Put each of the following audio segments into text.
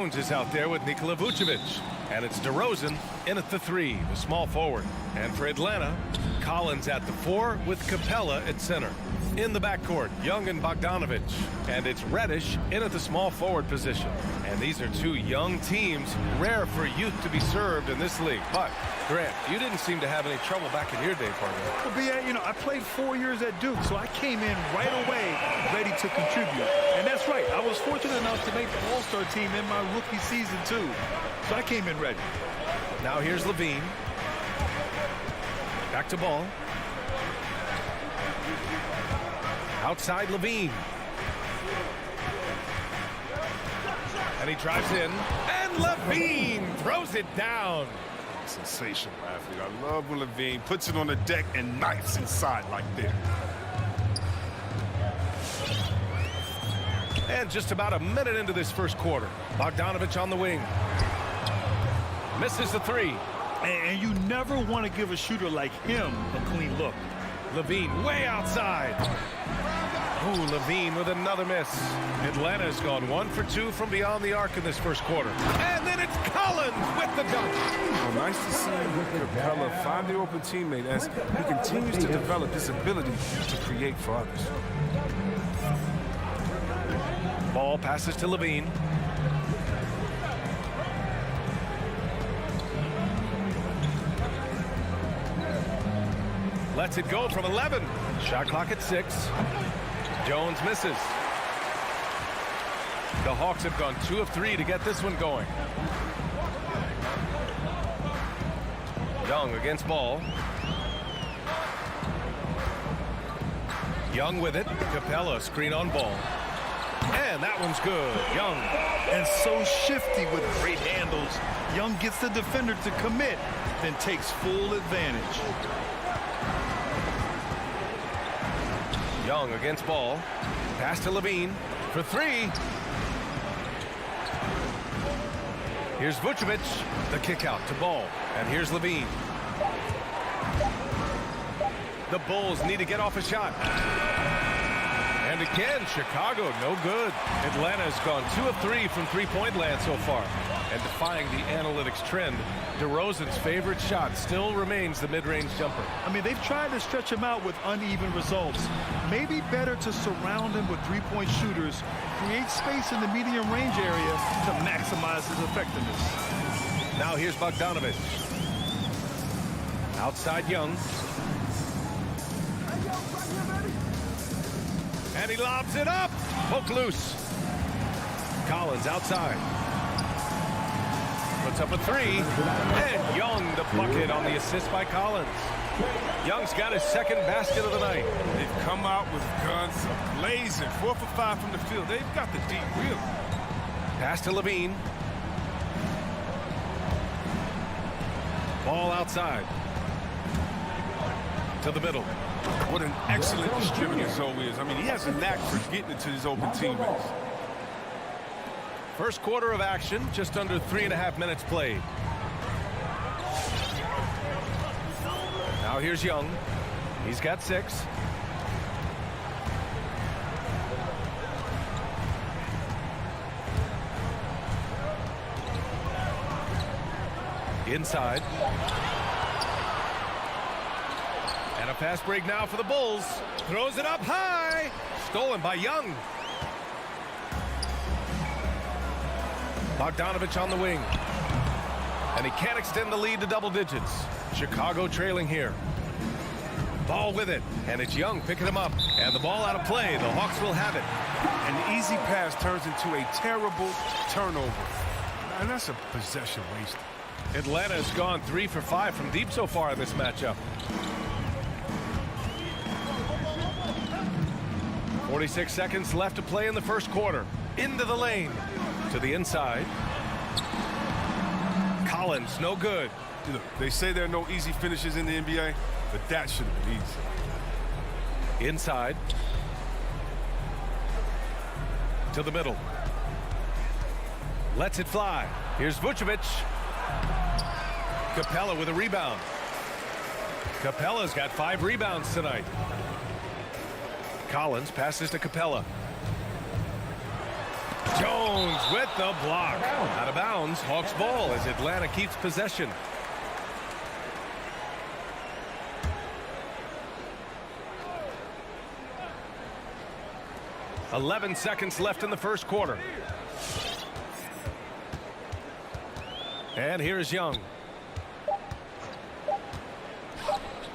Jones is out there with Nikola Vucevic. And it's DeRozan in at the 3, the small forward. And for Atlanta, Collins at the 4 with Capella at center. In the backcourt, Young and Bogdanovic. And it's Reddish in at the small forward position. And these are two young teams, rare for youth to be served in this league. But, Grant, you didn't seem to have any trouble back in your day, partner. Well, B.A., you know, I played 4 years at Duke, so I came in right away ready to contribute. And that's right. I was fortunate enough to make the All-Star team in my rookie season, too. So I came in ready. Now here's Levine. Back to Ball. Outside Levine. And he drives in. And Levine throws it down. Sensational athlete. I love when Levine puts it on the deck and knifes inside like that. And just about a minute into this first quarter. Bogdanovic on the wing. Misses the 3. And you never want to give a shooter like him a clean look. Levine way outside. Ooh, Levine with another miss. Atlanta's gone 1 for 2 from beyond the arc in this first quarter. And then it's Collins with the dunk. Well, nice to see Capella find the open teammate as he continues to develop his ability to create for others. Ball passes to Levine. Lets it go from 11. Shot clock at 6. Jones misses. The Hawks have gone 2 of 3 to get this one going. Young against Ball. Young with it. Capella screen on Ball. And that one's good. Young. And so shifty with great handles. Young gets the defender to commit, then takes full advantage. Young against Ball. Pass to Levine for 3. Here's Vucevic. The kick out to Ball. And here's Levine. The Bulls need to get off a shot. And again, Chicago, no good. Atlanta's gone 2 of 3 from three-point land so far. And defying the analytics trend, DeRozan's favorite shot still remains the mid-range jumper. I mean, they've tried to stretch him out with uneven results. Maybe better to surround him with three-point shooters, create space in the medium range area to maximize his effectiveness. Now here's Bogdanovic. Outside Young. And he lobs it up. Poke loose. Collins outside. Puts up a 3. And Young the bucket on the assist by Collins. Young's got his second basket of the night. They've come out with guns blazing. 4 for 5 from the field. They've got the deep wheel. Pass to Levine. Ball outside. To the middle. What an excellent distributor Zoe is. I mean, he has a knack for getting it to his open teammates. First quarter of action, just under 3.5 minutes played. Now here's Young. He's got 6. Inside. And a fast break now for the Bulls. Throws it up high. Stolen by Young. Bogdanovic on the wing. And he can't extend the lead to double digits. Chicago trailing here. Ball with it. And it's Young picking him up. And the ball out of play. The Hawks will have it. An easy pass turns into a terrible turnover. And that's a possession waste. Atlanta's gone 3 for 5 from deep so far in this matchup. 46 seconds left to play in the first quarter. Into the lane. To the inside. Collins, no good. Look, they say there are no easy finishes in the NBA, but that should have been easy. Inside. To the middle. Lets it fly. Here's Vucevic. Capella with a rebound. Capella's got 5 rebounds tonight. Collins passes to Capella. Jones with the block. Out of bounds, Hawks ball as Atlanta keeps possession. "11 seconds left in the first quarter. And here's Young.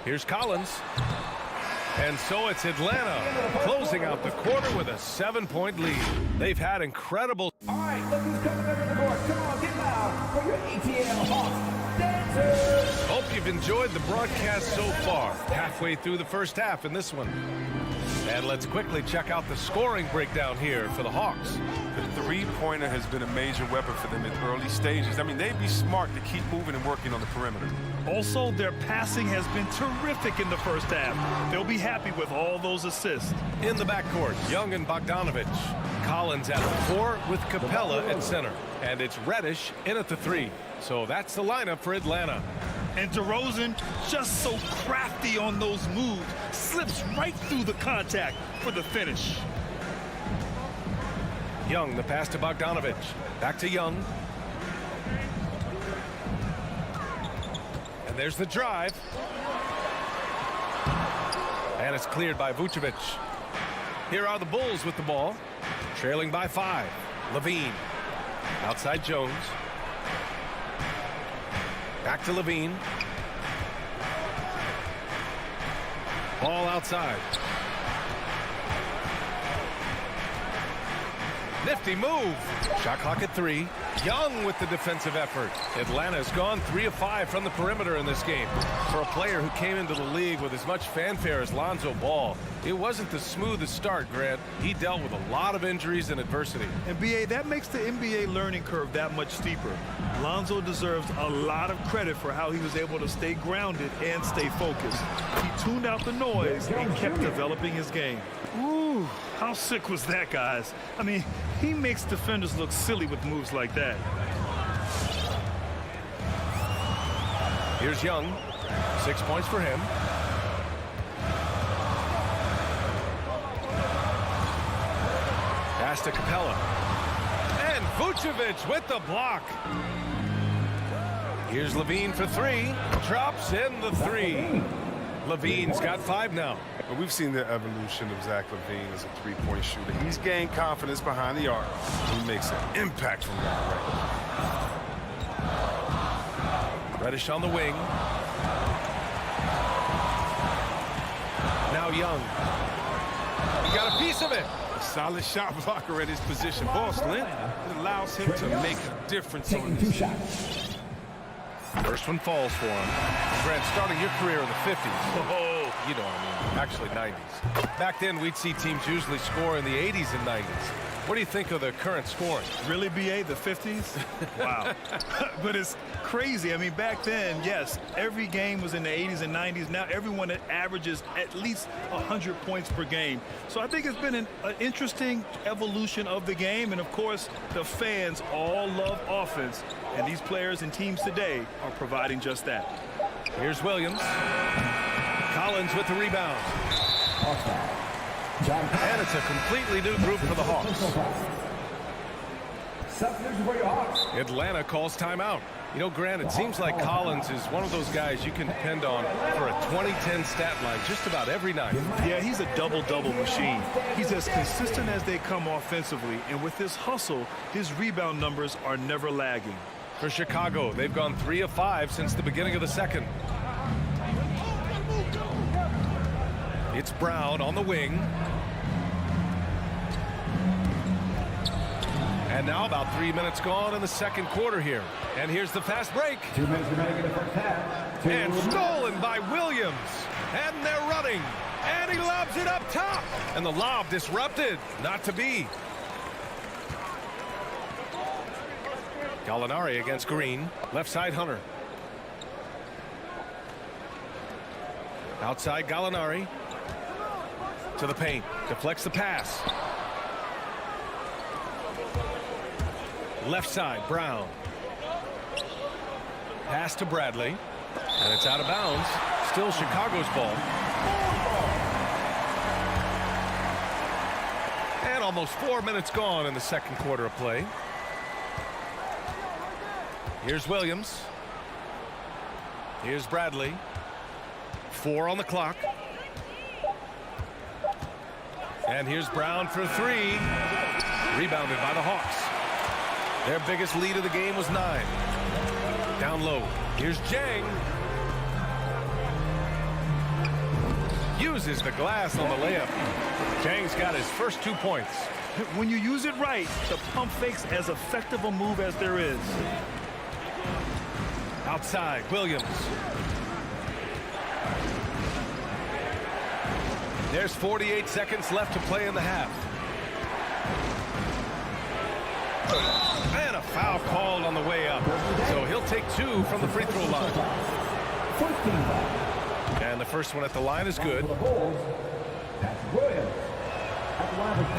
Here's Collins. And so it's Atlanta closing out the quarter with a 7-point lead. They've had incredible. All right, look who's coming over the court. Come on, get loud for your ATL Hawks dancers. Hope you've enjoyed the broadcast so far. Halfway through the first half in this one. And let's quickly check out the scoring breakdown here for the Hawks. The three-pointer has been a major weapon for them in early stages. I mean, they'd be smart to keep moving and working on the perimeter. Also, their passing has been terrific in the first half. They'll be happy with all those assists. In the backcourt, Young and Bogdanovich. Collins at the 4 with Capella at center. And it's Reddish in at the 3. So that's the lineup for Atlanta. And DeRozan, just so crafty on those moves, slips right through the contact for the finish. Young, the pass to Bogdanovich. Back to Young. And there's the drive. And it's cleared by Vucevic. Here are the Bulls with the ball. Trailing by 5. Levine. Outside Jones. Back to Levine. Ball outside. Nifty move. Shot clock at 3. Young with the defensive effort. Atlanta's gone 3 of 5 from the perimeter in this game. For a player who came into the league with as much fanfare as Lonzo Ball, it wasn't the smoothest start, Grant. He dealt with a lot of injuries and adversity. And BA, that makes the NBA learning curve that much steeper. Lonzo deserves a lot of credit for how he was able to stay grounded and stay focused. He tuned out the noise and kept developing his game. Ooh, how sick was that, guys? I mean, he makes defenders look silly with moves like that. Here's Young. 6 points for him. Pass to Capella. And Vucevic with the block. Here's Levine for 3. Drops in the 3. Levine's got 5 now. But we've seen the evolution of Zach LaVine as a three-point shooter. He's gained confidence behind the arc. He makes an impact from that range. Reddish on the wing. Now Young. He got a piece of it. A solid shot blocker at his position. Boss length. It allows him to make a difference on this. First one falls for him. Grant, starting your career in the 50s. Oh, you know what I mean. Actually, 90s. Back then, we'd see teams usually score in the 80s and 90s. What do you think of the current scoring? Really, BA, the 50s? Wow. But it's crazy. I mean, back then, yes, every game was in the 80s and 90s. Now everyone averages at least 100 points per game. So I think it's been an interesting evolution of the game. And, of course, the fans all love offense. And these players and teams today are providing just that. Here's Williams. Collins with the rebound. And it's a completely new group for the Hawks. Atlanta calls timeout. You know, Grant, it seems like Collins is one of those guys you can depend on for a 2010 stat line just about every night. Yeah, he's a double-double machine. He's as consistent as they come offensively, and with his hustle, his rebound numbers are never lagging. For Chicago, they've gone 3 of 5 since the beginning of the second. It's Brown on the wing. And now about 3 minutes gone in the second quarter here. And here's the fast break. 2 minutes remaining in the first half. And stolen by Williams. And they're running. And he lobs it up top. And the lob disrupted. Not to be. Gallinari against Green. Left side Hunter. Outside Gallinari. To the paint. Deflects the pass. Left side, Brown. Pass to Bradley. And it's out of bounds. Still Chicago's ball. And almost 4 minutes gone in the second quarter of play. Here's Williams. Here's Bradley. 4 on the clock. And here's Brown for 3. Rebounded by the Hawks. Their biggest lead of the game was 9. Down low. Here's Jang. Uses the glass on the layup. Jang's got his first 2 points. When you use it right, the pump fake's as effective a move as there is. Outside, Williams. There's 48 seconds left to play in the half. And a foul called on the way up. So he'll take 2 from the free throw line. And the first one at the line is good.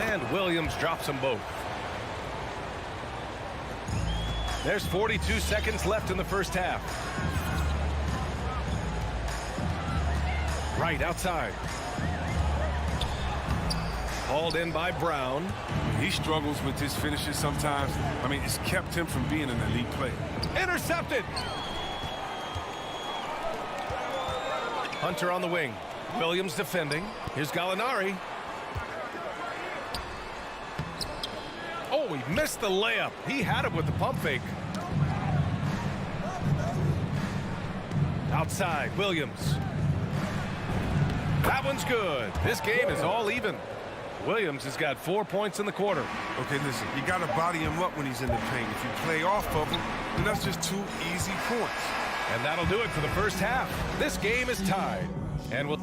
And Williams drops them both. There's 42 seconds left in the first half. Right outside. Hauled in by Brown. He struggles with his finishes sometimes. I mean, it's kept him from being an elite player. Intercepted. Hunter on the wing. Williams defending. Here's Gallinari. Oh, he missed the layup. He had it with the pump fake. Outside, Williams. That one's good. This game is all even. Williams has got 4 points in the quarter. Okay, listen, you got to body him up when he's in the paint. If you play off of him, then that's just 2 easy points. And that'll do it for the first half. This game is tied. And we'll...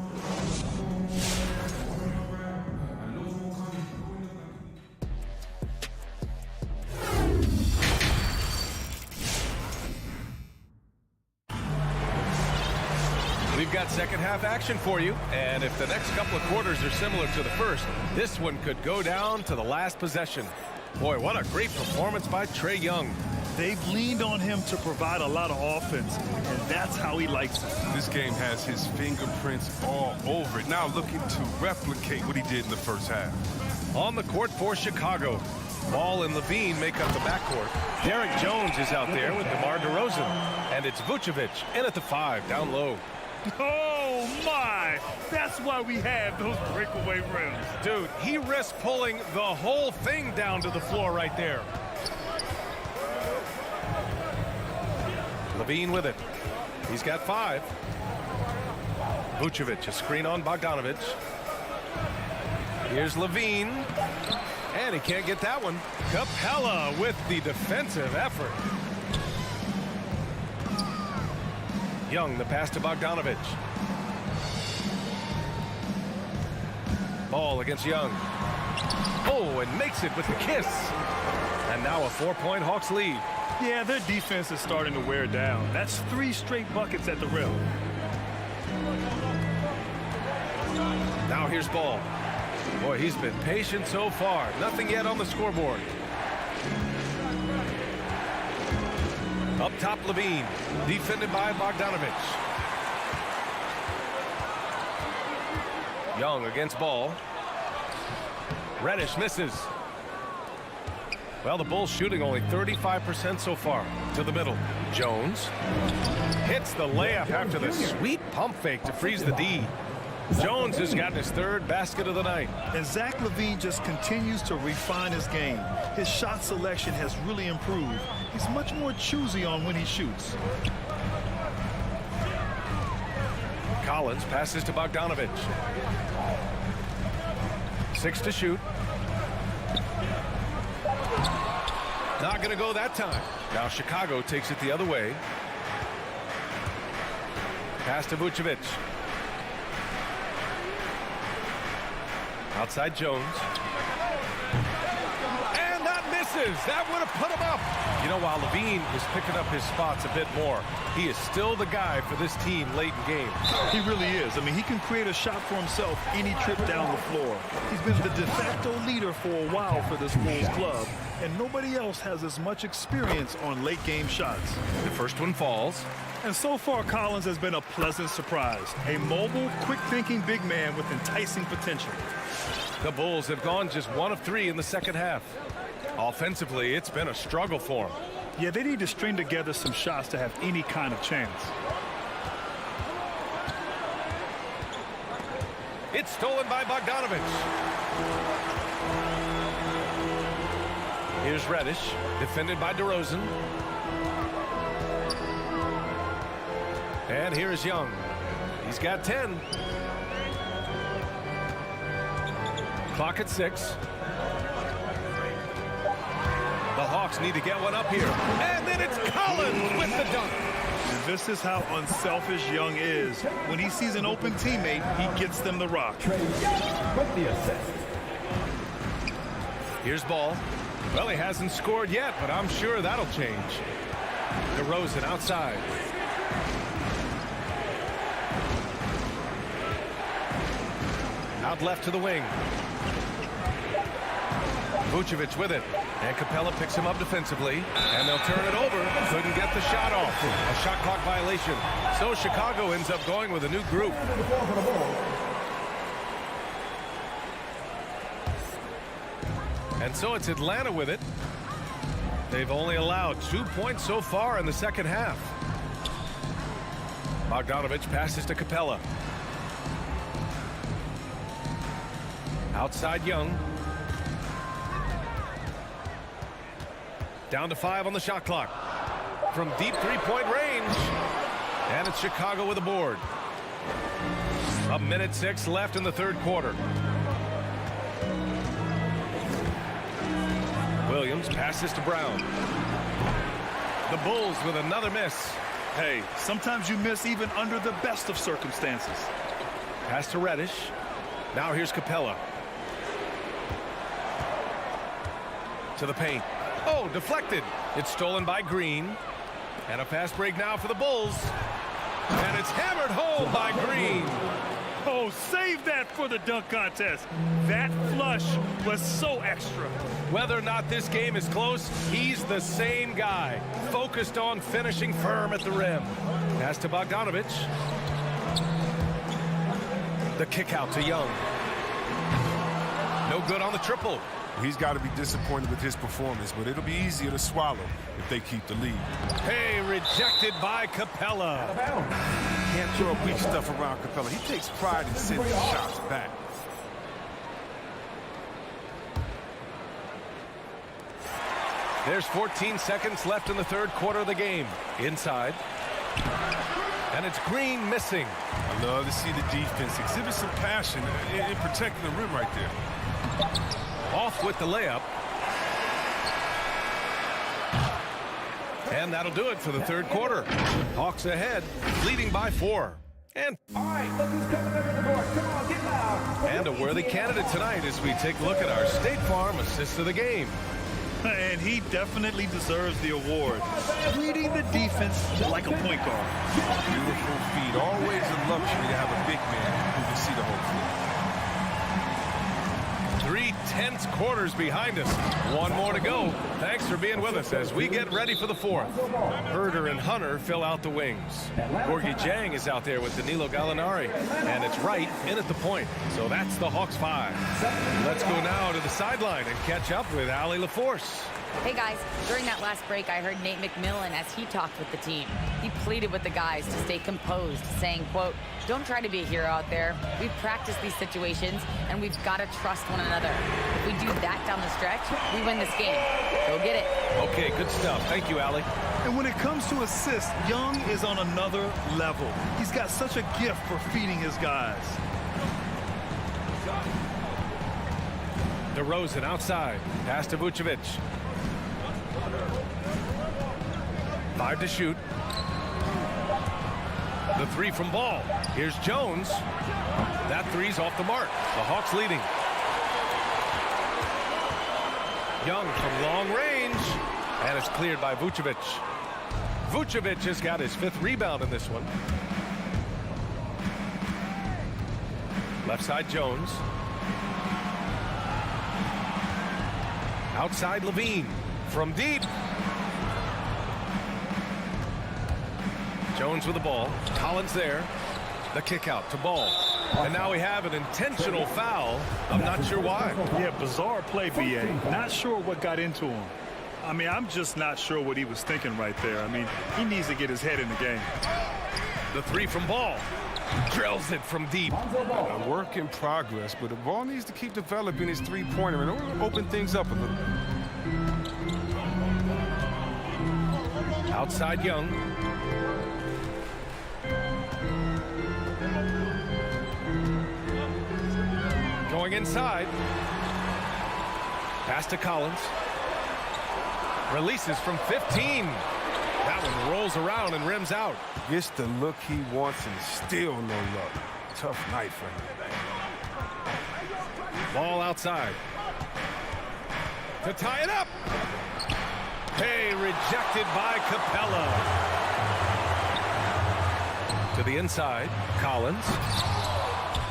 We've got second half action for you, and if the next couple of quarters are similar to the first, this one could go down to the last possession. Boy, what a great performance by Trae Young. They've leaned on him to provide a lot of offense, and that's how he likes it. This game has his fingerprints all over it. Now looking to replicate what he did in the first half. On the court for Chicago, Ball and Levine make up the backcourt. Derek Jones is out there with DeMar DeRozan, and it's Vucevic in at the 5, down low. Oh, my! That's why we have those breakaway rims. Dude, he risked pulling the whole thing down to the floor right there. Levine with it. He's got 5. Vucevic, a screen on Bogdanovic. Here's Levine. And he can't get that one. Capella with the defensive effort. Young, the pass to Bogdanovic. Ball against Young. Oh, and makes it with the kiss. And now a 4-point Hawks lead. Yeah, their defense is starting to wear down. That's 3 straight buckets at the rim. Now here's Ball. Boy, he's been patient so far. Nothing yet on the scoreboard. Up top, Levine. Defended by Bogdanovic. Young against Ball. Reddish misses. Well, the Bulls shooting only 35% so far. To the middle. Jones hits the layup after the sweet pump fake to freeze the D. Jones has gotten his 3rd basket of the night. And Zach LaVine just continues to refine his game. His shot selection has really improved. He's much more choosy on when he shoots. Collins passes to Bogdanovic. 6 to shoot. Not going to go that time. Now Chicago takes it the other way. Pass to Vucevic. Outside Jones. And that misses. That would have put him up. You know, while Levine is picking up his spots a bit more, he is still the guy for this team late in games. He really is. I mean, he can create a shot for himself any trip down the floor. He's been the de facto leader for a while for this Bulls club, and nobody else has as much experience on late game shots. The first one falls. And so far, Collins has been a pleasant surprise. A mobile, quick-thinking big man with enticing potential. The Bulls have gone just 1 of 3 in the second half. Offensively, it's been a struggle for them. Yeah, they need to string together some shots to have any kind of chance. It's stolen by Bogdanovich. Here's Reddish, defended by DeRozan. And here's Young. He's got 10. Clock at 6. The Hawks need to get one up here. And then it's Collins with the dunk. This is how unselfish Young is. When he sees an open teammate, he gets them the rock. Trey Young with the assist. Here's Ball. Well, he hasn't scored yet, but I'm sure that'll change. DeRozan outside. Out left to the wing. Vucevic with it. And Capella picks him up defensively. And they'll turn it over. Couldn't get the shot off. A shot clock violation. So Chicago ends up going with a new group. And so it's Atlanta with it. They've only allowed 2 points so far in the second half. Bogdanovich passes to Capella. Outside Young. Down to 5 on the shot clock. From deep three-point range. And it's Chicago with a board. 1:06 left in the third quarter. Williams passes to Brown. The Bulls with another miss. Hey, sometimes you miss even under the best of circumstances. Pass to Reddish. Now here's Capella. To the paint. Oh, deflected. It's stolen by Green. And a fast break now for the Bulls. And it's hammered home by Green. Oh, save that for the dunk contest. That flush was so extra. Whether or not this game is close, he's the same guy. Focused on finishing firm at the rim. Pass to Bogdanovich. The kick out to Young. No good on the triple. He's got to be disappointed with his performance, but it'll be easier to swallow if they keep the lead. Hey, rejected by Capella. Can't throw weak stuff around Capella. He takes pride in sending shots back. There's 14 seconds left in the third quarter of the game. Inside. And it's Green missing. I love to see the defense exhibit some passion in protecting the rim right there. Off with the layup. And that'll do it for the third quarter. Hawks ahead, leading by 4. And All right, look who's coming over the board. Come on, get loud. And a worthy candidate tonight as we take a look at our State Farm assist of the game. And he definitely deserves the award. Leading the defense like a point guard. Beautiful feet. Always a luxury to have a big man who can see the whole floor. 3 tense quarters behind us. One more to go. Thanks for being with us as we get ready for the fourth. Herder and Hunter fill out the wings. Gorgie Jang is out there with Danilo Gallinari. And it's right in at the point. So that's the Hawks 5. Let's go now to the sideline and catch up with Allie LaForce. Hey guys, during that last break, I heard Nate McMillan as he talked with the team. He pleaded with the guys to stay composed, saying, quote, "Don't try to be a hero out there. We've practiced these situations, and we've got to trust one another. If we do that down the stretch, we win this game. Go get it." Okay, good stuff. Thank you, Allie. And when it comes to assists, Young is on another level. He's got such a gift for feeding his guys. DeRozan outside. Pass to Vucevic. 5 to shoot. The 3 from Ball. Here's Jones. That 3's off the mark. The Hawks leading. Young from long range. And it's cleared by Vucevic. Vucevic has got his 5th rebound in this one. Left side Jones. Outside Levine. From deep. Jones with the ball. Collins there. The kick out to Ball. And now we have an intentional foul. I'm not sure why. Yeah, bizarre play, B.A. Not sure what got into him. I mean, I'm just not sure what he was thinking right there. I mean, he needs to get his head in the game. The three from Ball. Drills it from deep. A work in progress, but the Ball needs to keep developing his three-pointer and open things up a little bit. Outside Young. Going inside. Pass to Collins. Releases from 15. That one rolls around and rims out. Gets the look he wants and still no luck. Tough night for him. Ball outside. To tie it up. Hey, rejected by Capella. To the inside, Collins.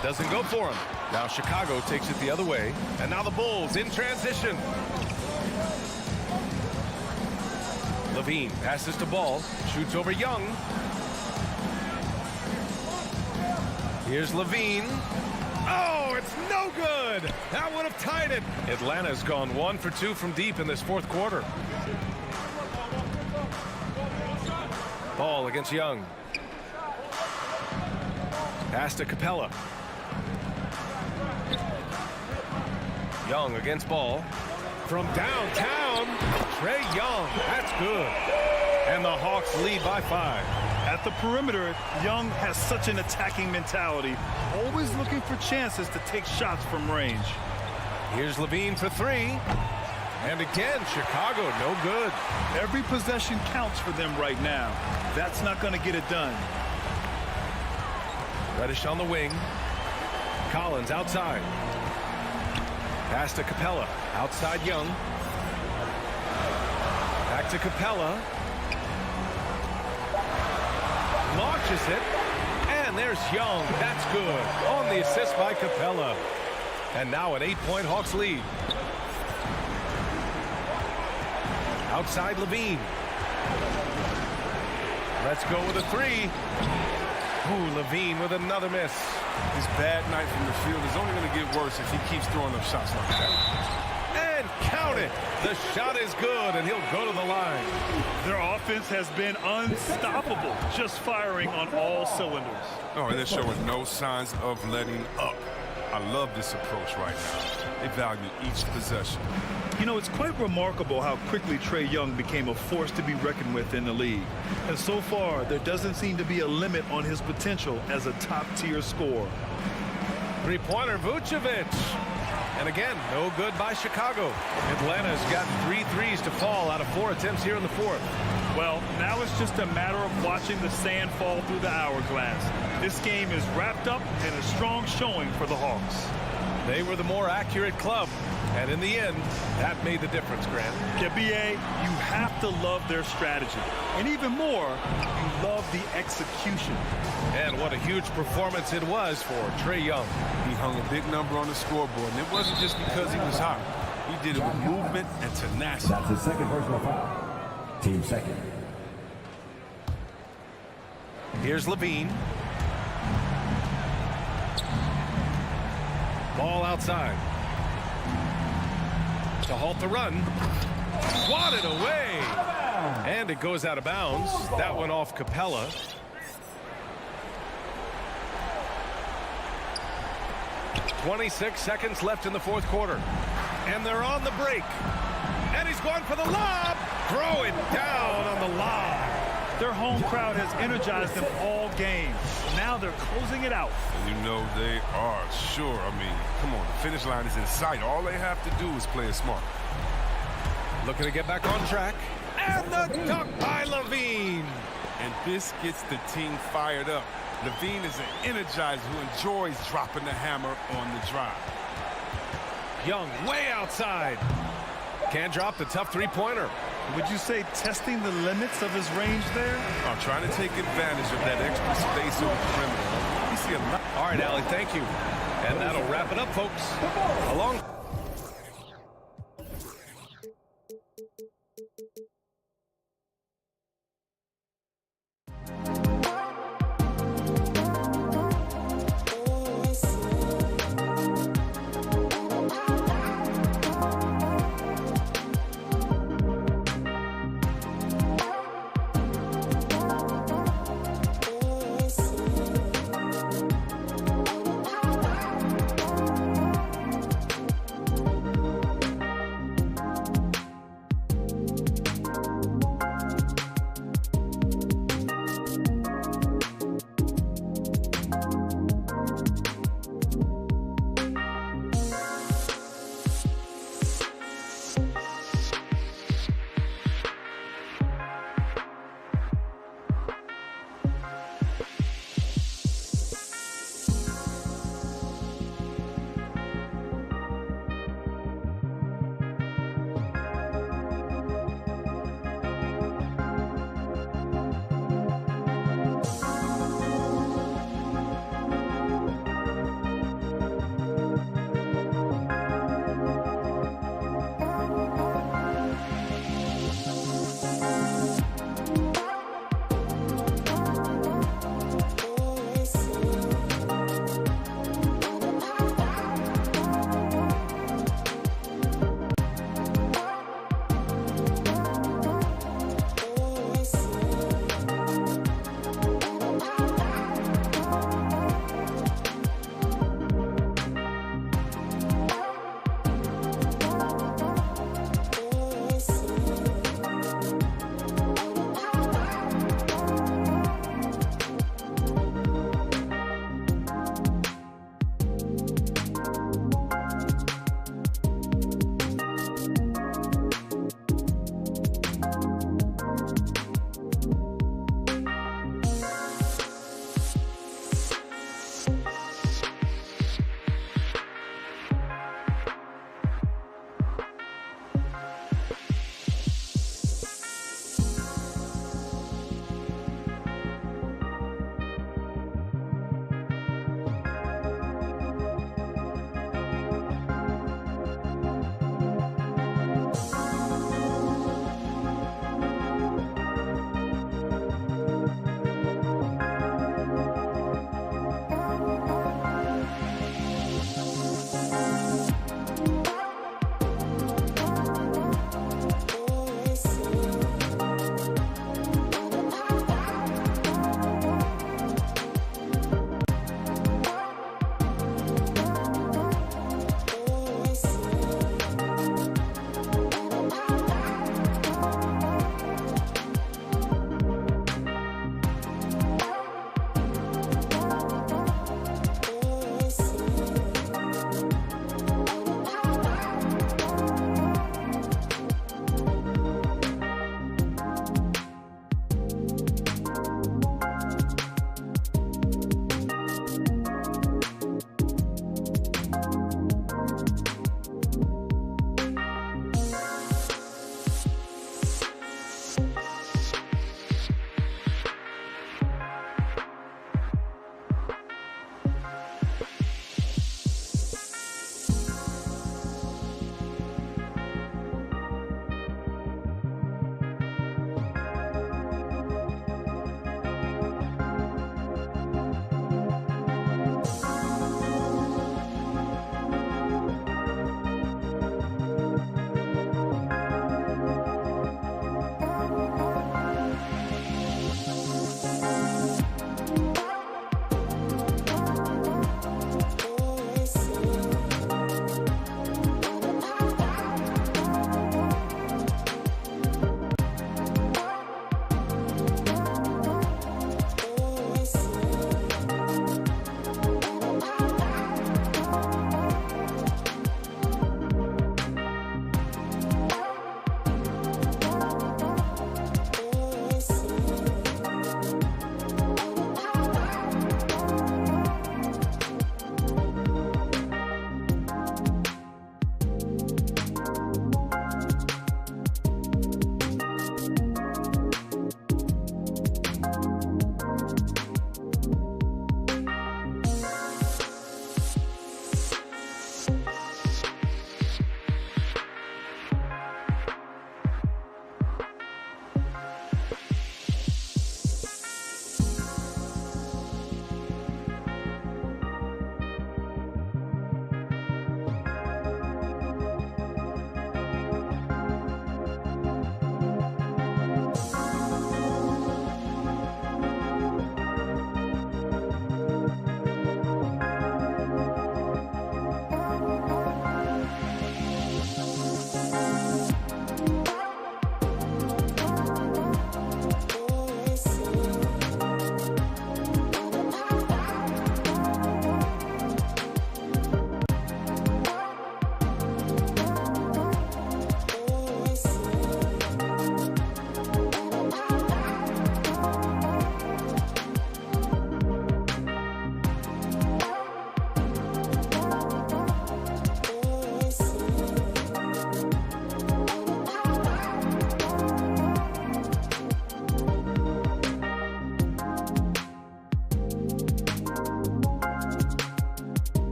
Doesn't go for him. Now Chicago takes it the other way. And now the Bulls in transition. Levine passes to Ball. Shoots over Young. Here's Levine. Oh, it's no good. That would have tied it. Atlanta's gone 1 for 2 from deep in this fourth quarter. Ball against Young. Pass to Capella. Young against Ball. From downtown, Trae Young. That's good. And the Hawks lead by 5. At the perimeter, Young has such an attacking mentality, always looking for chances to take shots from range. Here's Levine for 3. And again, Chicago, no good. Every possession counts for them right now. That's not going to get it done. Reddish on the wing. Collins outside. Pass to Capella. Outside Young. Back to Capella. Launches it. And there's Young. That's good. On the assist by Capella. And now an 8-point Hawks lead. Outside Levine. Let's go with a 3. Ooh, Levine with another miss. His bad night from the field is only going to get worse if he keeps throwing up shots like that. And count it. The shot is good, and he'll go to the line. Their offense has been unstoppable, just firing on all cylinders. Oh, and they're showing no signs of letting up. I love this approach right now. They value each possession. You know, it's quite remarkable how quickly Trae Young became a force to be reckoned with in the league. And so far, there doesn't seem to be a limit on his potential as a top-tier scorer. Three-pointer, Vucevic. And again, no good by Chicago. Atlanta's got 3 threes to fall out of 4 attempts here in the fourth. Well, now it's just a matter of watching the sand fall through the hourglass. This game is wrapped up and a strong showing for the Hawks. They were the more accurate club. And in the end, that made the difference, Grant. Yeah, B.A., you have to love their strategy. And even more, you love the execution. And what a huge performance it was for Trae Young. He hung a big number on the scoreboard, and it wasn't just because he was hot. He did it with movement and tenacity. That's his second personal foul. Team second. Here's Levine. Ball outside. To halt the run. Swatted away. And it goes out of bounds. That went off Capella. .26 seconds left in the fourth quarter. And they're on the break. And he's going for the lob. Throw it down on the lob. Their home crowd has energized them all game. Now they're closing it out. And you know they are sure. I mean, come on, the finish line is in sight. All they have to do is play it smart. Looking to get back on track. And the dunk by Levine. And this gets the team fired up. Levine is an energizer who enjoys dropping the hammer on the drive. Young way outside. Can't drop the tough three-pointer. Would you say testing the limits of his range there? I'm trying to take advantage of that extra space on the perimeter. You see a lot. All right, Allie, thank you. And that'll wrap it up, folks. Along.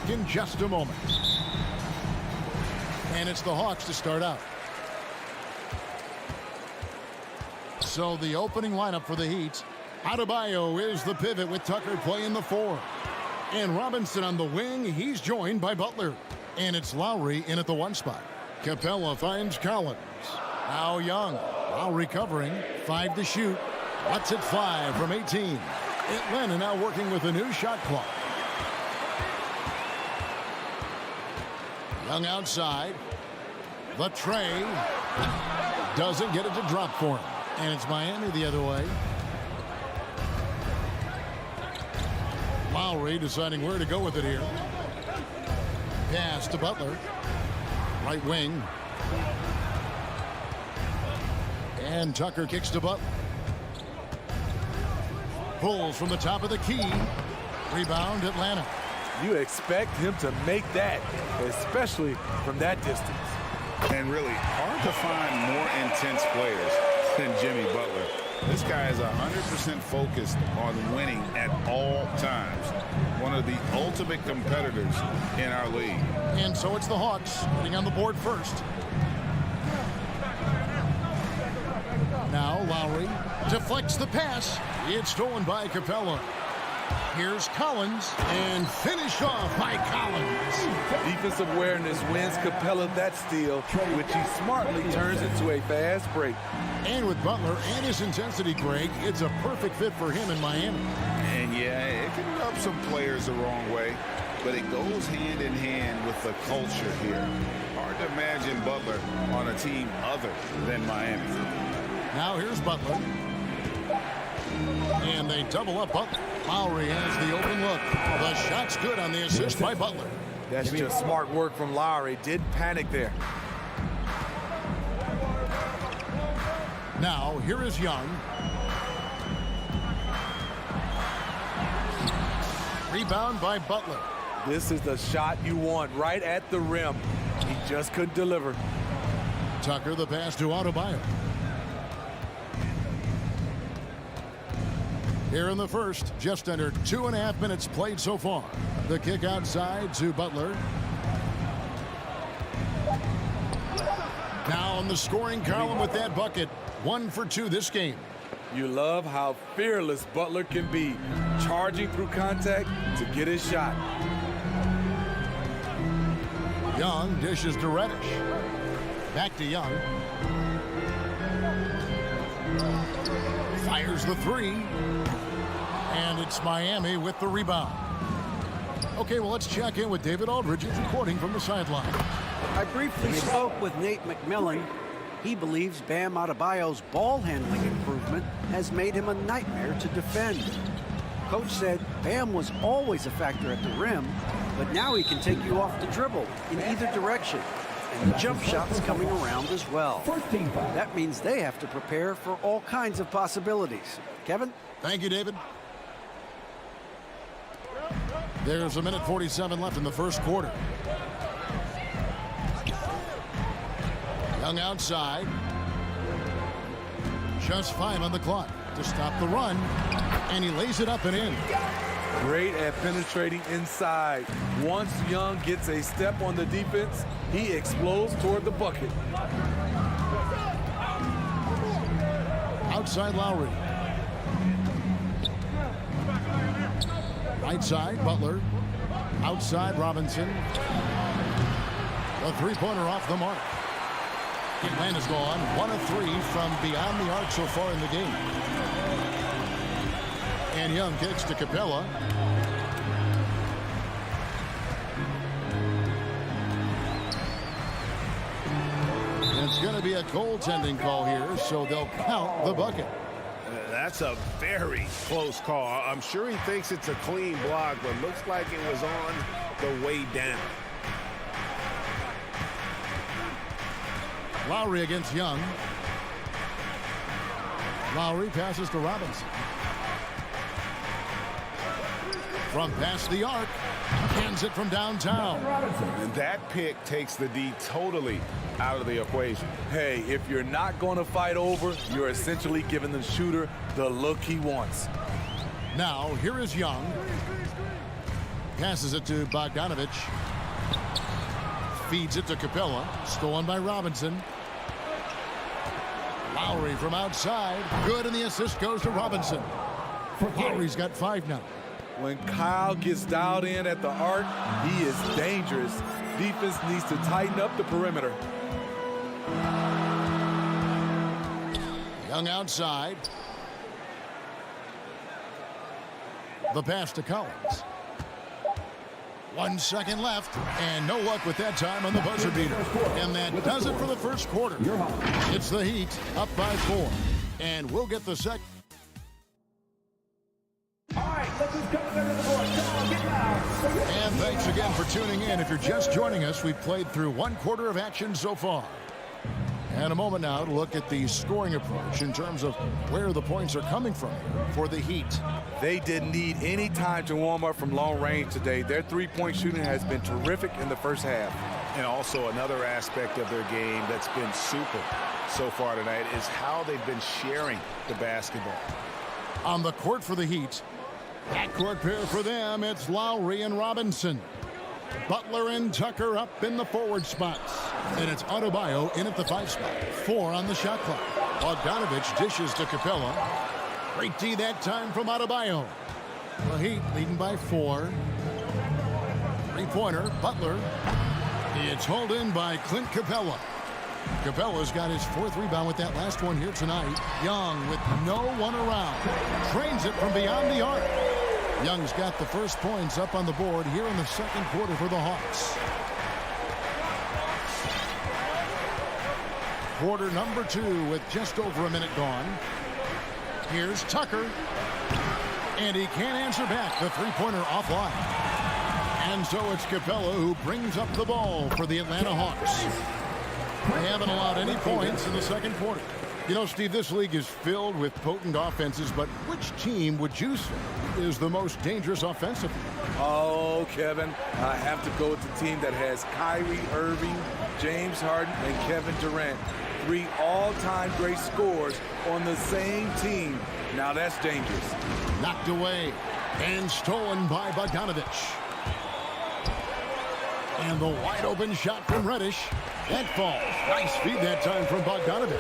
back in just a moment. And it's the Hawks to start out. So the opening lineup for the Heat. Adebayo is the pivot with Tucker playing the 4. And Robinson on the wing. He's joined by Butler. And it's Lowry in at the 1 spot. Capella finds Collins. Now Young. Lowry covering. 5 to shoot. Lets it fly from 18. Atlanta now working with a new shot clock. Young outside. The tray. Doesn't get it to drop for him. And it's Miami the other way. Lowry deciding where to go with it here. Pass to Butler. Right wing. And Tucker kicks to Butler. Pulls from the top of the key. Rebound Atlanta. You expect him to make that, especially from that distance. And really hard to find more intense players than Jimmy Butler. This guy is 100% focused on winning at all times. One of the ultimate competitors in our league. And so it's the Hawks getting on the board first. Now Lowry deflects the pass. It's stolen by Capella. Here's Collins and finished off by Collins. Defensive awareness wins Capella that steal, which he smartly turns into a fast break. And with Butler and his intensity, Greg, it's a perfect fit for him in Miami. And yeah, it can rub some players the wrong way, but it goes hand in hand with the culture here. Hard to imagine Butler on a team other than Miami. Now here's Butler. And they double up Butler. Lowry has the open look. The shot's good on the assist by Butler. That's just smart work from Lowry. Didn't panic there. Now, here is Young. Rebound by Butler. This is the shot you want, right at the rim. He just couldn't deliver. Tucker, the pass to Adebayo. Here in the first, just under 2.5 minutes played so far. The kick outside to Butler. Now on the scoring column with that bucket. 1 for 2 this game. You love how fearless Butler can be, charging through contact to get his shot. Young dishes to Reddish. Back to Young. Fires the 3. And it's Miami with the rebound. Okay, well, let's check in with David Aldridge, who's reporting from the sideline. I briefly spoke with Nate McMillan. He believes Bam Adebayo's ball handling improvement has made him a nightmare to defend. Coach said Bam was always a factor at the rim, but now he can take you off the dribble in either direction. And the jump shot's coming around as well. That means they have to prepare for all kinds of possibilities. Kevin? Thank you, David. There's 1:47 left in the first quarter. Young outside. Just 5 on the clock to stop the run. And he lays it up and in. Great at penetrating inside. Once Young gets a step on the defense, he explodes toward the bucket. Outside Lowry. Right side, Butler. Outside, Robinson. The three-pointer off the mark. Atlanta's gone 1 of 3 from beyond the arc so far in the game. And Young kicks to Capella. It's going to be a goaltending call here, so they'll count the bucket. That's a very close call. I'm sure he thinks it's a clean block, but looks like it was on the way down. Lowry against Young. Lowry passes to Robinson. From past the arc, hands it from downtown. And that pick takes the D totally out of the equation. Hey, if you're not going to fight over, you're essentially giving the shooter the look he wants. Now, here is Young. Passes it to Bogdanovich. Feeds it to Capella. Stolen by Robinson. Lowry from outside. Good, and the assist goes to Robinson. Lowry's got 5 now. When Kyle gets dialed in at the arc, he is dangerous. Defense needs to tighten up the perimeter. Young outside. The pass to Collins. 1 second left, and no luck with that time on the buzzer beater. And that does it for the first quarter. It's the Heat up by 4. And we'll get the second. All right, let's just come to the board. Come on, get loud. And thanks again for tuning in. If you're just joining us, we've played through 1 quarter of action so far. And a moment now to look at the scoring approach in terms of where the points are coming from for the Heat. They didn't need any time to warm up from long range today. Their three-point shooting has been terrific in the first half. And also another aspect of their game that's been super so far tonight is how they've been sharing the basketball. On the court for the Heat, backcourt pair for them, it's Lowry and Robinson. Butler and Tucker up in the forward spots. And it's Adebayo in at the 5 spot. 4 on the shot clock. Bogdanovich dishes to Capella. Great D that time from Adebayo. The Heat leading by 4. 3-pointer, Butler. It's hauled in by Clint Capella. Capella's got his 4th rebound with that last one here tonight. Young with no one around. Trains it from beyond the arc. Young's got the first points up on the board here in the second quarter for the Hawks. Quarter number 2 with just over a minute gone. Here's Tucker. And he can't answer back. The 3-pointer offline. And so it's Capella who brings up the ball for the Atlanta Hawks. They haven't allowed any points in the second quarter. You know, Steve, this league is filled with potent offenses, but which team would you say is the most dangerous offensively? Oh, Kevin, I have to go with the team that has Kyrie Irving, James Harden, and Kevin Durant. 3 all-time great scorers on the same team. Now that's dangerous. Knocked away and stolen by Bogdanovich. And the wide open shot from Reddish. That falls. Nice feed that time from Bogdanovich.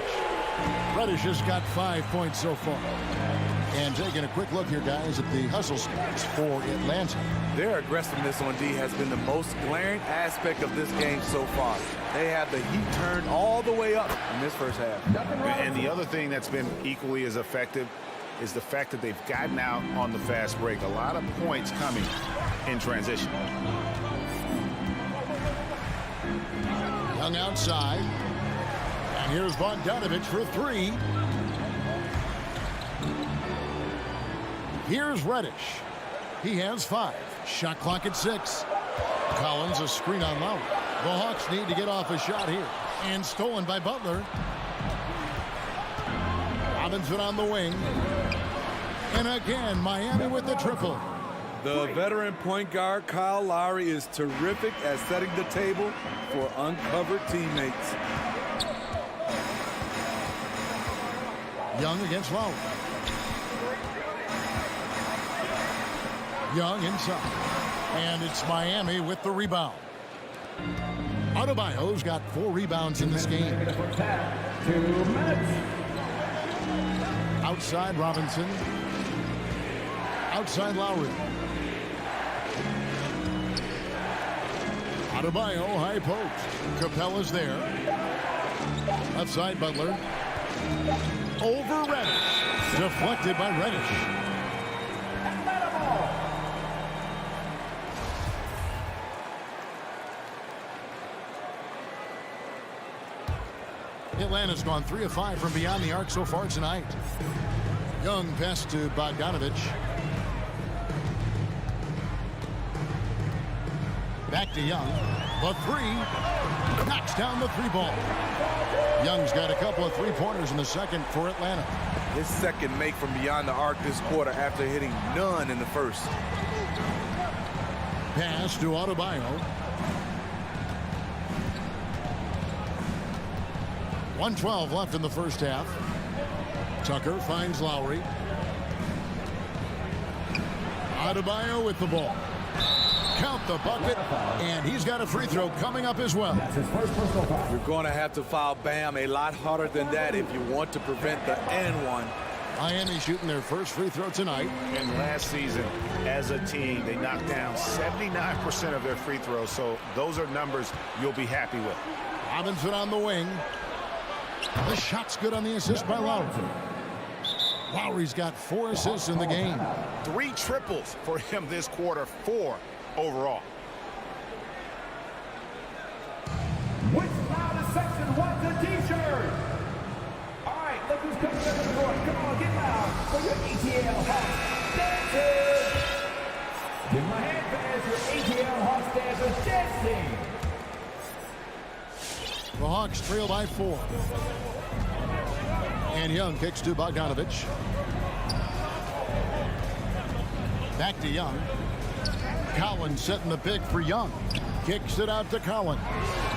Reddish has got 5 points so far. And taking a quick look here, guys, at the hustle stats for Atlanta. Their aggressiveness on D has been the most glaring aspect of this game so far. They have the heat turned all the way up in this first half. And the other thing that's been equally as effective is the fact that they've gotten out on the fast break. A lot of points coming in transition. Young outside. And here's Bogdanovich for 3. Here's Reddish. He has 5. Shot clock at 6. Collins a screen on Lowry. The Hawks need to get off a shot here. And stolen by Butler. Robinson on the wing. And again, Miami with the triple. The veteran point guard Kyle Lowry is terrific at setting the table for uncovered teammates. Young against Lowry. Young inside. And it's Miami with the rebound. Adebayo's got 4 rebounds in this game. 2 minutes. Outside Robinson. Outside Lowry. Adebayo high post. Capella's there. Left side Butler. Over Reddish. Deflected by Reddish. Atlanta's gone 3 of 5 from beyond the arc so far tonight. Young pass to Bogdanovich. Back to Young. The 3. Knocks down the 3 ball. Young's got a couple of 3-pointers in the second for Atlanta. His second make from beyond the arc this quarter after hitting none in the first. Pass to Adebayo. 1:12 left in the first half. Tucker finds Lowry. Adebayo with the ball. count the bucket, and he's got a free throw coming up as well. That's his first personal foul. You're going to have to foul Bam a lot harder than that if you want to prevent the N1. Miami shooting their first free throw tonight. And last season, as a team, they knocked down 79% of their free throws, so those are numbers you'll be happy with. Robinson on the wing. The shot's good on the assist by Lowry. Lowry's got 4 assists in the game. 3 triples for him this quarter, 4 overall. Which loudest section wants a t-shirt? All right, look who's coming up to the court. Come on, get loud for your ATL Hawks dancers. Give my hand fans your ATL Hawks dancers dancing. The Hawks trail by 4. And Young kicks to Bogdanovich. Back to Young. Collins setting the pick for Young. Kicks it out to Collins.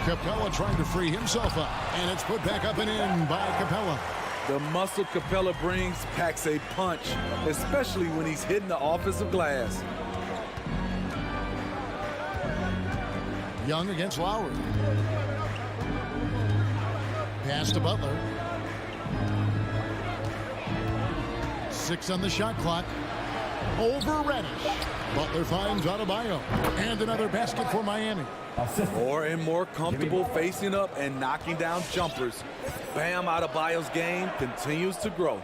Capella trying to free himself up. And it's put back up and in by Capella. The muscle Capella brings packs a punch, especially when he's hitting the offensive glass. Young against Lowry. Pass to Butler. 6 on the shot clock. Over Reddish. Butler finds Adebayo. And another basket for Miami. More and more comfortable facing up and knocking down jumpers. Bam Adebayo's game continues to grow.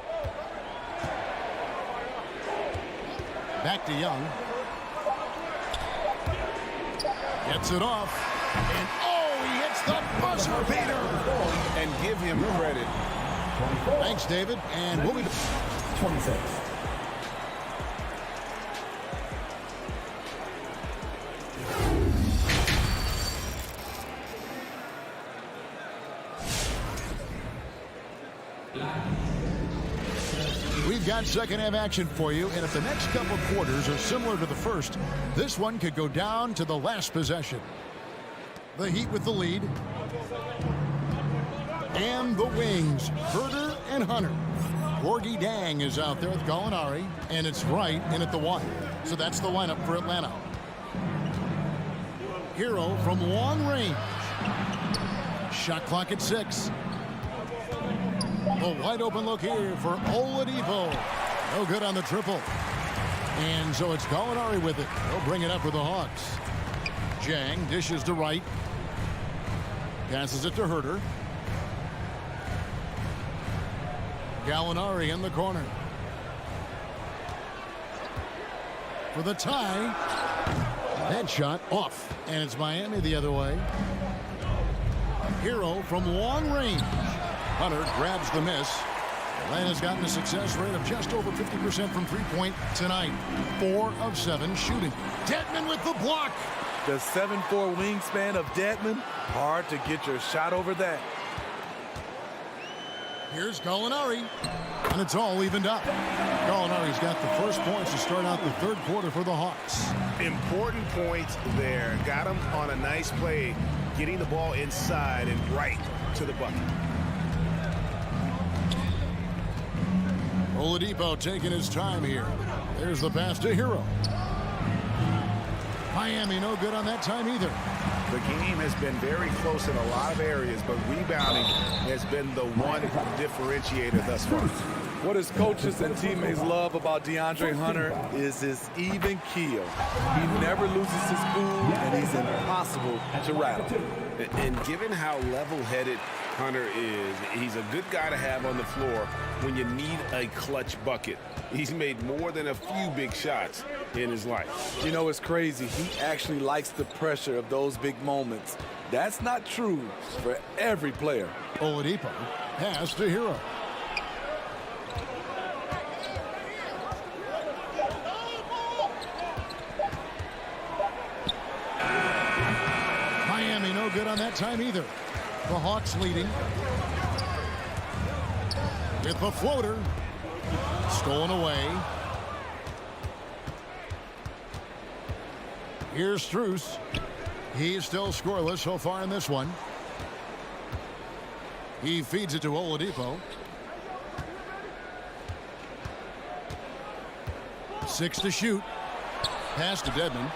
Back to Young. Gets it off. And he hits the buzzer beater. And give him credit. Thanks, David. And we'll be 26. We've got second half action for you, and if the next couple quarters are similar to the first, this one could go down to the last possession. The Heat with the lead. And the wings, Herter and Hunter. Gorgie Dang is out there with Gallinari, and it's Wright in at the 1. So that's the lineup for Atlanta. Hero from long range. Shot clock at 6. A wide open look here for Oladipo. No good on the triple. And so it's Gallinari with it. He'll bring it up for the Hawks. Jang dishes to Wright. Passes it to Herter. Gallinari in the corner. For the tie. That shot off. And it's Miami the other way. Hero from long range. Hunter grabs the miss. Atlanta's gotten a success rate of just over 50% from three-point tonight. 4 of 7 shooting. Dedmon with the block. The 7'4" wingspan of Dedmon, hard to get your shot over that. Here's Gallinari. And it's all evened up. Gallinari's got the first points to start out the third quarter for the Hawks. Important points there. Got him on a nice play, getting the ball inside and right to the bucket. Oladipo taking his time here. There's the pass to Hero. Miami no good on that time either. The game has been very close in a lot of areas, but rebounding has been the one differentiator thus far. What his coaches and teammates love about DeAndre Hunter is his even keel. He never loses his cool, and he's impossible to rattle. And given how level-headed Hunter is, he's a good guy to have on the floor when you need a clutch bucket. He's made more than a few big shots in his life. You know, it's crazy. He actually likes the pressure of those big moments. That's not true for every player. Oladipo pass to Hero. Miami no good on that time either. The Hawks leading. With the floater. Stolen away. Here's Strus. He's still scoreless so far in this one. He feeds it to Oladipo. 6 to shoot. Pass to Dedmon.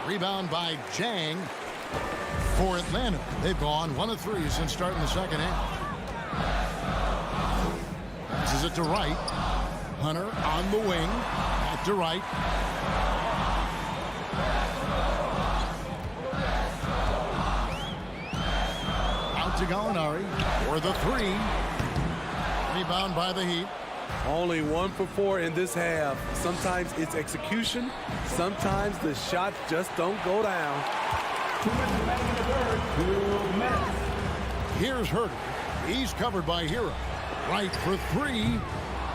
Rebound by Jang for Atlanta. They've gone 1 of 3 since starting the second half. Passes it to Wright. Hunter on the wing. Back to Wright. Out to Gallinari for the 3. Rebound by the Heat. Only 1 for 4 in this half. Sometimes it's execution. Sometimes the shots just don't go down. 2 minutes remaining in the third. 2 minutes. Here's Herter. He's covered by Hero. Right for 3.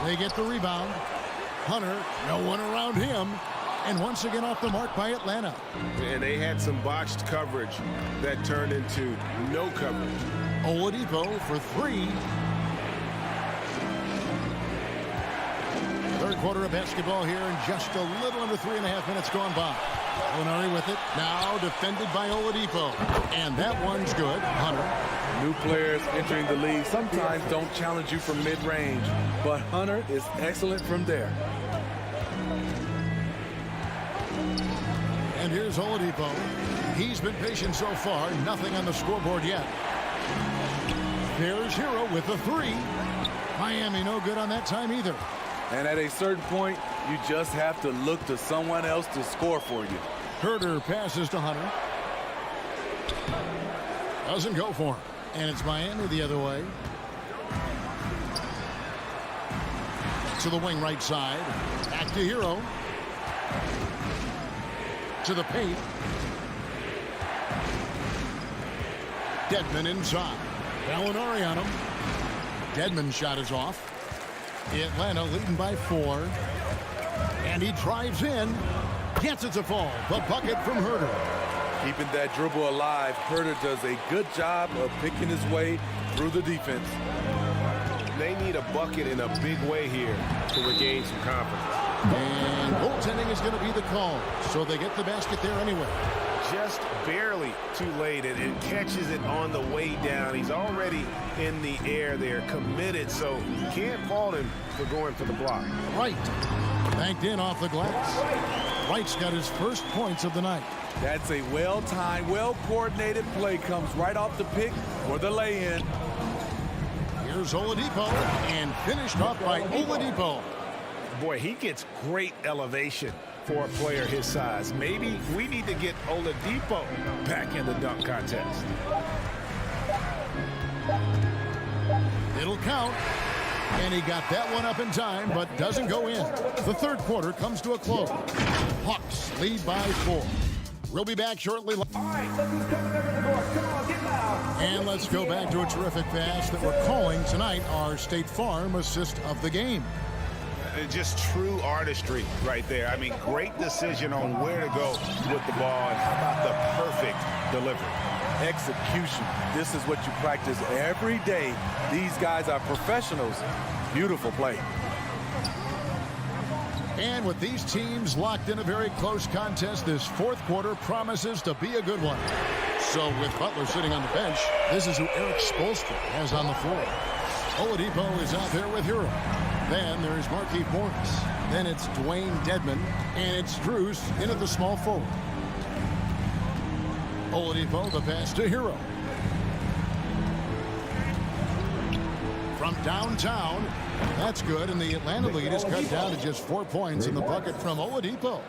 They get the rebound. Hunter, no one around him. And once again off the mark by Atlanta. And they had some botched coverage that turned into no coverage. Oladipo for 3. Third quarter of basketball here, and just a little under 3.5 minutes gone by. Gallinari with it. Now defended by Oladipo. And that one's good. Hunter. New players entering the league sometimes don't challenge you from mid-range, but Hunter is excellent from there. And here's Oladipo. He's been patient so far. Nothing on the scoreboard yet. There's Hero with the 3. Miami no good on that time either. And at a certain point, you just have to look to someone else to score for you. Herter passes to Hunter. Doesn't go for him. And it's Miami the other way. To the wing right side. Back to Hero. To the paint. Dedmon inside. Gallinari on him. Dedmon's shot is off. Atlanta leading by 4. And he drives in. Gets it to fall. The bucket from Herter. Keeping that dribble alive, Herter does a good job of picking his way through the defense. They need a bucket in a big way here to regain some confidence. And goaltending is going to be the call. So they get the basket there anyway. Just barely too late, and it catches it on the way down. He's already in the air there, committed, so you can't fault him for going for the block. Wright. Banked in off the glass. Wright's got his first points of the night. That's a well-timed, well-coordinated play. Comes right off the pick for the lay-in. Here's Oladipo, and finished off by Oladipo. Boy, he gets great elevation for a player his size. Maybe we need to get Oladipo back in the dunk contest. It'll count. And he got that one up in time, but doesn't go in. The third quarter comes to a close. Hawks lead by 4. We'll be back shortly. All right, look who's coming over the door. Come on, get loud. And let's go back to a terrific pass that we're calling tonight our State Farm assist of the game. Just true artistry right there. I mean, great decision on where to go with the ball, and how about the perfect delivery. Execution. This is what you practice every day. These guys are professionals. Beautiful play. And with these teams locked in a very close contest, this fourth quarter promises to be a good one. So with Butler sitting on the bench, this is who Eric Spoelstra has on the floor. Oladipo is out there with Hero. Then there's Markieff Morris. Then it's Dwayne Dedmon. And it's Drews in at the small forward. Oladipo, the pass to Hero. From downtown, that's good, and the Atlanta lead is cut down to just 4 points in the bucket from Oladipo.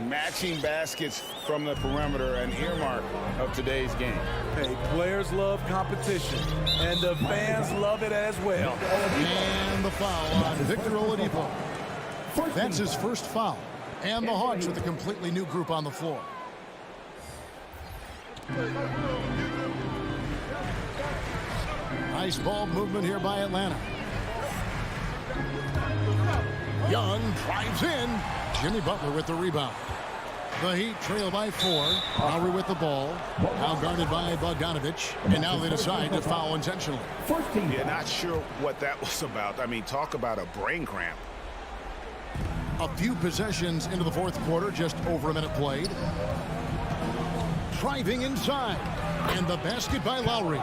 Matching baskets from the perimeter, an earmark of today's game. Hey, players love competition, and the fans love it as well. And the foul on Victor Oladipo. That's his first foul. And the Hawks with a completely new group on the floor. Nice ball movement here by Atlanta. Young drives in. Jimmy Butler with the rebound. The Heat trail by 4. Lowry with the ball. Now guarded by Bogdanovich. And now they decide to foul intentionally. Yeah, not sure what that was about. I mean, talk about a brain cramp. A few possessions into the fourth quarter, just over a minute played. Driving inside. And the basket by Lowry.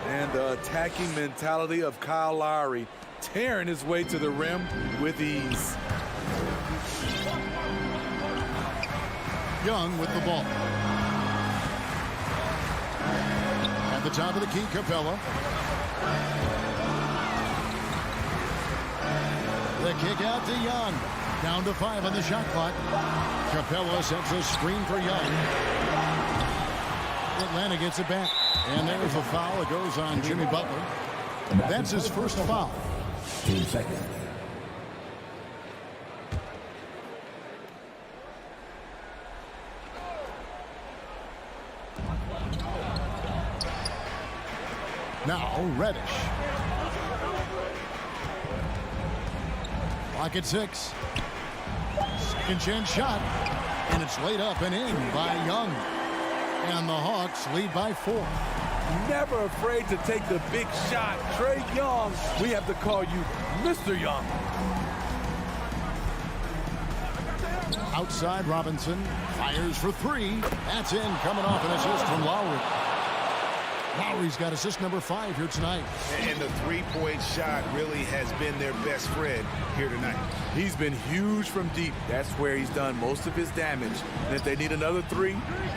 And the attacking mentality of Kyle Lowry, tearing his way to the rim with ease. Young with the ball. At the top of the key, Capella. The kick out to Young. Down to 5 on the shot clock. Capella sets a screen for Young. Atlanta gets it back. And there's a foul. It goes on Jimmy Butler. That's his first foul. 2 seconds. Now Reddish. Clock at 6. Second chance shot. And it's laid up and in by Young. And the Hawks lead by 4. Never afraid to take the big shot. Trae Young, we have to call you Mr. Young. Outside Robinson. Fires for 3. That's in. Coming off an assist from Lowry. Lowry's got assist number 5 here tonight. And the three-point shot really has been their best friend here tonight. He's been huge from deep. That's where he's done most of his damage. And if they need another 3,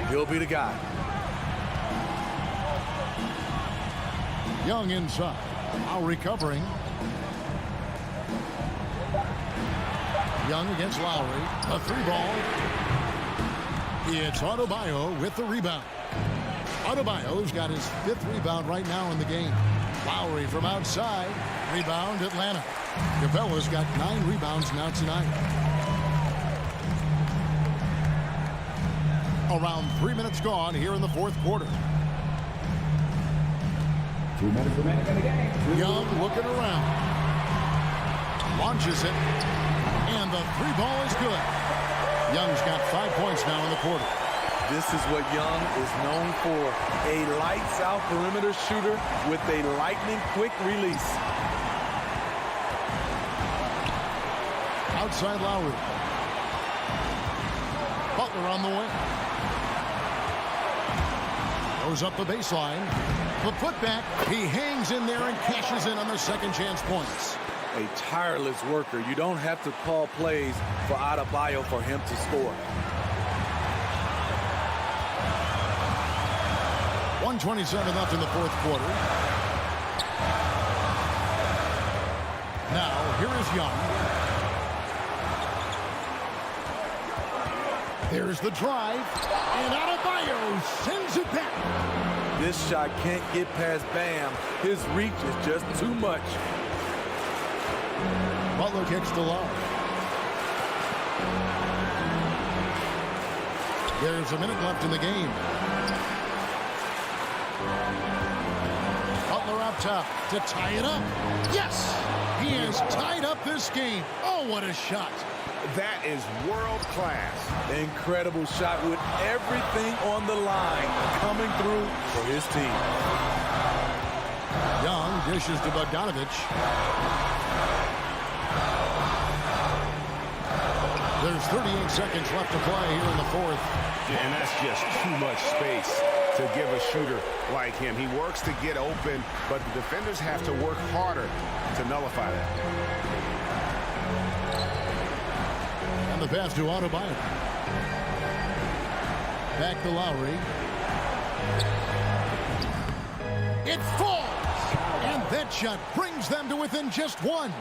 he'll be the guy. Young inside. Lowry covering. Young against Lowry. A 3-ball. It's Adebayo with the rebound. Adebayo's got his 5th rebound right now in the game. Lowry from outside. Rebound Atlanta. Capella's got 9 rebounds now tonight. Around 3 minutes gone here in the 4th quarter. 2 minutes remaining in the game. Young looking around. Launches it. And the 3-ball is good. Young's got 5 points now in the quarter. This is what Young is known for. A lights-out perimeter shooter with a lightning-quick release. Outside Lowry. Butler on the wing. Goes up the baseline. The putback. He hangs in there and cashes in on the second chance points. A tireless worker. You don't have to call plays for Adebayo for him to score. 1:27 left in the 4th quarter. Now, here is Young. There's the drive. And Adebayo sends it back. This shot can't get past Bam. His reach is just too much. Butler kicks to Love. There's a minute left in the game. Butler up top to tie it up. Yes! He has tied up this game. Oh, what a shot. That is world class. Incredible shot with everything on the line coming through for his team. Young dishes to Bogdanovich. There's 38 seconds left to play here in the 4th. And that's just too much space to give a shooter like him. He works to get open, but the defenders have to work harder to nullify that. And the pass to Adebayo. Back to Lowry. It falls! And that shot brings them to within just 1.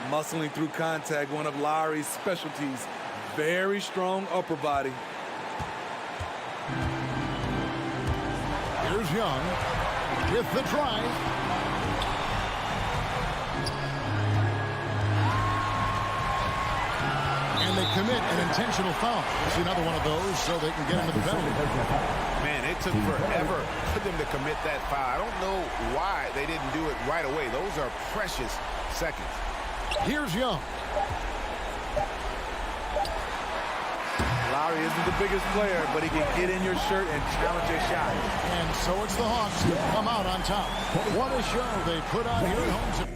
Muscling through contact, one of Lowry's specialties. Very strong upper body. Here's Young with the drive. And they commit an intentional foul. It's another one of those so they can get into the penalty. Man, it took forever for them to commit that foul. I don't know why they didn't do it right away. Those are precious seconds. Here's Young. Lowry isn't the biggest player, but he can get in your shirt and challenge a shot. And so it's the Hawks who come out on top. What a show they put on here at home.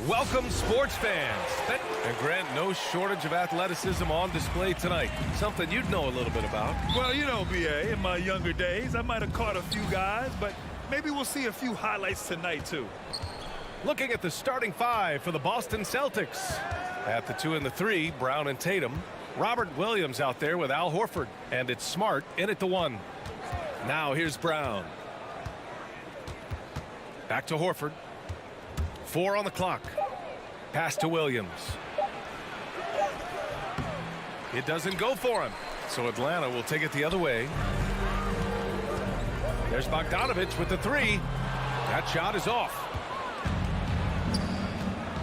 Welcome, sports fans. And Grant, no shortage of athleticism on display tonight. Something you'd know a little bit about. Well, you know, B.A., in my younger days, I might have caught a few guys, but maybe we'll see a few highlights tonight, too. Looking at the starting five for the Boston Celtics. At the 2 and the 3, Brown and Tatum. Robert Williams out there with Al Horford. And it's Smart in at the 1. Now here's Brown. Back to Horford. 4 on the clock. Pass to Williams. It doesn't go for him. So Atlanta will take it the other way. There's Bogdanovich with the 3. That shot is off.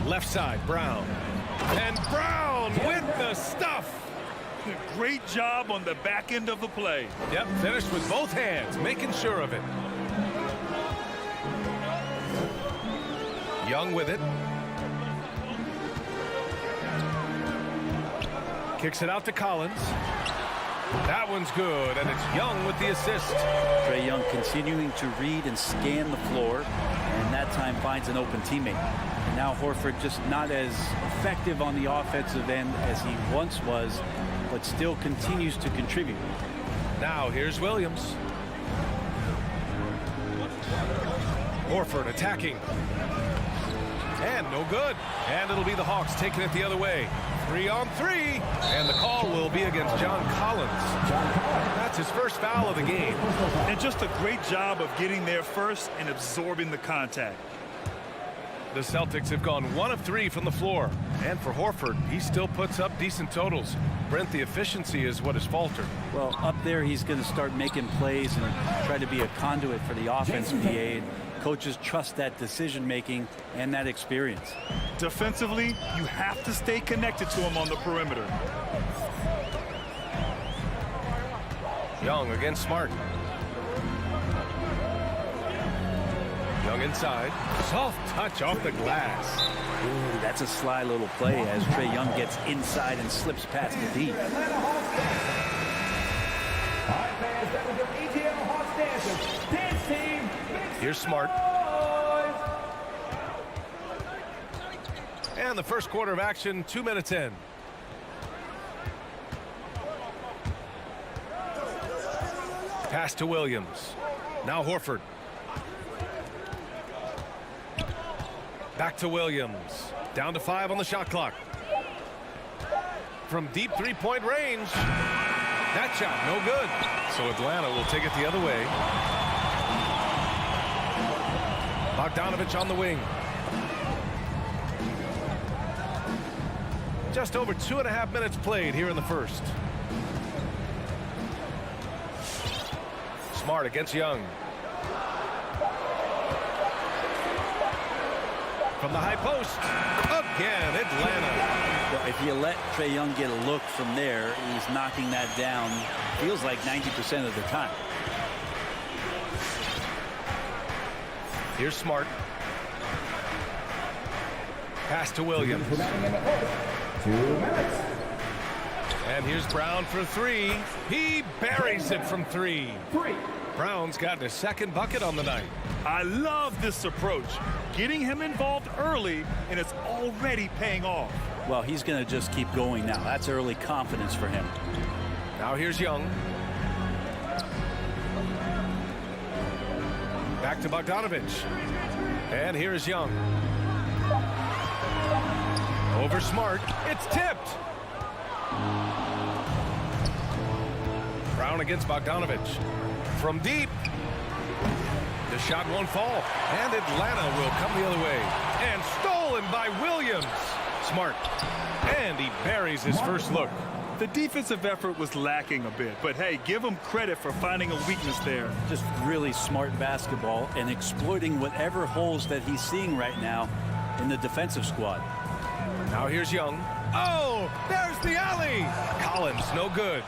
Left side, Brown. And Brown with the stuff. Great job on the back end of the play. Yep, finished with both hands, making sure of it. Young with it. Kicks it out to Collins. That one's good, and it's Young with the assist. Trae Young continuing to read and scan the floor, and that time finds an open teammate. And now Horford just not as effective on the offensive end as he once was, but still continues to contribute. Now here's Williams. Horford attacking. And no good. And it'll be the Hawks taking it the other way. 3 on 3. And the call will be against John Collins. That's his first foul of the game. And just a great job of getting there first and absorbing the contact. The Celtics have gone 1 of 3 from the floor. And for Horford, he still puts up decent totals. Brent, the efficiency is what has faltered. Well, up there he's going to start making plays and try to be a conduit for the offense, PA. Coaches trust that decision-making and that experience. Defensively, you have to stay connected to him on the perimeter. Young against Smart. Young inside. Soft touch off the glass. Ooh, that's a sly little play as Trae Young gets inside and slips past the D. Here's Smart. And the first quarter of action, 2 minutes in. Pass to Williams. Now Horford. Back to Williams. Down to 5 on the shot clock. From deep three-point range. That shot, no good. So Atlanta will take it the other way. Bogdanovich on the wing. Just over 2.5 minutes played here in the first. Smart against Young. From the high post. Again, Atlanta. Well, if you let Trae Young get a look from there, he's knocking that down, feels like 90% of the time. Here's Smart. Pass to Williams. 2 minutes. And here's Brown for 3. He buries it from 3. 3. Brown's gotten his second bucket on the night. I love this approach. Getting him involved early, and it's already paying off. Well, he's going to just keep going now. That's early confidence for him. Now here's Young. Back to Bogdanovich. And here's Young. Over Smart. It's tipped. Brown against Bogdanovich. From deep. The shot won't fall. And Atlanta will come the other way. And stolen by Williams. Smart. And he buries his first look. The defensive effort was lacking a bit, but hey, give him credit for finding a weakness there. Just really smart basketball and exploiting whatever holes that he's seeing right now in the defensive squad. Now here's Young. Oh, there's the alley. Collins, no good.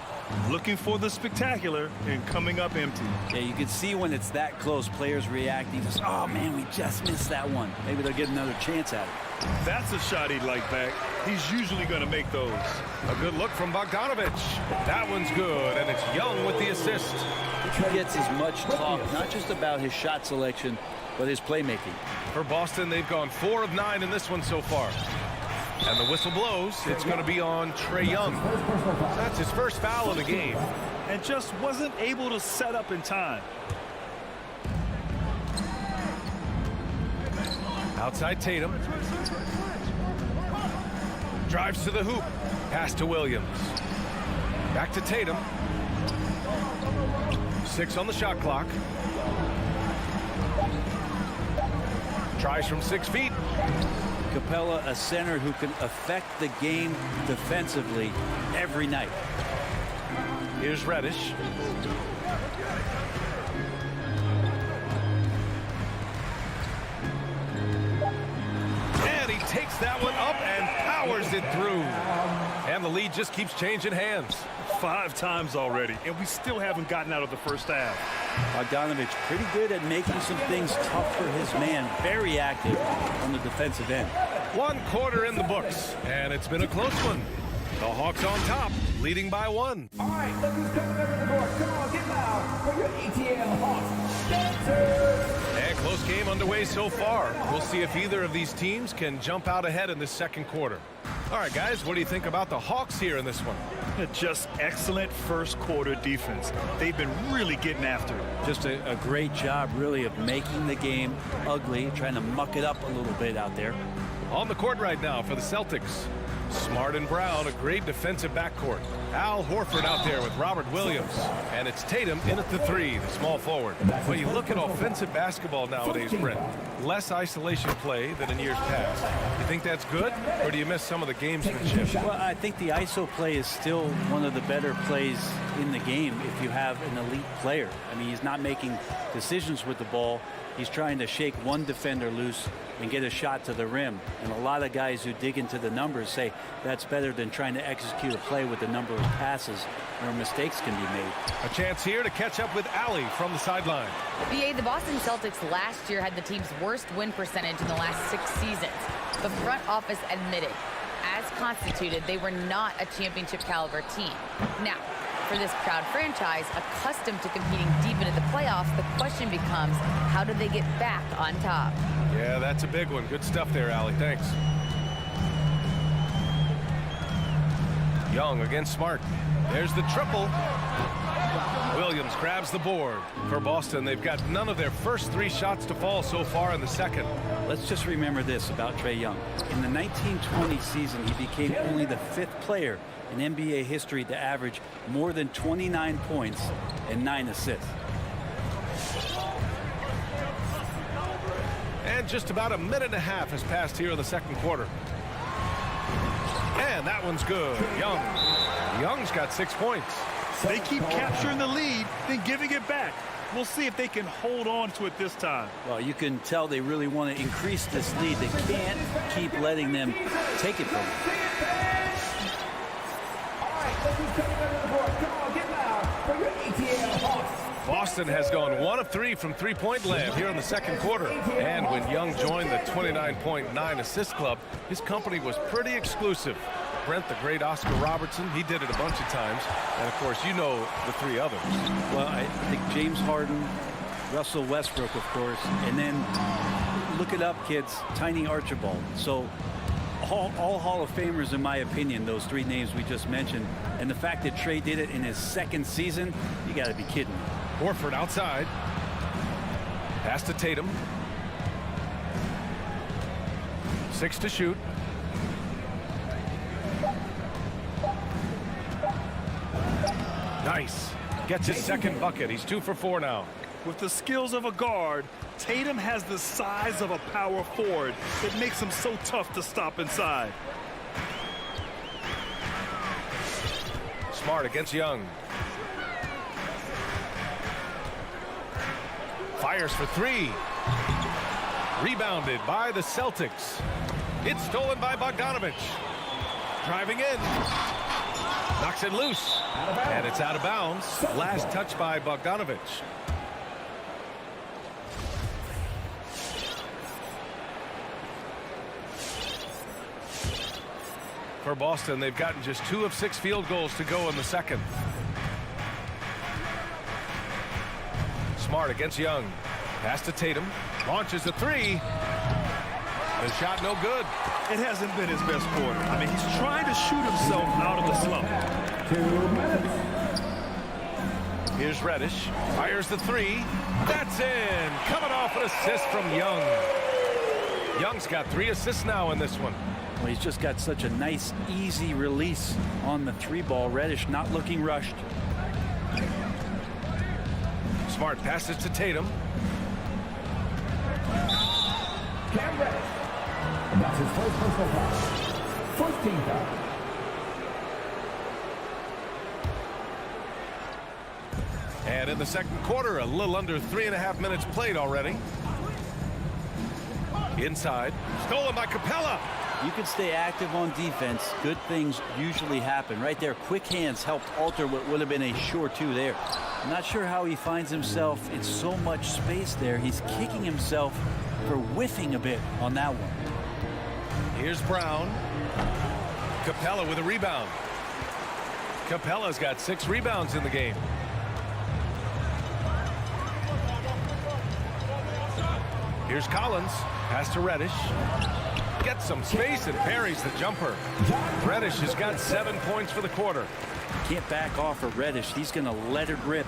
Looking for the spectacular and coming up empty. Yeah, you can see when it's that close, players reacting. Just, oh man, we just missed that one. Maybe they'll get another chance at it. That's a shot he'd like back. he's usually going to make those. A good look from Bogdanovich. That one's good, and it's Young with the assist. He gets as much talk, not just about his shot selection, but his playmaking. For Boston, they've gone 4 of 9 in this one so far. And the whistle blows. It's going to be on Trae Young. That's his first foul of the game. And just wasn't able to set up in time. Outside Tatum. Drives to the hoop. Pass to Williams. Back to Tatum. 6 on the shot clock. Tries from 6 feet. Capella, a center who can affect the game defensively every night. Here's Reddish. And he takes that one up and powers it through. And the lead just keeps changing hands. 5 times already, and we still haven't gotten out of the first half. Bogdanovich pretty good at making some things tough for his man. Very active on the defensive end. 1 quarter in the books, and it's been a close one. The Hawks on top, leading by 1. All right, look who's coming over the court. Come on, get loud for your ATL Hawks dancers. And close game underway so far. We'll see if either of these teams can jump out ahead in this second quarter. All right, guys, what do you think about the Hawks here in this one? Just excellent first quarter defense. They've been really getting after it. Just a great job, really, of making the game ugly, trying to muck it up a little bit out there. On the court right now for the Celtics. Smart and Brown, a great defensive backcourt. Al Horford out there with Robert Williams. And it's Tatum in at the 3, the small forward. When you look at offensive basketball nowadays, Brent, less isolation play than in years past. You think that's good, or do you miss some of the gamesmanship? Well, I think the ISO play is still one of the better plays in the game if you have an elite player. I mean, he's not making decisions with the ball. He's trying to shake one defender loose and get a shot to the rim. And a lot of guys who dig into the numbers say that's better than trying to execute a play with the number of passes where mistakes can be made. A chance here to catch up with Allie from the sideline. BA, the Boston Celtics last year had the team's worst win percentage in the last 6 seasons. The front office admitted, as constituted, they were not a championship caliber team. Now, for this proud franchise, accustomed to competing deep into the playoffs, the question becomes, how do they get back on top? Yeah, that's a big one. Good stuff there, Allie. Thanks. Young against Smart. There's the triple. Williams grabs the board. For Boston, they've got none of their first 3 shots to fall so far in the second. Let's just remember this about Trae Young. In the 1920 season, he became only the 5th player in NBA history to average more than 29 points and 9 assists. And just about a minute and a half has passed here in the second quarter. And that one's good. Young's got 6 points. They keep capturing the lead, then giving it back. We'll see if they can hold on to it this time. Well, you can tell they really want to increase this lead. They can't keep letting them take it from them. All right, look who's coming over the court. Come on, get loud for your ATL Hawks. Boston has gone 1 of 3 from 3-point land here in the second quarter. And when Young joined the 29.9 assist club, his company was pretty exclusive. Brent, the great Oscar Robertson, he did it a bunch of times. And, of course, you know the 3 others. Well, I think James Harden, Russell Westbrook, of course, and then look it up, kids, Tiny Archibald. So all Hall of Famers, in my opinion, those 3 names we just mentioned. And the fact that Trae did it in his 2nd season, you got to be kidding me. Horford outside. Pass to Tatum. 6 to shoot. Nice. Gets his 2nd bucket. He's 2 for 4 now. With the skills of a guard, Tatum has the size of a power forward. It makes him so tough to stop inside. Smart against Young. Fires for 3. Rebounded by the Celtics. It's stolen by Bogdanovich. Driving in. Knocks it loose. And it's out of bounds. Last touch by Bogdanovich. For Boston, they've gotten just 2 of 6 field goals to go in the second. Smart against Young. Pass to Tatum. Launches a 3. The shot no good. It hasn't been his best quarter. I mean, he's trying to shoot himself out of the slump. 2 minutes. Here's Reddish. Fires the 3. That's in. Coming off an assist from Young. Young's got 3 assists now in this one. Well, he's just got such a nice, easy release on the 3-ball. Reddish not looking rushed. Smart passes to Tatum. Cam Reddish. And that's his first personal foul. First team foul. And in the second quarter, a little under 3.5 minutes played already. Inside. Stolen by Capella. You can stay active on defense. Good things usually happen. Right there, quick hands helped alter what would have been a sure 2 there. I'm not sure how he finds himself in so much space there. He's kicking himself for whiffing a bit on that one. Here's Brown. Capella with a rebound. Capella's got 6 rebounds in the game. Here's Collins. Pass to Reddish. Gets some space and parries the jumper. Reddish has got 7 points for the quarter. Can't back off of Reddish. He's going to let it rip.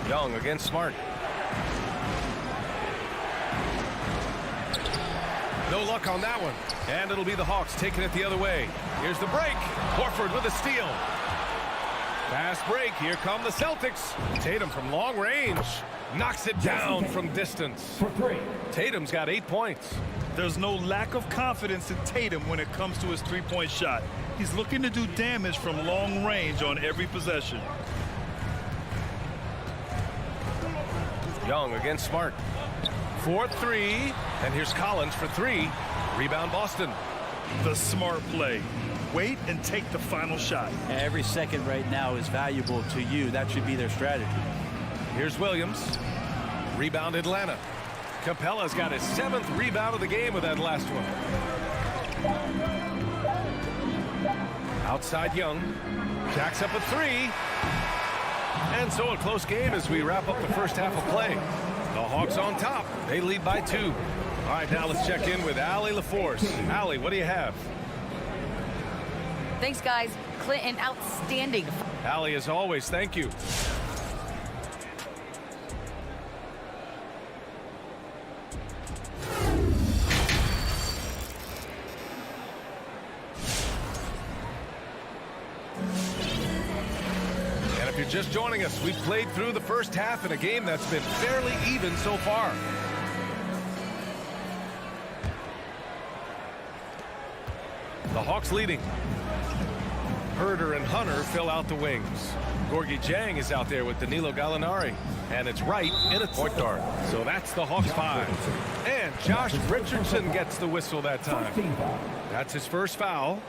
Young against Smart. No luck on that one. And it'll be the Hawks taking it the other way. Here's the break. Horford with a steal. Fast break. Here come the Celtics. Tatum from long range. Knocks it down from distance. For 3. Tatum's got 8 points. There's no lack of confidence in Tatum when it comes to his 3-point shot. He's looking to do damage from long range on every possession. Young against Smart. 4-3. And here's Collins for 3. Rebound Boston. The smart play. Wait and take the final shot. Every second right now is valuable to you. That should be their strategy. Here's Williams. Rebound Atlanta. Capella's got his 7th rebound of the game with that last one. Outside Young. Jacks up a 3. And so a close game as we wrap up the first half of play. The Hawks on top. They lead by 2. All right, now let's check in with Allie LaForce. Allie, what do you have? Thanks, guys. Clinton, outstanding. Allie, as always, thank you. And if you're just joining us, we've played through the first half in a game that's been fairly even so far. The Hawks leading. Herder and Hunter fill out the wings. Gorgie Jang is out there with Danilo Gallinari. And it's Wright in a point guard. So that's the Hawks 5. And Josh Richardson gets the whistle that time. That's his first foul.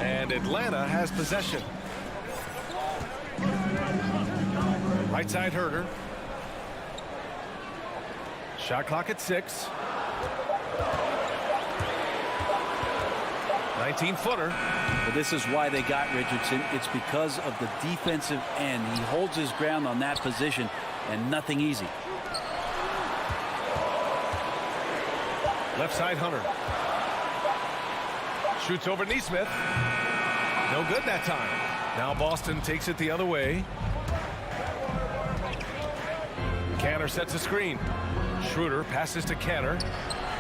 And Atlanta has possession. Right side Herder. Shot clock at 6. 19-footer. But this is why they got Richardson. It's because of the defensive end. He holds his ground on that position, and nothing easy. Left side Hunter. Shoots over Neesmith. No good that time. Now Boston takes it the other way. Canner sets a screen. Schroeder passes to Canner.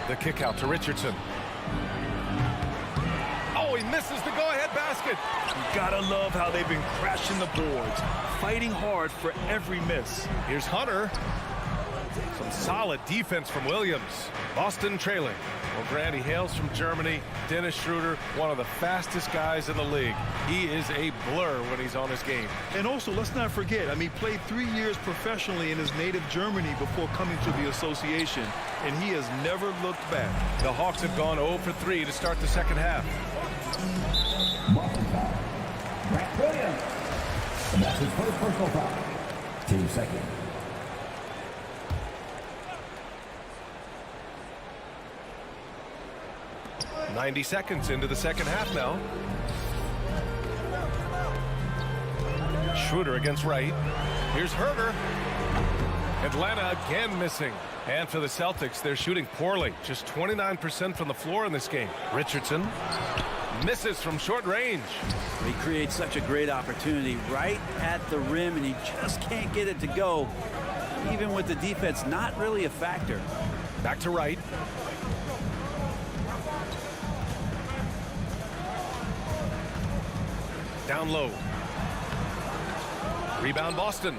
The kick out to Richardson. Oh, he misses the go-ahead basket. You gotta love how they've been crashing the boards, fighting hard for every miss. Here's Hunter. Some solid defense from Williams. Boston trailing. Well, Grant, he hails from Germany. Dennis Schroeder, one of the fastest guys in the league. He is a blur when he's on his game. And also, let's not forget, I mean, he played 3 years professionally in his native Germany before coming to the association, and he has never looked back. The Hawks have gone 0 for 3 to start the second half. Boston foul. Grant Williams. And that's his first personal foul. Team second. 90 seconds into the second half now. Schroeder against Wright. Here's Herter. Atlanta again missing. And for the Celtics, they're shooting poorly. Just 29% from the floor in this game. Richardson misses from short range. He creates such a great opportunity right at the rim, and he just can't get it to go. Even with the defense not really a factor. Back to Wright. Down low. Rebound Boston.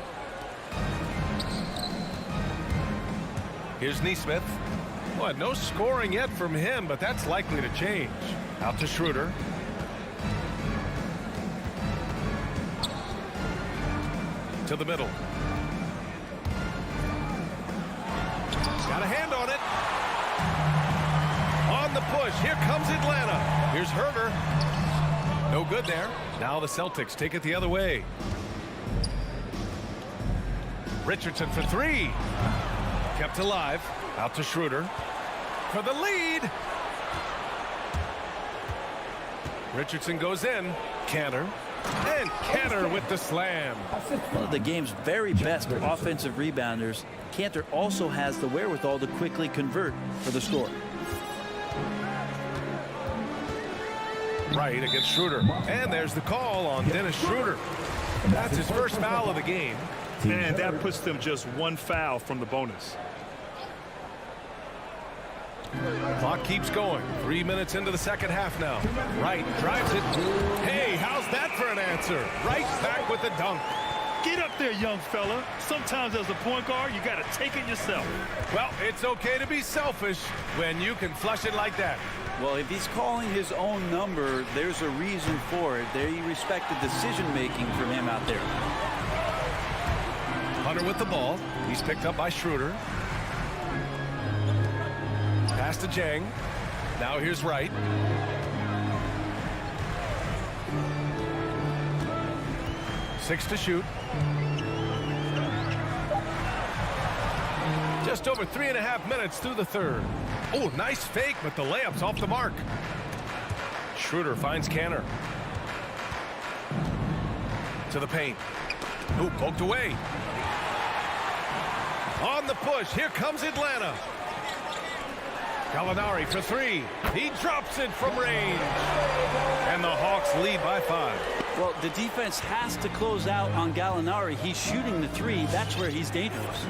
Here's Nesmith. Well, no scoring yet from him, but that's likely to change. Out to Schroeder. To the middle. Got a hand on it. On the push. Here comes Atlanta. Here's Herter. No good there. Now the Celtics take it the other way. Richardson for three. Kept alive. Out to Schroeder. For the lead. Richardson goes in. Cantor. And Cantor with the slam. One of the game's very best offensive rebounders, Cantor also has the wherewithal to quickly convert for the score. Right against Schroeder. And there's the call on Dennis Schroeder. That's his first foul of the game. And that puts them just one foul from the bonus. Clock keeps going. 3 minutes into the second half now. Wright drives it. Hey, how's that for an answer? Wright back with the dunk. Get up there, young fella. Sometimes as a point guard, you got to take it yourself. Well, it's okay to be selfish when you can flush it like that. Well, if he's calling his own number, there's a reason for it. They respect the decision-making from him out there. Hunter with the ball. He's picked up by Schroeder. Pass to Jang. Now here's Wright. Six to shoot. Just over 3.5 minutes through the third. Oh, nice fake, but the layup's off the mark. Schroeder finds Cantor. To the paint. Ooh, poked away. On the push, here comes Atlanta. Gallinari for three. He drops it from range. And the Hawks lead by 5. Well, the defense has to close out on Gallinari. He's shooting the three. That's where he's dangerous.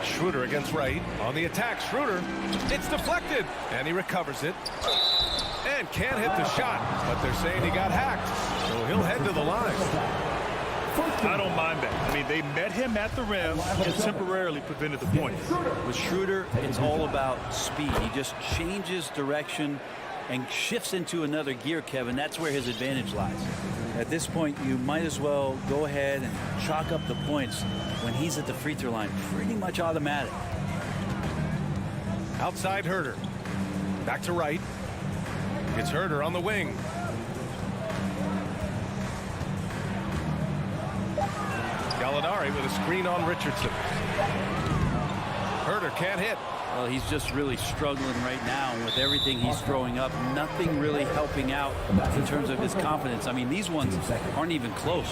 Schroeder against Wright. On the attack, Schroeder. It's deflected. And he recovers it. And can't hit the shot. But they're saying he got hacked. So he'll head to the line. I don't mind that. I mean, they met him at the rim and temporarily prevented the point. With Schroeder, it's all about speed. He just changes direction and shifts into another gear, Kevin. That's where his advantage lies. At this point, you might as well go ahead and chalk up the points when he's at the free throw line. Pretty much automatic. Outside Herter. Back to Wright. It's Herter on the wing. Gallinari with a screen on Richardson. Herter can't hit. Well, he's just really struggling right now with everything he's throwing up. Nothing really helping out in terms of his confidence. I mean, these ones aren't even close.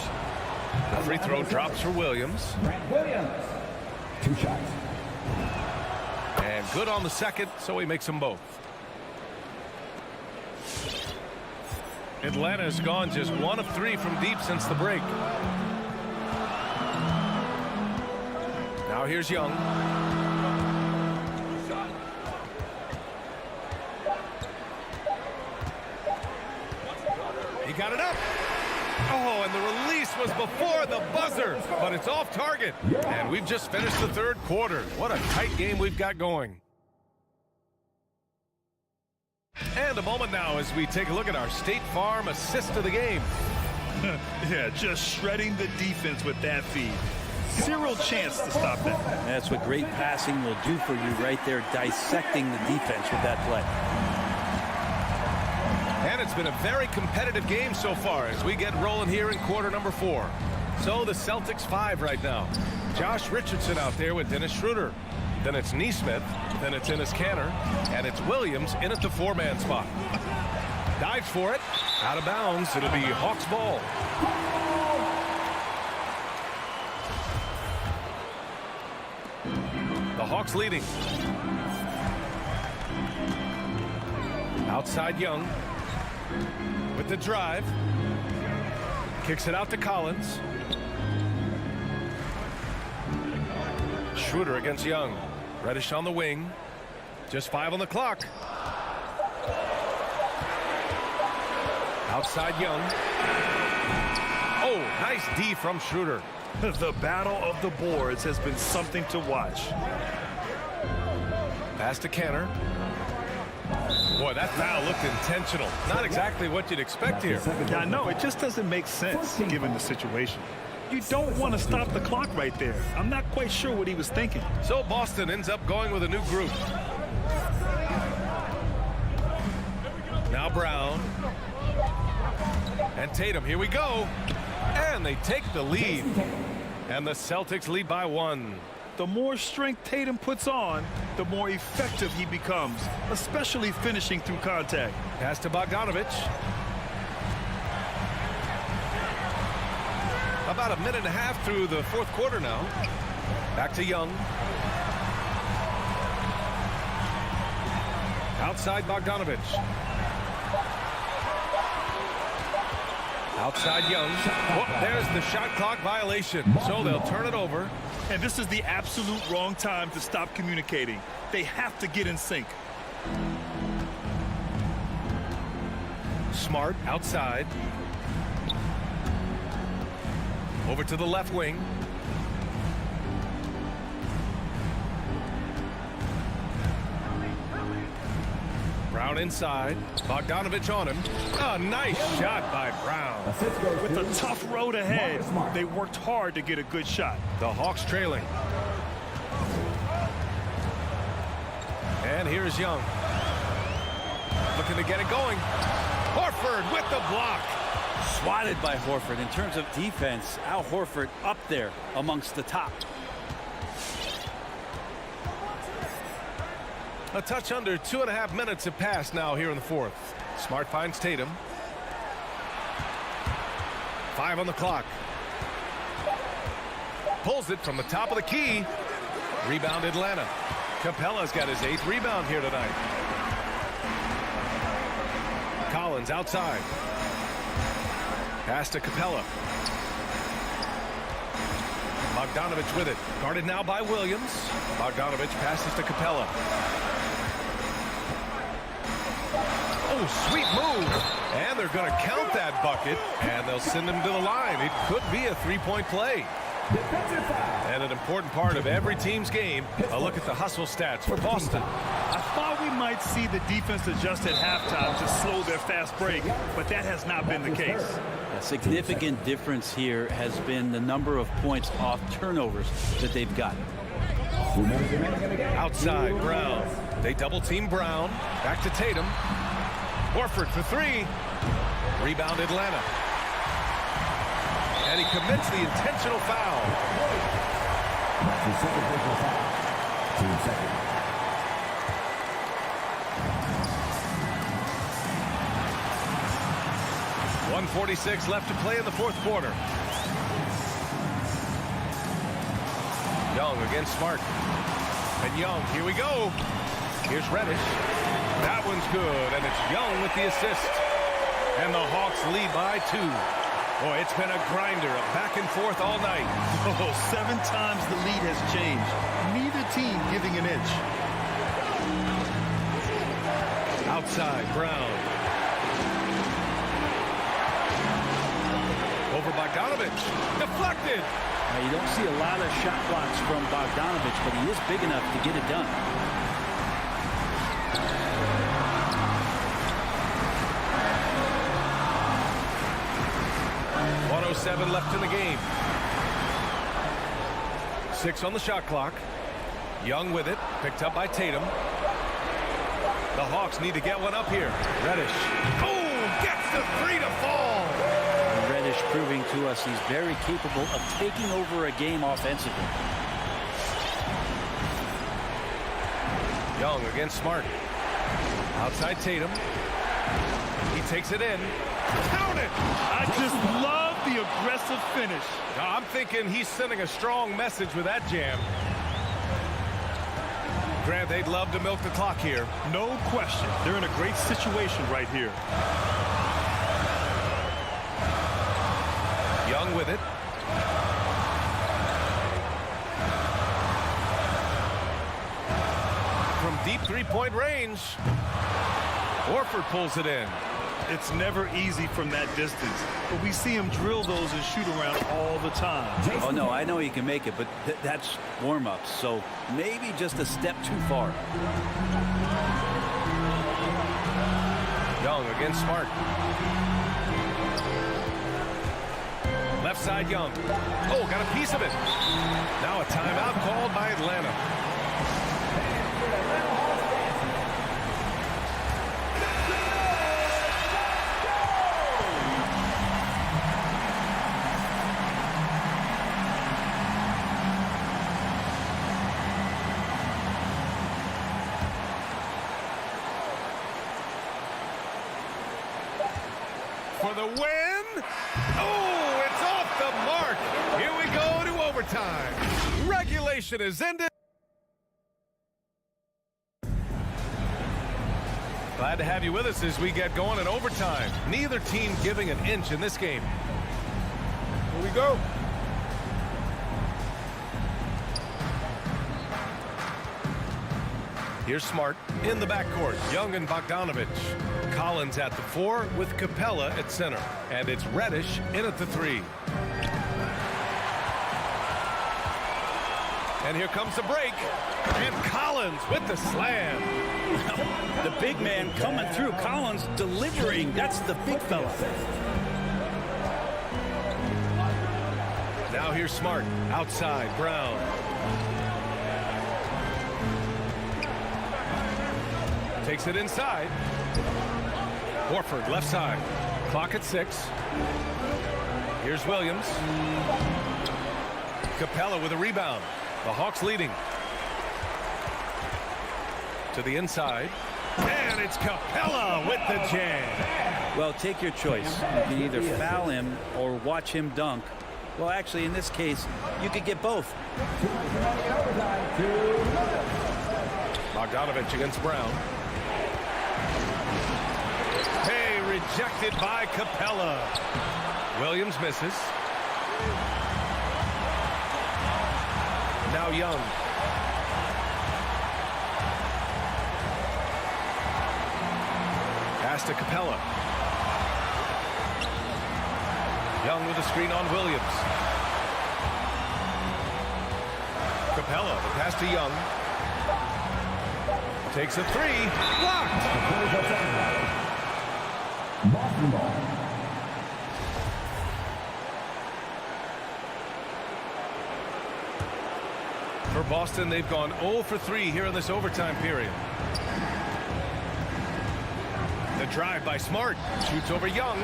The free throw drops for Williams. Williams. 2 shots. And good on the second, so he makes them both. Atlanta's gone just 1 of 3 from deep since the break. Now here's Young. He got it up. Oh, and the release was before the buzzer, but it's off target. And we've just finished the third quarter. What a tight game we've got going. And a moment now as we take a look at our State Farm assist of the game. Yeah, just shredding the defense with that feed. Zero chance to stop that. That's what great passing will do for you right there, dissecting the defense with that play. And it's been a very competitive game so far as we get rolling here in quarter number 4. So the Celtics 5 right now. Josh Richardson out there with Dennis Schroeder. Then it's Neesmith. Then it's Ennis Canner. And it's Williams in at the 4-man spot. Dives for it. Out of bounds. It'll be Hawks ball. The Hawks leading. Outside Young. With the drive. Kicks it out to Collins. Schroeder against Young. Reddish on the wing. Just 5 on the clock. Outside Young. Oh, nice D from Schroeder. The battle of the boards has been something to watch. Pass to Canner. Boy, that foul looked intentional. Not exactly what you'd expect here. Yeah, I know. It just doesn't make sense given the situation. You don't want to stop the clock right there. I'm not quite sure what he was thinking. So Boston ends up going with a new group. Now Brown. And Tatum, here we go. And they take the lead. And the Celtics lead by 1. The more strength Tatum puts on, the more effective he becomes, especially finishing through contact. Pass to Bogdanovich. About a minute and a half through the 4th quarter now. Back to Young. Outside Bogdanovich. Outside Young. Oh, there's the shot clock violation. So they'll turn it over. And this is the absolute wrong time to stop communicating. They have to get in sync. Smart outside. Over to the left wing. Brown inside. Bogdanovich on him. A nice shot by Brown. With a tough road ahead, they worked hard to get a good shot. The Hawks trailing. And here's Young. Looking to get it going. Horford with the block. Swatted by Horford. In terms of defense, Al Horford up there amongst the top. A touch under 2.5 minutes have passed now here in the 4th. Smart finds Tatum. 5 on the clock. Pulls it from the top of the key. Rebound Atlanta. Capella's got his 8th rebound here tonight. Collins outside. Pass to Capella. Bogdanovich with it. Guarded now by Williams. Bogdanovich passes to Capella. Oh, sweet move. And they're going to count that bucket. And they'll send him to the line. It could be a 3-point play. And an important part of every team's game. A look at the hustle stats for Boston. I thought we might see the defense adjust at halftime to slow their fast break, but that has not been the case. A significant difference here has been the number of points off turnovers that they've gotten. Outside, Brown. They double team Brown. Back to Tatum. Horford for 3. Rebound Atlanta. And he commits the intentional foul. 1:46 left to play in the 4th quarter. Young against Smart. And Young, here we go. Here's Reddish. That one's good, and it's Young with the assist. And the Hawks lead by 2. Boy, it's been a grinder, a back and forth all night. Oh, 7 times the lead has changed. Neither team giving an inch. Outside, Brown. Over Bogdanovich. Deflected. Now, you don't see a lot of shot blocks from Bogdanovich, but he is big enough to get it done. .07 left in the game. 6 on the shot clock. Young with it. Picked up by Tatum. The Hawks need to get one up here. Reddish. Oh, gets the 3 to fall. Reddish proving to us he's very capable of taking over a game offensively. Young against Smart. Outside Tatum. He takes it in. Count it! I just love the aggressive finish. I'm thinking he's sending a strong message with that jam. Grant, they'd love to milk the clock here. No question. They're in a great situation right here. Young with it. From deep three-point range, Horford pulls it in. It's never easy from that distance, but we see him drill those and shoot around all the time. Oh, no, I know he can make it, but that's warm-ups, so maybe just a step too far. Young against Smart. Left side Young. Oh, got a piece of it. Now a timeout called by Atlanta. For the win. Oh, it's off the mark. Here we go to overtime. Regulation is ended. Glad to have you with us as we get going in overtime. Neither team giving an inch in this game. Here we go. Here's Smart in the backcourt. Young and Bogdanovich. Collins at the 4 with Capella at center. And it's Reddish in at the 3. And here comes the break. And Collins with the slam. The big man coming through. Collins delivering. That's the big fella. Now here's Smart. Outside, Brown. Takes it inside. Horford left side. Clock at 6. Here's Williams. Capella with a rebound. The Hawks leading. To the inside. And it's Capella with the jam. Well, take your choice. You can either foul him or watch him dunk. Well, actually, in this case, you could get both. Bogdanovich against Brown. Hey, rejected by Capella. Williams misses. Now Young. Pass to Capella. Young with a screen on Williams. Capella, the pass to Young. Takes a 3. Blocked. For Boston, they've gone 0 for 3 here in this overtime period. The drive by Smart. Shoots over Young.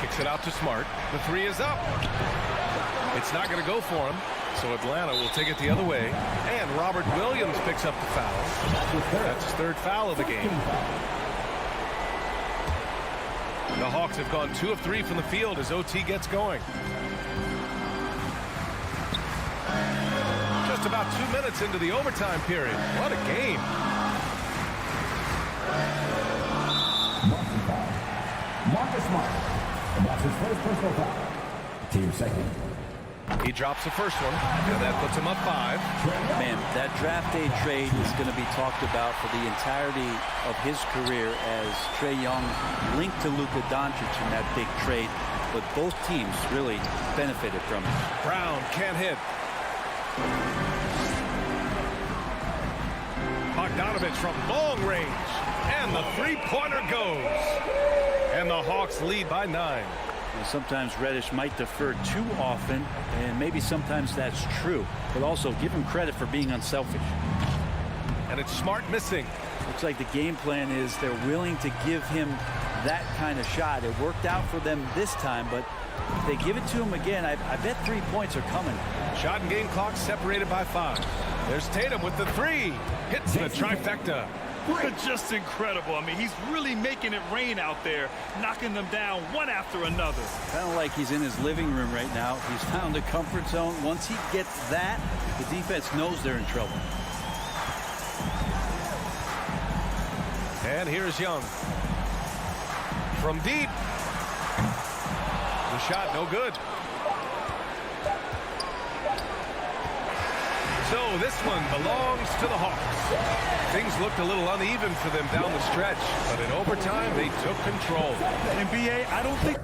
Kicks it out to Smart. The 3 is up. It's not going to go for him. So Atlanta will take it the other way. And Robert Williams picks up the foul. That's his 3rd foul of the game. The Hawks have gone 2 of 3 from the field as OT gets going. Just about 2 minutes into the overtime period. What a game. Marcus Smart. And that's his first personal foul. Team second. He drops the first one, and that puts him up 5. Man, that draft day trade is going to be talked about for the entirety of his career as Trae Young linked to Luka Doncic in that big trade. But both teams really benefited from it. Brown can't hit. Bogdanovich from long range. And the 3-pointer goes. And the Hawks lead by 9. Sometimes Reddish might defer too often, and maybe sometimes that's true. But also give him credit for being unselfish. And it's Smart missing. Looks like the game plan is they're willing to give him that kind of shot. It worked out for them this time, but If they give it to him again, I bet 3 points are coming. Shot and game clock separated by 5. There's Tatum with the 3. Hits the trifecta. Just incredible. I mean, he's really making it rain out there, knocking them down one after another. Kind of like he's in his living room right now. He's found a comfort zone. Once he gets that, the defense knows they're in trouble. And here's Young. From deep. The shot no good. So this one belongs to the Hawks. Things looked a little uneven for them down the stretch, but in overtime they took control. And BA, I don't think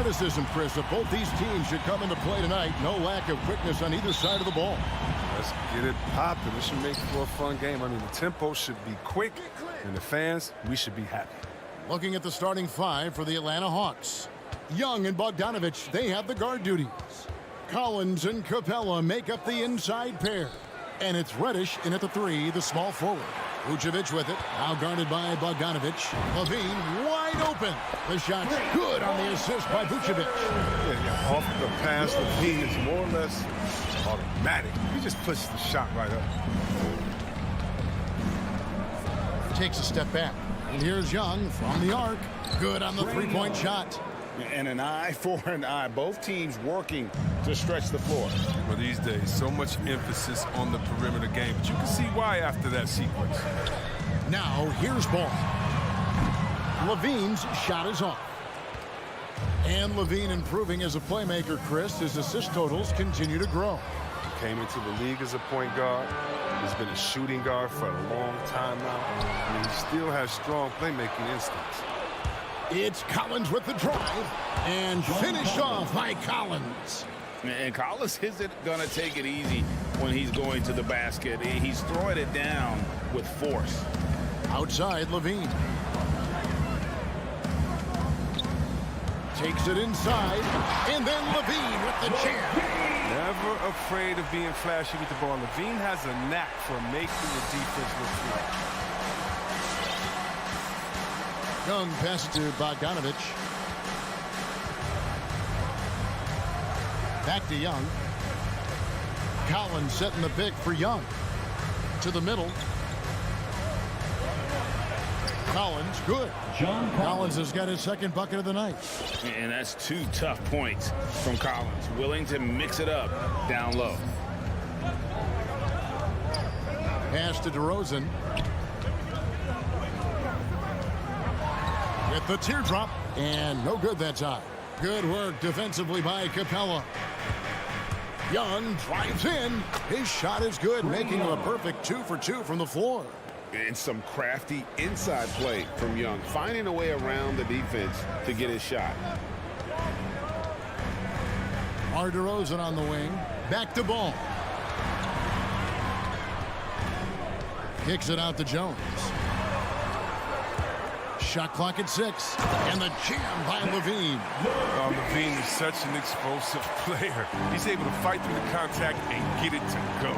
athleticism, Chris, of both these teams should come into play tonight. No lack of quickness on either side of the ball. Let's get it popping. This should make for a fun game. I mean, the tempo should be quick, and the fans, we should be happy. Looking at the starting five for the Atlanta Hawks. Young and Bogdanovich, they have the guard duties. Collins and Capella make up the inside pair. And it's Reddish in at the three, the small forward. Vucevic with it, now guarded by Bogdanovich. Levine wide open. The shot's good on the assist by Vucevic. Yeah, off the pass, Levine is more or less automatic. He just pushes the shot right up. Takes a step back. And here's Young from the arc. Good on the three-point shot. And an eye for an eye. Both teams working to stretch the floor. Well, these days, so much emphasis on the perimeter game, but you can see why after that sequence. Now, here's ball. Levine's shot is off. And Levine improving as a playmaker, Chris. His assist totals continue to grow. He came into the league as a point guard. He's been a shooting guard for a long time now. I mean, he still has strong playmaking instincts. It's Collins with the drive. And finished off by Collins. And Collins isn't going to take it easy when he's going to the basket. He's throwing it down with force. Outside, Levine. Takes it inside. And then Levine with the jam. Never afraid of being flashy with the ball. Levine has a knack for making the defense look free. Young passes to Bogdanovich. Back to Young. Collins setting the pick for Young. To the middle. Collins, good. Collins has got his second bucket of the night. And that's 2 tough points from Collins. Willing to mix it up down low. Pass to DeRozan. With the teardrop. And no good that time. Good work defensively by Capella. Young drives in. His shot is good, making him a perfect 2 for 2 from the floor. And some crafty inside play from Young, finding a way around the defense to get his shot. DeRozan on the wing. Back to ball. Kicks it out to Jones. Shot clock at 6. And the jam by Levine. Levine is such an explosive player. He's able to fight through the contact and get it to go.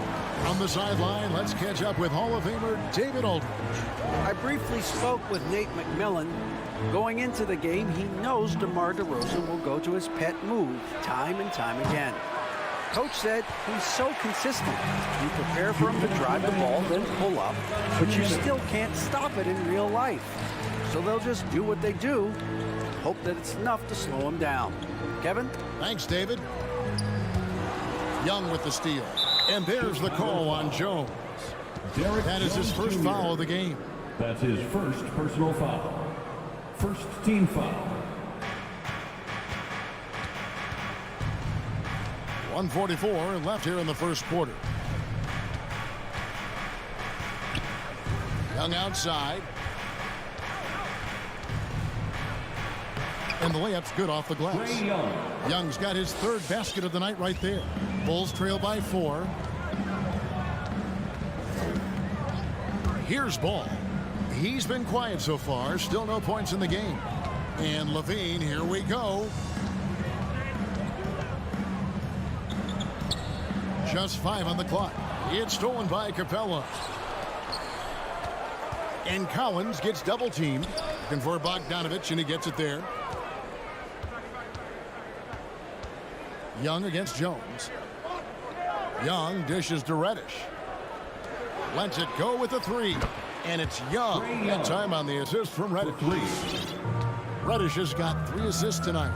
On the sideline, let's catch up with Hall of Famer David Aldridge. I briefly spoke with Nate McMillan. Going into the game, he knows DeMar DeRozan will go to his pet move time and time again. Coach said he's so consistent. You prepare for him to drive the ball, then pull up, but you still can't stop it in real life. So they'll just do what they do, hope that it's enough to slow him down. Kevin? Thanks, David. Young with the steal. And there's the call on Jones. That is his first foul of the game. That's his first personal foul. First team foul. 1:44 left here in the first quarter. Young outside. And the layup's good off the glass. Young's got his third basket of the night right there. Bulls trail by 4. Here's Ball. He's been quiet so far. Still no points in the game. And Levine, here we go. Just 5 on the clock. It's stolen by Capella. And Collins gets double teamed. Looking for Bogdanovich, and he gets it there. Young against Jones. Young dishes to Reddish. Lets it go with a 3. And it's Young. And time on the assist from Reddish. Reddish has got 3 assists tonight.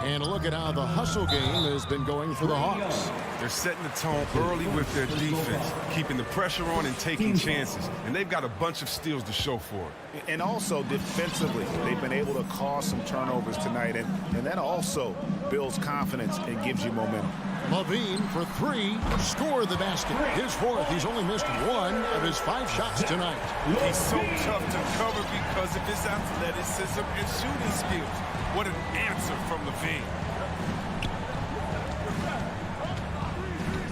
And look at how the hustle game has been going for the Hawks. They're setting the tone early with their defense, keeping the pressure on and taking chances. And they've got a bunch of steals to show for it. And also defensively, they've been able to cause some turnovers tonight. And that also builds confidence and gives you momentum. Levine for three, scored the basket. His fourth. He's only missed one of his 5 shots tonight. He's so tough to cover because of his athleticism and shooting skills. What an answer from Levine.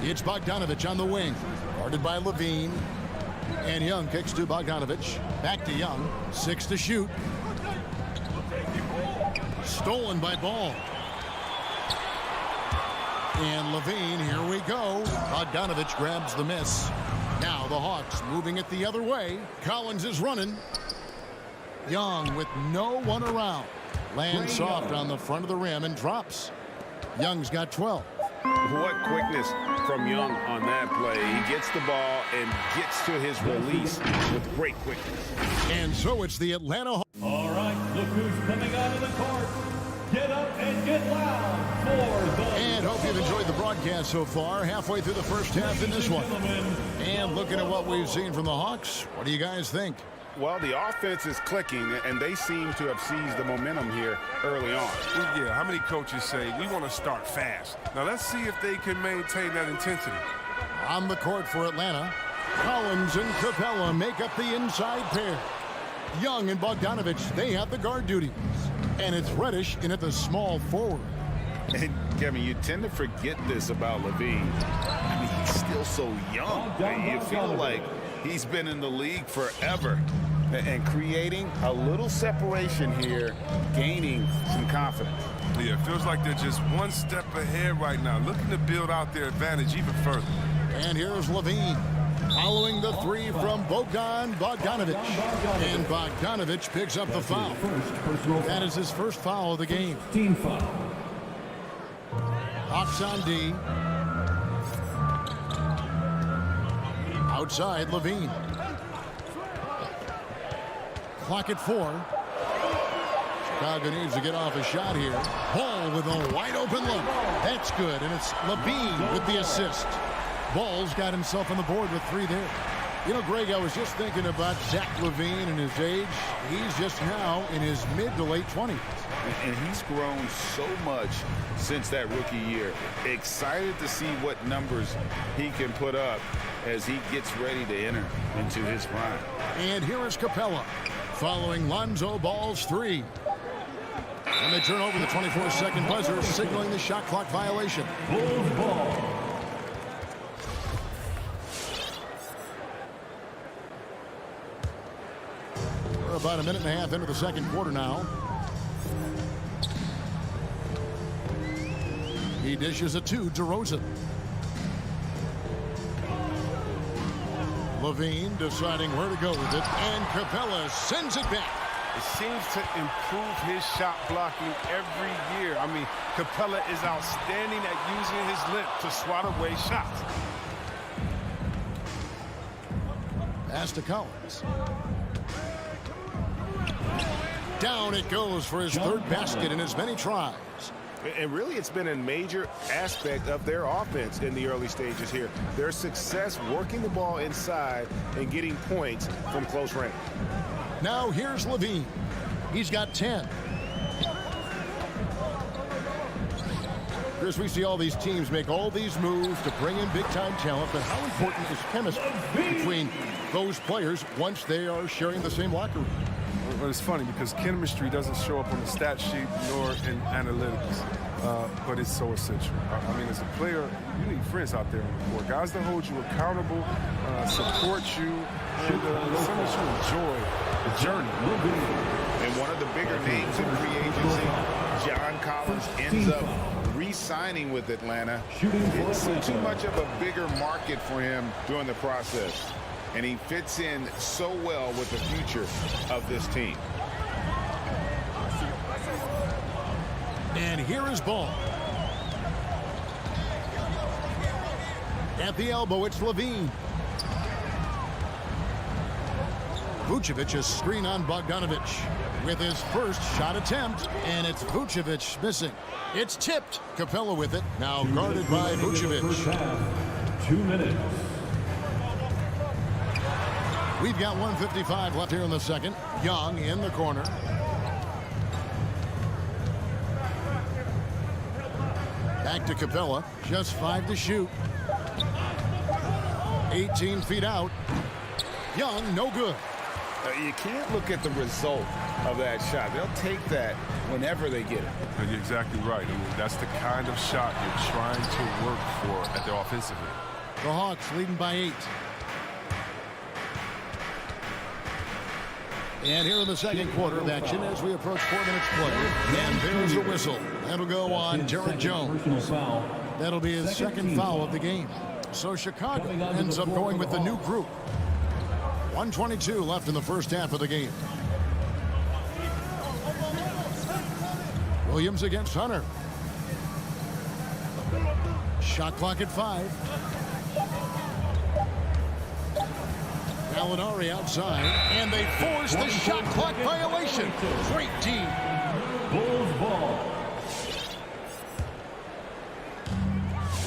It's Bogdanovich on the wing, guarded by Levine. And Young kicks to Bogdanovich. Back to Young. 6 to shoot. Stolen by Ball. And Levine, here we go. Bogdanovich grabs the miss. Now the Hawks moving it the other way. Collins is running. Young with no one around. Lands soft on the front of the rim and drops. Young's got 12. What quickness from Young on that play. He gets the ball and gets to his release with great quickness. And so it's the Atlanta Hawks. All right, look who's coming out of the court. Get up and get loud for the... And hope you've enjoyed the broadcast so far. Halfway through the first half in this one. And looking at what we've seen from the Hawks, what do you guys think? Well, the offense is clicking, and they seem to have seized the momentum here early on. Yeah, how many coaches say, we want to start fast? Now, let's see if they can maintain that intensity. On the court for Atlanta, Collins and Capella make up the inside pair. Young and Bogdanovich, they have the guard duties. And it's Reddish in at the small forward. And, Kevin, you tend to forget this about Levine. I mean, he's still so young. And you feel like he's been in the league forever. And creating a little separation here, gaining some confidence. Yeah, it feels like they're just one step ahead right now, looking to build out their advantage even further. And here's Levine. Following the three from Bogdanovich. And Bogdanovich picks up the foul. That is his first foul of the game. Team foul. Hawks on D. Outside, Levine. Clock at 4. Chicago needs to get off a shot here. Ball with a wide open look. That's good, and it's Levine with the assist. Ball's got himself on the board with 3 there. You know, Greg, I was just thinking about Zach LaVine and his age. He's just now in his mid to late 20s. And he's grown so much since that rookie year. Excited to see what numbers he can put up as he gets ready to enter into his prime. And here is Capella following Lonzo Ball's 3. And they turn over the 24-second buzzer, signaling the shot clock violation. Bulls ball. We're about a minute and a half into the second quarter now. He dishes it to DeRozan. Levine deciding where to go with it, and Capella sends it back. It seems to improve his shot blocking every year. I mean, Capella is outstanding at using his length to swat away shots. Pass to Collins. Down it goes for his third basket in as many tries. And really, it's been a major aspect of their offense in the early stages here. Their success working the ball inside and getting points from close range. Now here's Levine. He's got 10. Chris, we see all these teams make all these moves to bring in big-time talent, but how important is chemistry between those players once they are sharing the same locker room? Well, it's funny because chemistry doesn't show up on the stat sheet nor in analytics, but it's so essential. I mean, as a player, you need friends out there on the court, guys that hold you accountable, support you, and so much you enjoy the journey. And one of the bigger names in free agency, John Collins, ends up re-signing with Atlanta. It's too much of a bigger market for him during the process. And he fits in so well with the future of this team. And here is Ball. At the elbow, it's Levine. Vucevic a screen on Bogdanovich with his first shot attempt, and it's Vucevic missing. It's tipped. Capella with it, now guarded by Vucevic. 2 minutes. We've got 1:55 left here in the second. Young in the corner. Back to Capella. Just 5 to shoot. 18 feet out. Young, no good. You can't look at the result of that shot. They'll take that whenever they get it. You're exactly right. I mean, that's the kind of shot you're trying to work for at the offensive end. The Hawks leading by 8. And here in the second quarter of action as we approach 4 minutes play. And there's a whistle. That'll go on Derek Jones. That'll be his second foul of the game. So Chicago ends up going with the new group. 1:22 left in the first half of the game. Williams against Hunter. Shot clock at 5. Gallinari outside, and they force the shot clock violation. Great team. Bulls ball.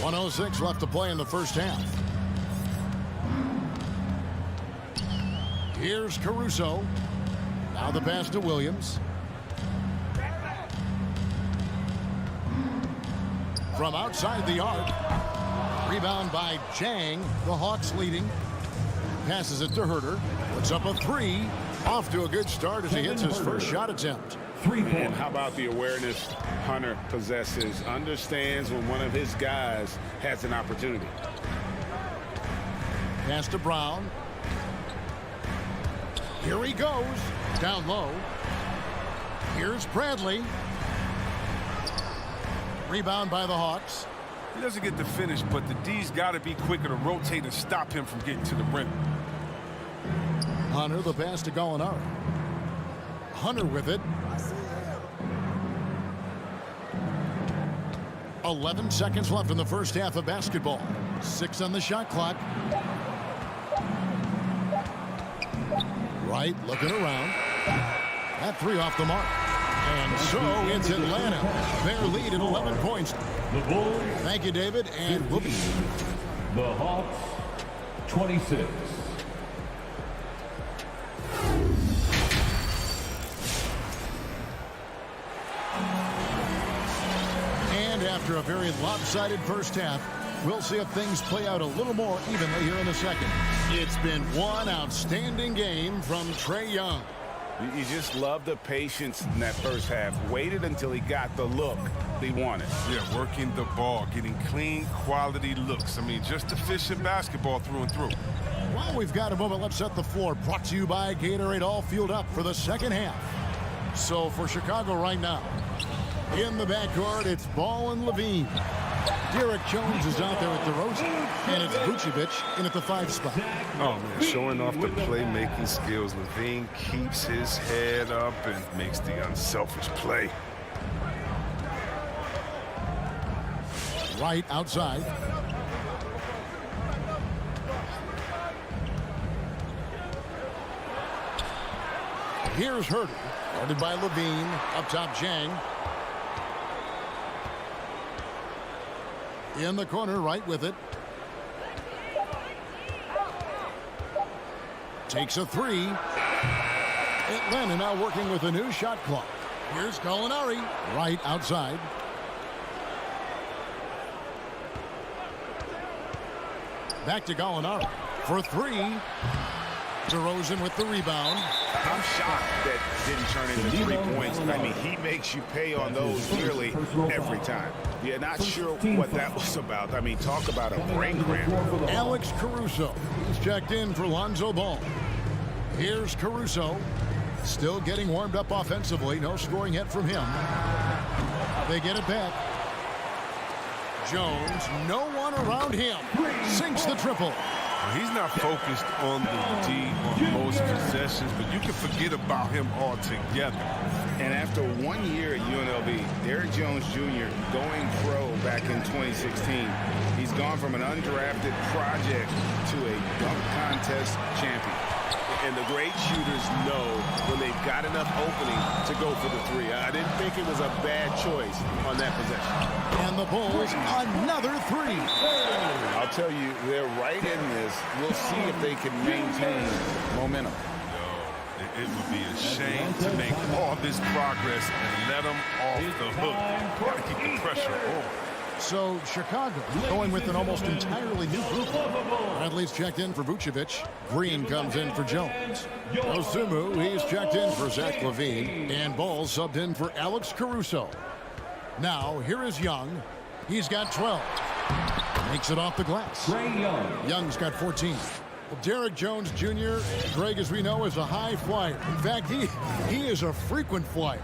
1:06 left to play in the first half. Here's Caruso. Now the pass to Williams. From outside the arc. Rebound by Chang. The Hawks leading. Passes it to Herter. Puts up a 3. Off to a good start as he hits his first shot attempt. And how about the awareness Hunter possesses? Understands when one of his guys has an opportunity. Pass to Brown. Here he goes. Down low. Here's Bradley. Rebound by the Hawks. He doesn't get the finish, but the D's got to be quicker to rotate and stop him from getting to the rim. Hunter, the pass to Gallinari. Hunter with it. 11 seconds left in the first half of basketball. 6 on the shot clock. Wright looking around. That 3 off the mark. And so it's Atlanta. Their lead at 11 points. The Bulls. Thank you, David. And we'll be. The Hawks, 26. And after a very lopsided first half, we'll see if things play out a little more evenly here in the second. It's been one outstanding game from Trae Young. You just love the patience in that first half. Waited until he got the look he wanted. Yeah, working the ball, getting clean, quality looks. I mean, just efficient basketball through and through. Well, we've got a moment. Let's set the floor. Brought to you by Gatorade, all fueled up for the second half. So for Chicago right now, in the backcourt, it's Ball and Levine. Derek Jones is out there with DeRozan, and it's Vucevic in at the 5 spot. Oh, man, showing off the playmaking skills. Levine keeps his head up and makes the unselfish play. Right outside. Here's Herter, guarded by Levine. Up top, Chang. In the corner, right with it. Takes a 3. Atlanta now working with a new shot clock. Here's Gallinari, right outside. Back to Gallinari for 3. DeRozan with the rebound. I'm shocked that didn't turn into 3 points. I mean, he makes you pay on those nearly every time. You're not sure what that was about. I mean, talk about a brain cramp. Alex Caruso. He's checked in for Lonzo Ball. Here's Caruso. Still getting warmed up offensively. No scoring yet from him. They get it back. Jones, no one around him. Sinks the triple. Well, he's not focused on the D on most possessions, but you can forget about him altogether. And after 1 year at UNLV, Derek Jones Jr. going pro back in 2016, he's gone from an undrafted project to a dunk contest champion. And the great shooters know when they've got enough opening to go for the 3. I didn't think it was a bad choice on that possession. And the Bulls, another 3. I'll tell you, they're right in this. We'll see if they can maintain momentum. It would be a shame to make all this progress and let them off the hook. Got to keep the pressure on. So Chicago going with an almost entirely new group. Bradley's checked in for Vucevic. Green comes in for Jones. Osumu, he's checked in for Zach LaVine. And Ball subbed in for Alex Caruso. Now, here is Young. He's got 12. Makes it off the glass. Young's got 14. Well, Derek Jones Jr., Greg, as we know, is a high flyer. In fact, he is a frequent flyer.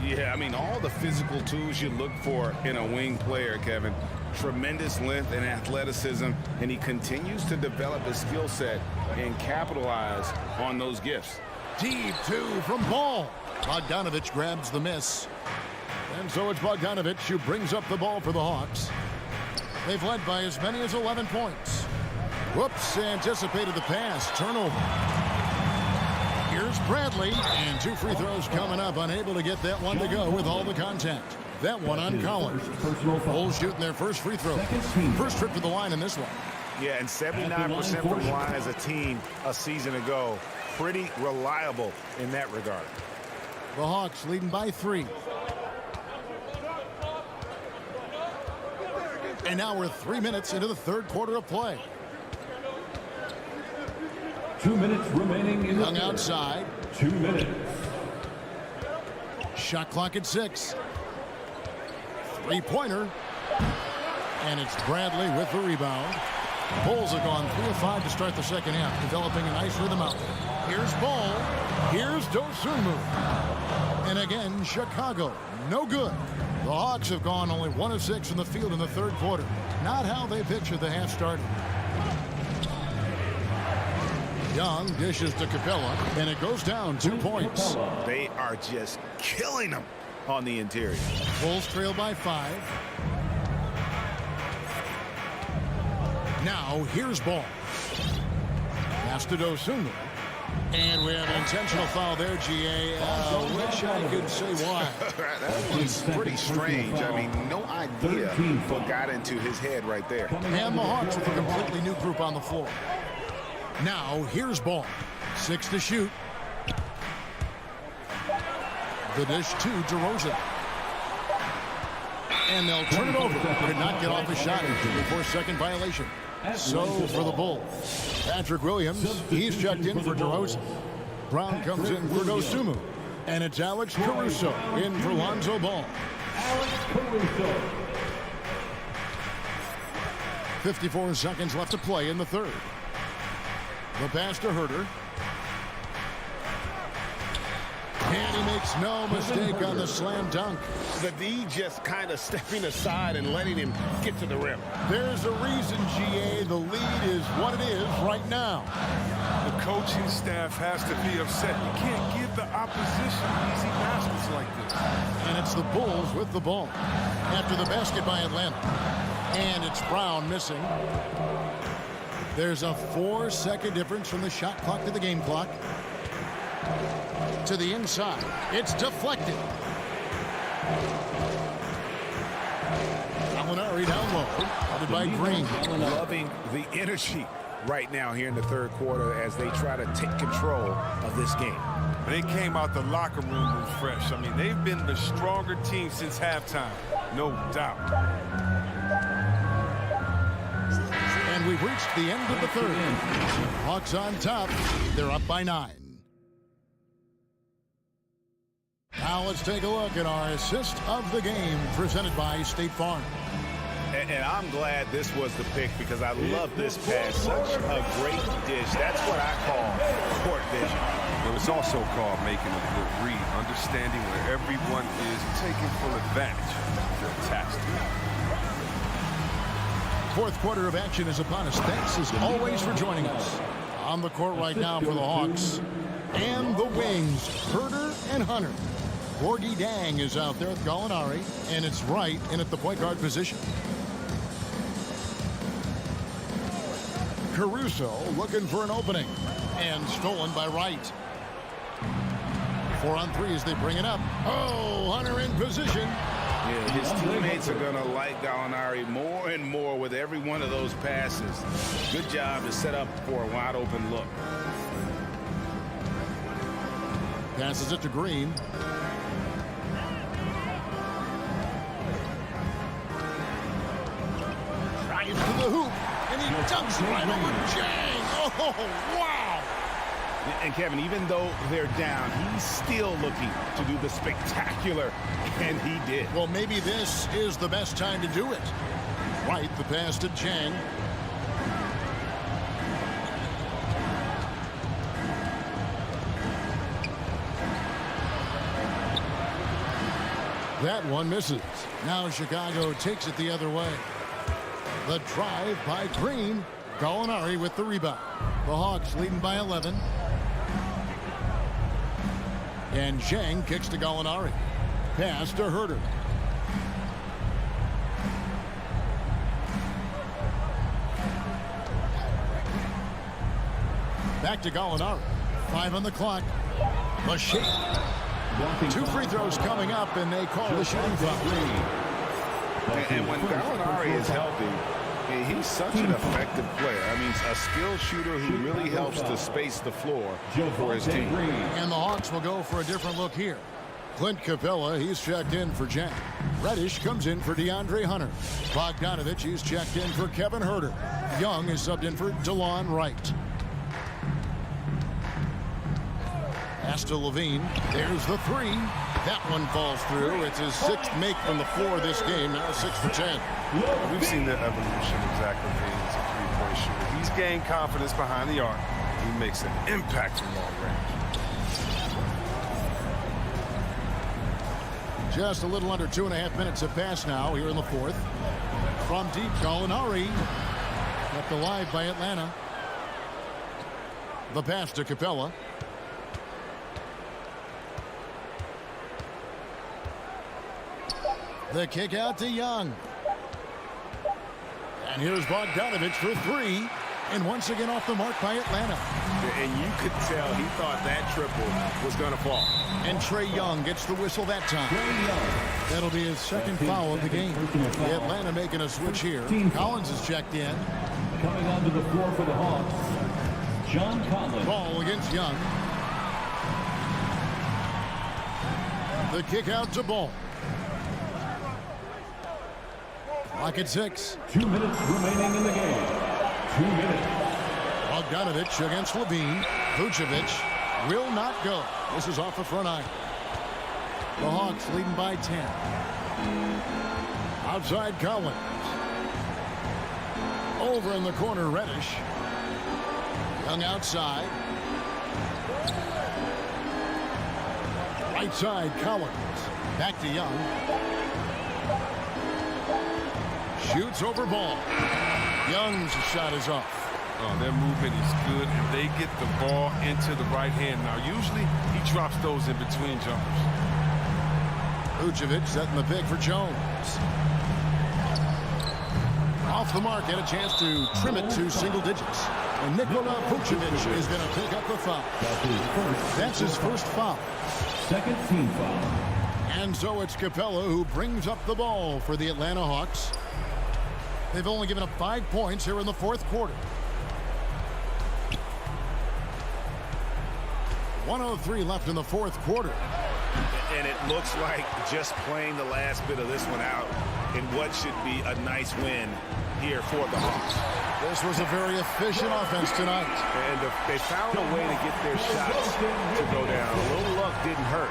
Yeah, I mean, all the physical tools you look for in a wing player, Kevin. Tremendous length and athleticism, and he continues to develop his skill set and capitalize on those gifts. Deep two from Ball. Bogdanovich grabs the miss. And so it's Bogdanovich who brings up the ball for the Hawks. They've led by as many as 11 points. Whoops, anticipated the pass. Turnover. Here's Bradley, and 2 free throws coming up. Unable to get that one to go with all the contact. That one on Collins. Bulls shooting their first free throw. First trip to the line in this one. Yeah, and 79% from the line as a team a season ago. Pretty reliable in that regard. The Hawks leading by 3. And now we're 3 minutes into the third quarter of play. 2 minutes remaining in the Young outside. 2 minutes. Shot clock at 6. Three-pointer. And it's Bradley with the rebound. Bulls have gone 3 of 5 to start the second half, developing a nice rhythm out there. Here's Ball. Here's Dosunmu. And again, Chicago. No good. The Hawks have gone only 1 of 6 from the field in the third quarter. Not how they pictured the half started. Young dishes to Capella, and it goes down 2 points. They are just killing them on the interior. Bulls trail by 5. Now, here's Ball. Pass to Dosunmu. And we have an intentional foul there, GA. Wish I could say why. That was pretty strange. I mean, no idea what got into his head right there. And the Hawks with a completely new group on the floor. Now, here's Ball. 6 to shoot. The dish to DeRozan. And they'll turn it over. Could not get off the shot before second violation. So for the Bulls, Patrick Williams, he's checked in for DeRozan. Brown comes in for Dosunmu. And it's Alex Caruso in for Lonzo Ball. Alex Caruso. 54 seconds left to play in the third. The pass to Herter. And he makes no mistake on the slam dunk. The D just kind of stepping aside and letting him get to the rim. There's a reason, GA, the lead is what it is right now. The coaching staff has to be upset. You can't give the opposition easy baskets like this. And it's the Bulls with the ball after the basket by Atlanta. And it's Brown missing. There's a 4-second difference from the shot clock to the game clock. To the inside. It's deflected. Gallinari down low. Guarded by Green. Loving the energy right now here in the third quarter as they try to take control of this game. They came out the locker room refreshed. I mean, they've been the stronger team since halftime. No doubt. And we've reached the end of the third. Hawks on top. They're up by 9. Now let's take a look at our assist of the game presented by State Farm. And I'm glad this was the pick because I love this pass. Such a great dish. That's what I call court vision. But it's also called making a good read, understanding where everyone is, taking full advantage of their task. Fourth quarter of action is upon us. Thanks as always for joining us. On the court right now for the Hawks and the wings, Herter and Hunter. Gorgie Dang is out there with Gallinari, and it's Wright in at the point guard position. Caruso looking for an opening, and stolen by Wright. 4 on 3 as they bring it up. Oh, Hunter in position. Yeah, his teammates are going to like Gallinari more and more with every one of those passes. Good job to set up for a wide open look. Passes it to Green. to the hoop, and he dunks right over Jang. Oh, wow. And Kevin, even though they're down, he's still looking to do the spectacular, and he did. Well, maybe this is the best time to do it. Right, the pass to Jang. That one misses. Now Chicago takes it the other way. The drive by Green. Gallinari with the rebound. The Hawks leading by 11. And Zhang kicks to Gallinari. Pass to Herter. Back to Gallinari. 5 on the clock. The shake. 2 free throws coming up, and they call the shooting foul. And when Gallinari is healthy, he's such an effective player. I mean, a skilled shooter who really helps to space the floor for his team. And the Hawks will go for a different look here. Clint Capella, he's checked in for Jack. Reddish comes in for DeAndre Hunter. Bogdanovich, he's checked in for Kevin Herter. Young is subbed in for DeLon Wright. Pass to Levine. There's the 3. That one falls through. It's his 6th make from the floor this game. Now 6 for 10. We've seen the evolution of Zach Levine as a three-point shooter. He's gained confidence behind the arc. He makes an impact from long range. Just a little under 2.5 minutes have passed now here in the 4th. From deep, Gallinari. Kept alive by Atlanta. The pass to Capella. The kick out to Young. And here's Bogdanovich for 3. And once again off the mark by Atlanta. And you could tell he thought that triple was going to fall. And Trae Young gets the whistle that time. That'll be his 2nd foul of the game. Atlanta making a switch here. Collins is checked in. Coming onto the floor for the Hawks, John Collins. Ball against Young. The kick out to Ball. Clock at 6. 2 minutes remaining in the game. 2 minutes. Bogdanovich against Levine. Vucevic will not go. This is off the front iron. The Hawks leading by 10. Outside Collins. Over in the corner, Reddish. Young outside. Right side, Collins. Back to Young. Shoots over Ball. Young's shot is off. Oh, their movement is good, and they get the ball into the right hand. Now, usually he drops those in between jumpers. Vucevic setting the pick for Jones. Off the mark, and a chance to trim it to single digits. And Nikola Vucevic is going to pick up the foul. That's his first foul. 2nd team foul. And so it's Capella who brings up the ball for the Atlanta Hawks. They've only given up 5 points here in the 4th quarter. 1:03 left in the 4th quarter. And it looks like just playing the last bit of this one out in what should be a nice win here for the Hawks. This was a very efficient offense tonight. And they found a way to get their shots to go down. A little luck didn't hurt.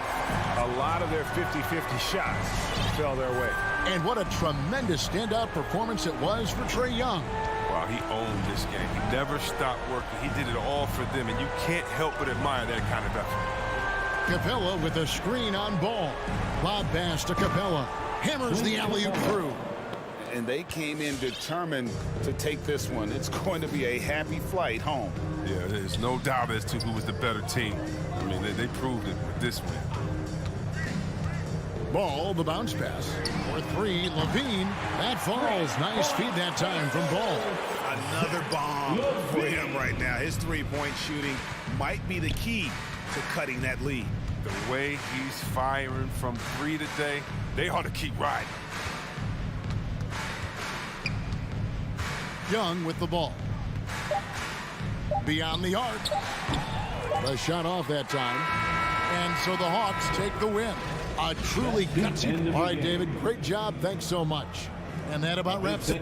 A lot of their 50-50 shots fell their way. And what a tremendous standout performance it was for Trae Young. Wow, he owned this game. He never stopped working. He did it all for them, and you can't help but admire that kind of effort. Capella with a screen on Ball. Lob pass to Capella. Hammers the alley-oop through. And they came in determined to take this one. It's going to be a happy flight home. Yeah, there's no doubt as to who was the better team. I mean, they proved it with this win. Ball, the bounce pass. For 3, Levine. That falls. Nice feed that time from Ball. Another bomb for him right now. His three-point shooting might be the key to cutting that lead. The way he's firing from 3 today, they ought to keep riding. Young with the ball. Beyond the arc. The shot off that time. And so the Hawks take the win. A truly gutsy. All right, David, great job. Thanks so much. And that about wraps it.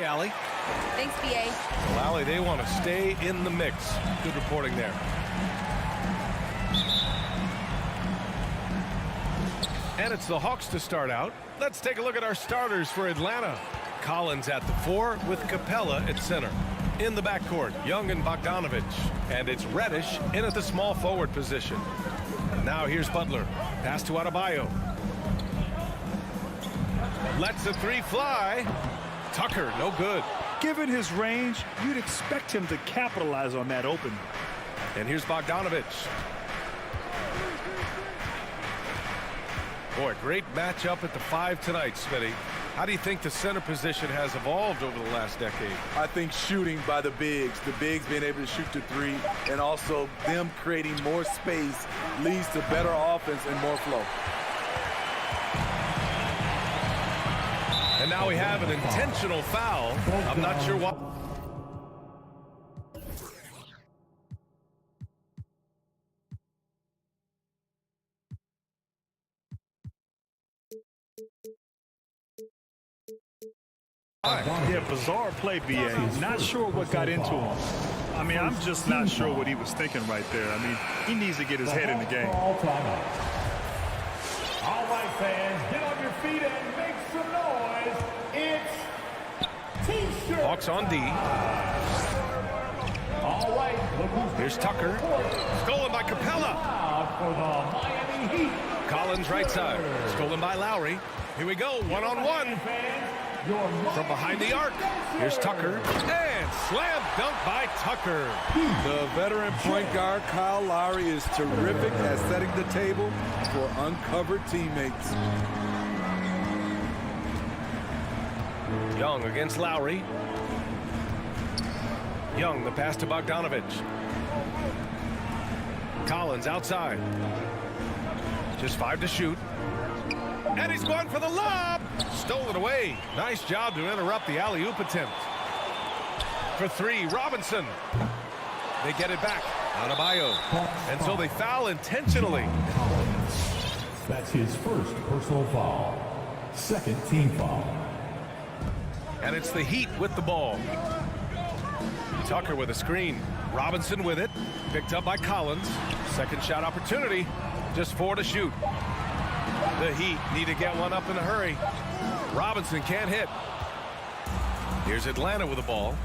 Okay, Allie. Thanks, BA. Well, Allie, they want to stay in the mix. Good reporting there. And it's the Hawks to start out. Let's take a look at our starters for Atlanta. Collins at the 4 with Capella at center. In the backcourt, Young and Bogdanovich. And it's Reddish in at the small forward position. And now here's Butler. Pass to Adebayo. Lets the 3 fly. Tucker, no good. Given his range, you'd expect him to capitalize on that opening. And here's Bogdanovich. Boy, great matchup at the 5 tonight, Smitty. How do you think the center position has evolved over the last decade? I think shooting by the bigs being able to shoot the 3, and also them creating more space leads to better offense and more flow. And now we have an intentional foul. I'm not sure what. Yeah, bizarre play, BA. Not sure what got into him. I mean, I'm just not sure what he was thinking right there. I mean, he needs to get his head in the game. All right, fans, get on your feet and make some noise. It's T-shirt. Hawks on D. All right, look who's Here's Tucker. Stolen by Capella. for the Miami Heat. Collins right side. Stolen by Lowry. Here we go, one-on-one. From behind the arc. Here's Tucker. And slam dunk by Tucker. The veteran point guard, Kyle Lowry, is terrific at setting the table for uncovered teammates. Young against Lowry. Young, the pass to Bogdanovich. Collins outside. Just 5 to shoot. And he's going for the lob. Stolen away. Nice job to interrupt the alley-oop attempt. For 3, Robinson. They get it back. Adebayo. And so they foul intentionally. That's his first personal foul. Second team foul. And it's the Heat with the ball. Tucker with a screen. Robinson with it. Picked up by Collins. Second shot opportunity. Just 4 to shoot. The Heat need to get one up in a hurry. Robinson can't hit. Here's Atlanta with the ball.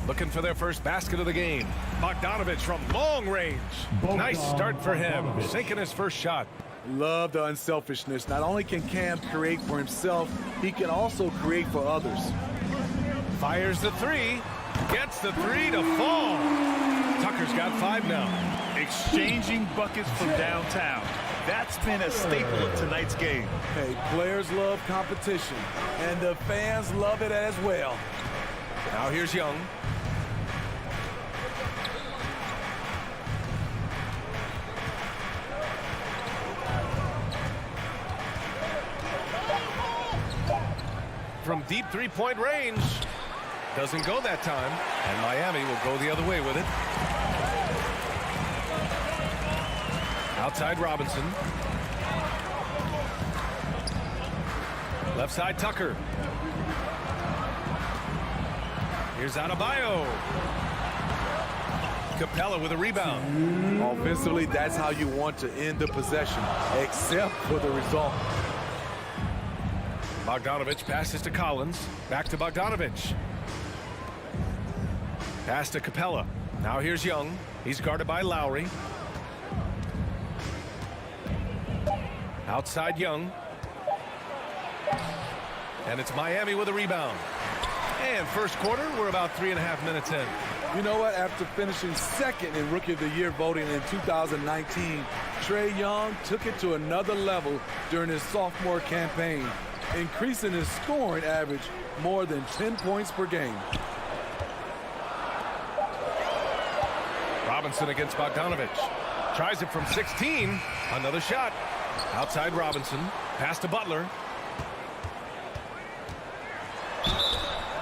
Looking for their first basket of the game. Bogdanovich from long range. Nice start for him. Sinking his first shot. Love the unselfishness. Not only can Cam create for himself, he can also create for others. Fires the 3. Gets the 3 to fall. Tucker's got 5 now. Exchanging buckets from downtown. That's been a staple of tonight's game. Hey, players love competition, and the fans love it as well. Now here's Young. From deep 3-point range. Doesn't go that time. And Miami will go the other way with it. Outside Robinson. Left side Tucker. Here's Adebayo. Capella with a rebound. Offensively, that's how you want to end the possession, except for the result. Bogdanovich passes to Collins. Back to Bogdanovich. Pass to Capella. Now here's Young. He's guarded by Lowry. Outside Young. And it's Miami with a rebound. And first quarter, we're about 3.5 minutes in. You know what? After finishing second in Rookie of the Year voting in 2019, Trae Young took it to another level during his sophomore campaign, increasing his scoring average more than 10 points per game. Robinson against Bogdanovich. Tries it from 16. Another shot. Outside Robinson. Pass to Butler.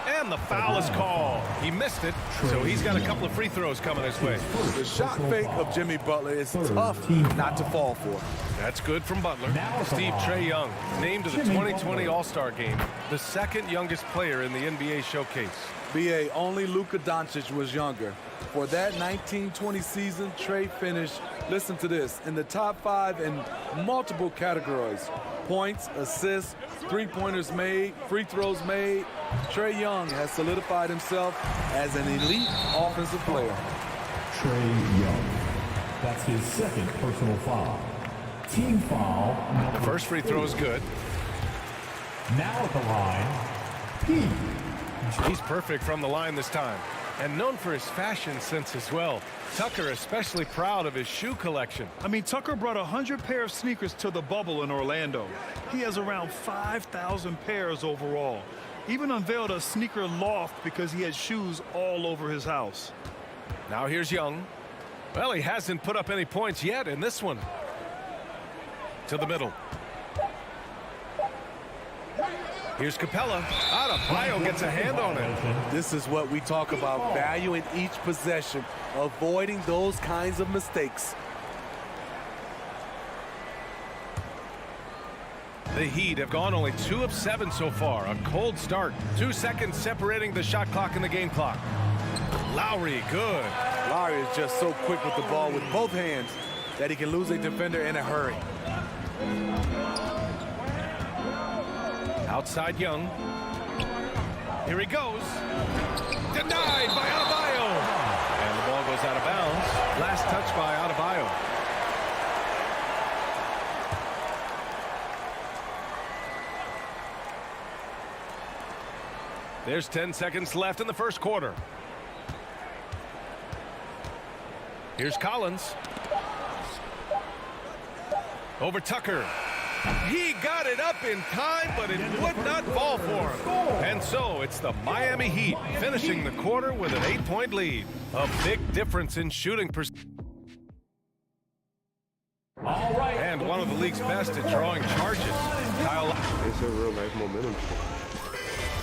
And And the foul is called. He missed it, so he's got a couple of free throws coming his way. The shot fake of Jimmy Butler is tough not to fall for. That's good from Butler. Steve Trae Young, named to the 2020 All-Star Game, the second youngest player in the NBA showcase. BA, only Luka Doncic was younger. For that 1920 season, Trae finished, listen to this, in the top 5 in multiple categories. Points, assists, three-pointers made, free throws made. Trae Young has solidified himself as an elite offensive player. Trae Young. That's his second personal foul. Team foul. The first free throw is good. Now at the line, Pete. He's perfect from the line this time. And known for his fashion sense as well. Tucker especially proud of his shoe collection. I mean, Tucker brought 100 pair of sneakers to the bubble in Orlando. He has around 5,000 pairs overall. Even unveiled a sneaker loft because he had shoes all over his house. Now here's Young. Well, he hasn't put up any points yet in this one. To the middle. Here's Capella. Adebayo gets a hand on it. This is what we talk about, valuing each possession, avoiding those kinds of mistakes. The Heat have gone only 2 of 7 so far. A cold start. 2 seconds separating the shot clock and the game clock. Lowry, good. Lowry is just so quick with the ball with both hands that he can lose a defender in a hurry. Outside Young. Here he goes. Denied by Adebayo. And the ball goes out of bounds. Last touch by Adebayo. There's 10 seconds left in the first quarter. Here's Collins. Over Tucker. He got it up in time, but it would not fall for him. And so it's the Miami Heat finishing the quarter with an 8-point lead. A big difference in shooting percentage. And one of the league's best at drawing charges. Kyle. It's a real nice momentum.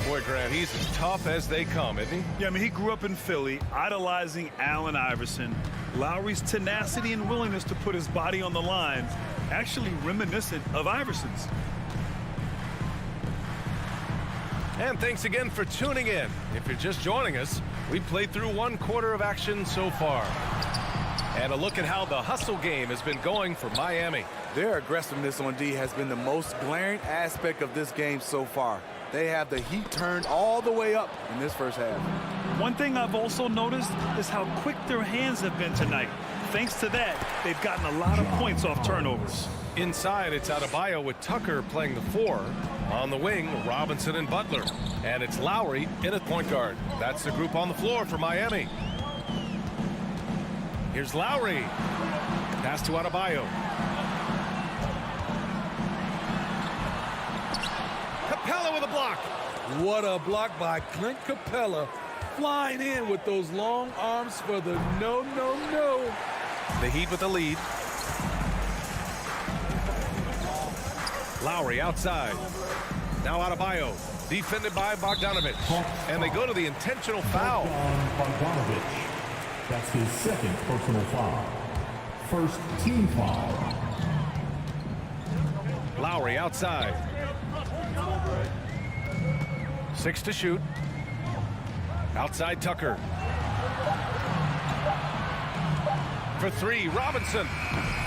Boy, Grant, he's as tough as they come, isn't he? Yeah, I mean, he grew up in Philly, idolizing Allen Iverson. Lowry's tenacity and willingness to put his body on the line, actually reminiscent of Iverson's. And thanks again for tuning in. If you're just joining us, we played through 1 quarter of action so far. And a look at how the hustle game has been going for Miami. Their aggressiveness on D has been the most glaring aspect of this game so far. They have the heat turned all the way up in this first half. One thing I've also noticed is how quick their hands have been tonight. Thanks to that, they've gotten a lot of points off turnovers. Inside, it's Adebayo with Tucker playing the 4. On the wing, Robinson and Butler. And it's Lowry in at point guard. That's the group on the floor for Miami. Here's Lowry. Pass to Adebayo. Capella with a block. What a block by Clint Capella, flying in with those long arms for the no. The Heat with the lead. Lowry outside. Now Adebayo, defended by Bogdanovich. And they go to the intentional foul. Bogdanovich. That's his second personal foul. First team foul. Lowry outside. 6 to shoot. Outside Tucker. For 3, Robinson.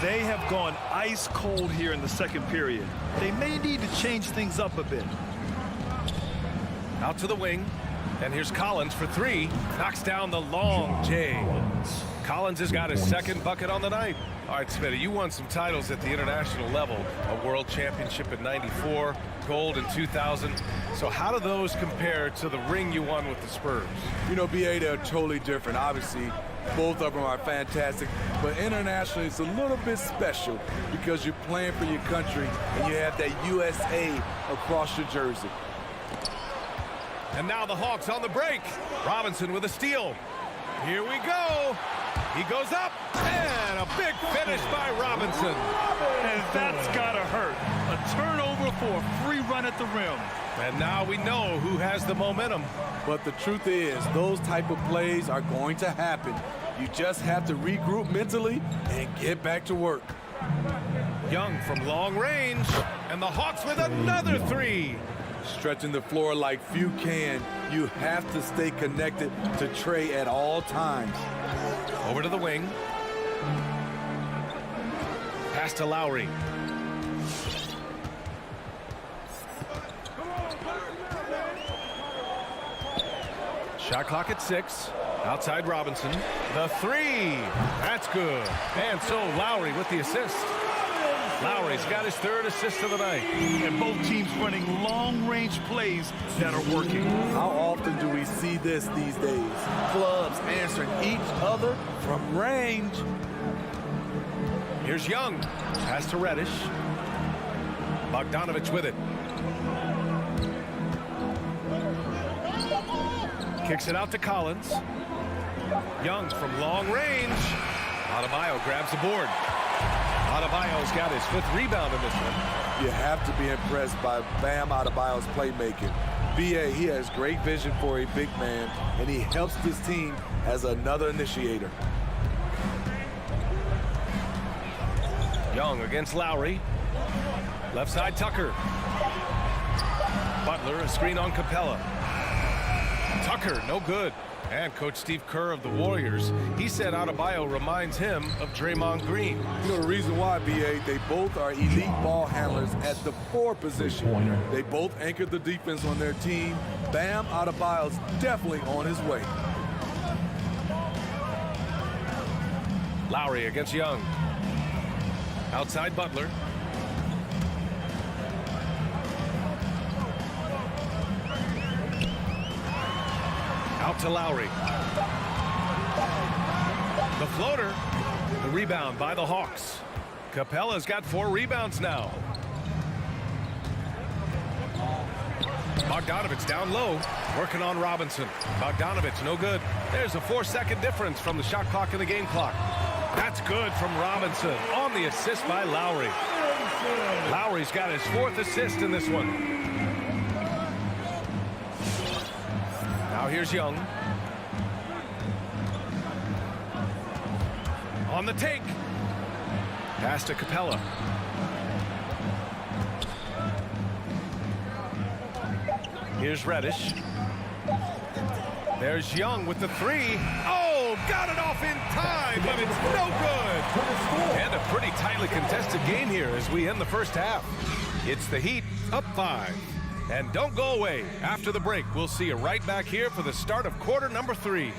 They have gone ice cold here in the second period. They may need to change things up a bit. Out to the wing. And here's Collins for 3. Knocks down the long J. Collins has got his second bucket on the night. All right, Smitty, you won some titles at the international level. A world championship in '94, gold in 2000. So how do those compare to the ring you won with the Spurs? You know, BA, they're totally different. Obviously, both of them are fantastic. But internationally, it's a little bit special because you're playing for your country and you have that USA across your jersey. And now the Hawks on the break. Robinson with a steal. Here we go. He goes up, and a big finish by Robinson. And that's gotta hurt. A turnover for a free run at the rim. And now we know who has the momentum. But the truth is, those type of plays are going to happen. You just have to regroup mentally and get back to work. Young from long range, and the Hawks with another three. Stretching the floor like few can, you have to stay connected to Trey at all times. Over to the wing. Pass to Lowry. Shot clock at 6. Outside Robinson. The three. That's good. And so Lowry with the assist. Lowry's got his 3rd assist of the night. And both teams running long-range plays that are working. How often do we see this these days? Clubs answering each other from range. Here's Young. Pass to Reddish. Bogdanovich with it. Kicks it out to Collins. Young from long range. Adebayo grabs the board. Adebayo's got his 5th rebound in this one. You have to be impressed by Bam Adebayo's playmaking. BA, he has great vision for a big man, and he helps this team as another initiator. Young against Lowry. Left side Tucker. Butler, a screen on Capella. Tucker, no good. And Coach Steve Kerr of the Warriors, he said Adebayo reminds him of Draymond Green. You know the reason why, BA, they both are elite ball handlers at the 4 position. They both anchored the defense on their team. Bam Adebayo's definitely on his way. Lowry against Young. Outside Butler. Out to Lowry. The floater. The rebound by the Hawks. Capella's got 4 rebounds now. Bogdanovich down low, working on Robinson. Bogdanovich no good. There's a 4-second difference from the shot clock and the game clock. That's good from Robinson on the assist by Lowry. Lowry's got his 4th assist in this one. Now here's Young. On the take. Pass to Capella. Here's Reddish. There's Young with the 3. Oh, got it off in time, but it's no good. And a pretty tightly contested game here as we end the first half. It's the Heat up 5. And don't go away. After the break, we'll see you right back here for the start of quarter number 3.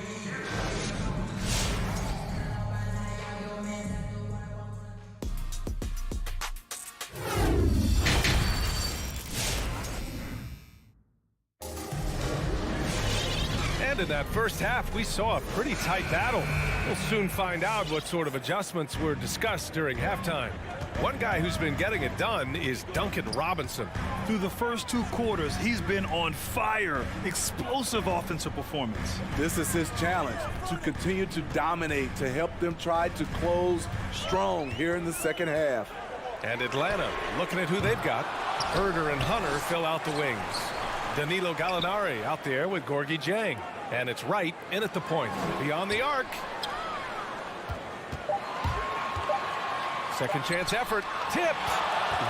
And in that first half, we saw a pretty tight battle. We'll soon find out what sort of adjustments were discussed during halftime. One guy who's been getting it done is Duncan Robinson. Through the first 2 quarters, he's been on fire. Explosive offensive performance. This is his challenge, to continue to dominate, to help them try to close strong here in the second half. And Atlanta, looking at who they've got. Herder and Hunter fill out the wings. Danilo Gallinari out there with Gorgie Jang. And it's Wright in at the point. Beyond the arc. Second chance effort. Tipped.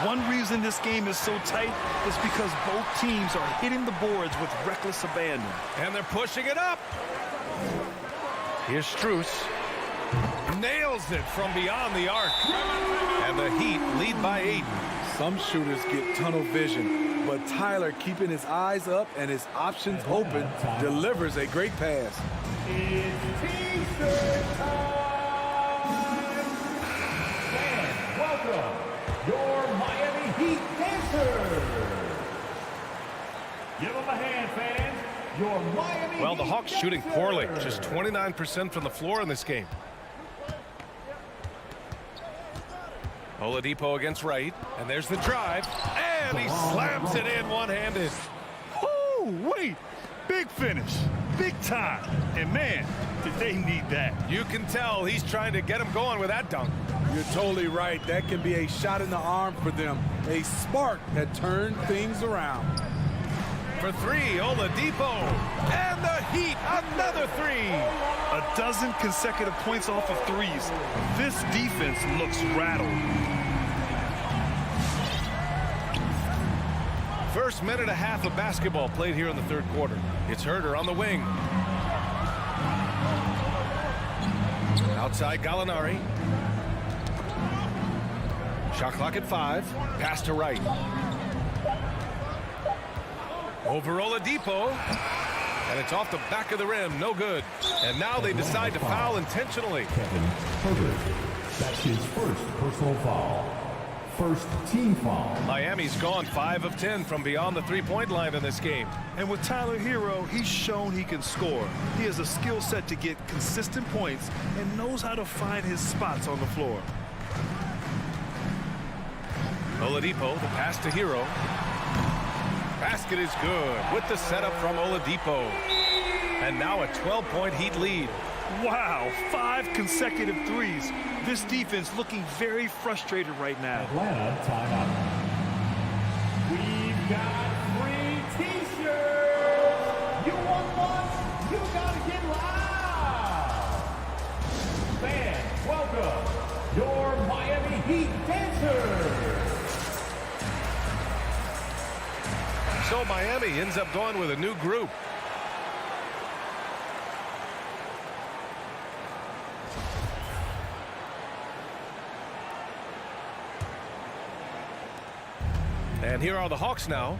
One reason this game is so tight is because both teams are hitting the boards with reckless abandon. And they're pushing it up. Here's Strus. Nails it from beyond the arc. And the Heat lead by 8. Some shooters get tunnel vision, but Tyler, keeping his eyes up and his options open, delivers a great pass. It's T-shirt time. And welcome, your Miami Heat dancers. Give them a hand, fans. Your Miami Well, the Heat Hawks shooting dancers. poorly. Just 29% from the floor in this game. Oladipo against Wright. And there's the drive. And he slams it in one-handed. Oh, wait. Big finish. Big time. And, man, Did they need that? You can tell he's trying to get him going with that dunk. You're totally right. That can be a shot in the arm for them. A spark that turned things around. For three, Oladipo. And the Heat, another three. A dozen consecutive points off of threes. This defense looks rattled. First minute and a half of basketball played here in the third quarter. It's Herter on the wing. Outside Gallinari. Shot clock at 5. Pass to right. Over Oladipo. And it's off the back of the rim. No good. And now they decide to foul intentionally. Kevin Herter. That's his first personal foul. First team foul. Miami's gone 5 of 10 from beyond the three-point line in this game. And with Tyler Hero, he's shown he can score. He has a skill set to get consistent points and knows how to find his spots on the floor. Oladipo, the pass to Hero. Basket is good with the setup from Oladipo. And now a 12-point Heat lead. Wow, 5 consecutive threes. This defense looking very frustrated right now. Atlanta timeout. We've got free T-shirts. You want one? You gotta get loud. Fans, welcome your Miami Heat dancers. So Miami ends up going with a new group. And here are the Hawks now.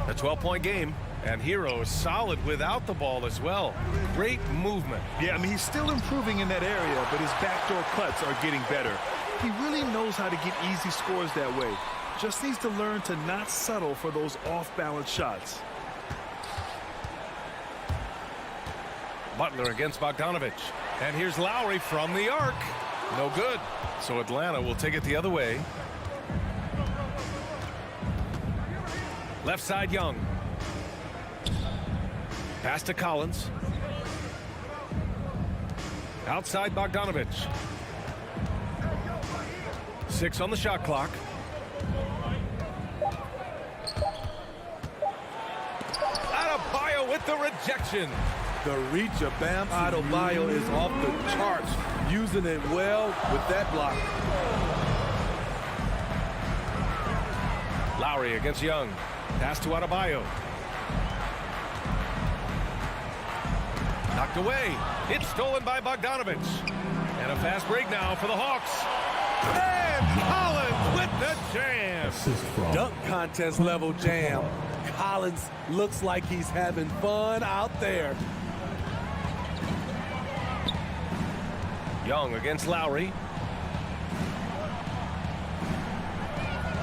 A 12-point game. And Hero is solid without the ball as well. Great movement. Yeah, I mean, he's still improving in that area, but his backdoor cuts are getting better. He really knows how to get easy scores that way. Just needs to learn to not settle for those off-balance shots. Butler against Bogdanovich. And here's Lowry from the arc. No good. So Atlanta will take it the other way. Left side, Young. Pass to Collins. Outside, Bogdanovich. 6 on the shot clock. Adebayo with the rejection. The reach of Bam Adebayo is off the charts. Using it well with that block. Lowry against Young. Pass to Adebayo. Knocked away. It's stolen by Bogdanovich. And a fast break now for the Hawks. And Collins with the jam. Dunk contest level jam. Collins looks like he's having fun out there. Young against Lowry.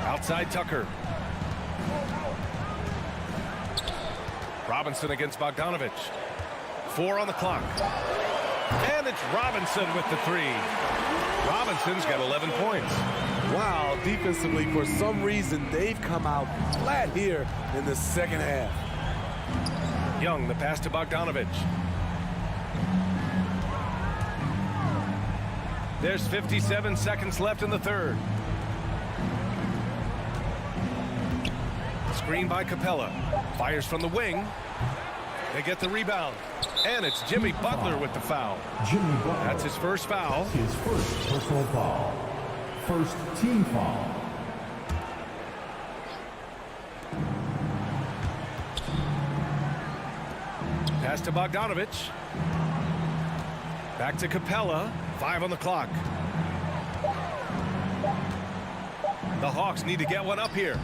Outside Tucker. Robinson against Bogdanovich. 4 on the clock. And it's Robinson with the 3. Robinson's got 11 points. Wow, defensively, for some reason, they've come out flat here in the second half. Young, the pass to Bogdanovich. There's 57 seconds left in the third. Screen by Capella. Fires from the wing. They get the rebound. And it's Jimmy Butler with the foul. Jimmy Butler. That's his first foul. His first personal foul. First team foul. Pass to Bogdanovich. Back to Capella. 5 on the clock. The Hawks need to get one up here.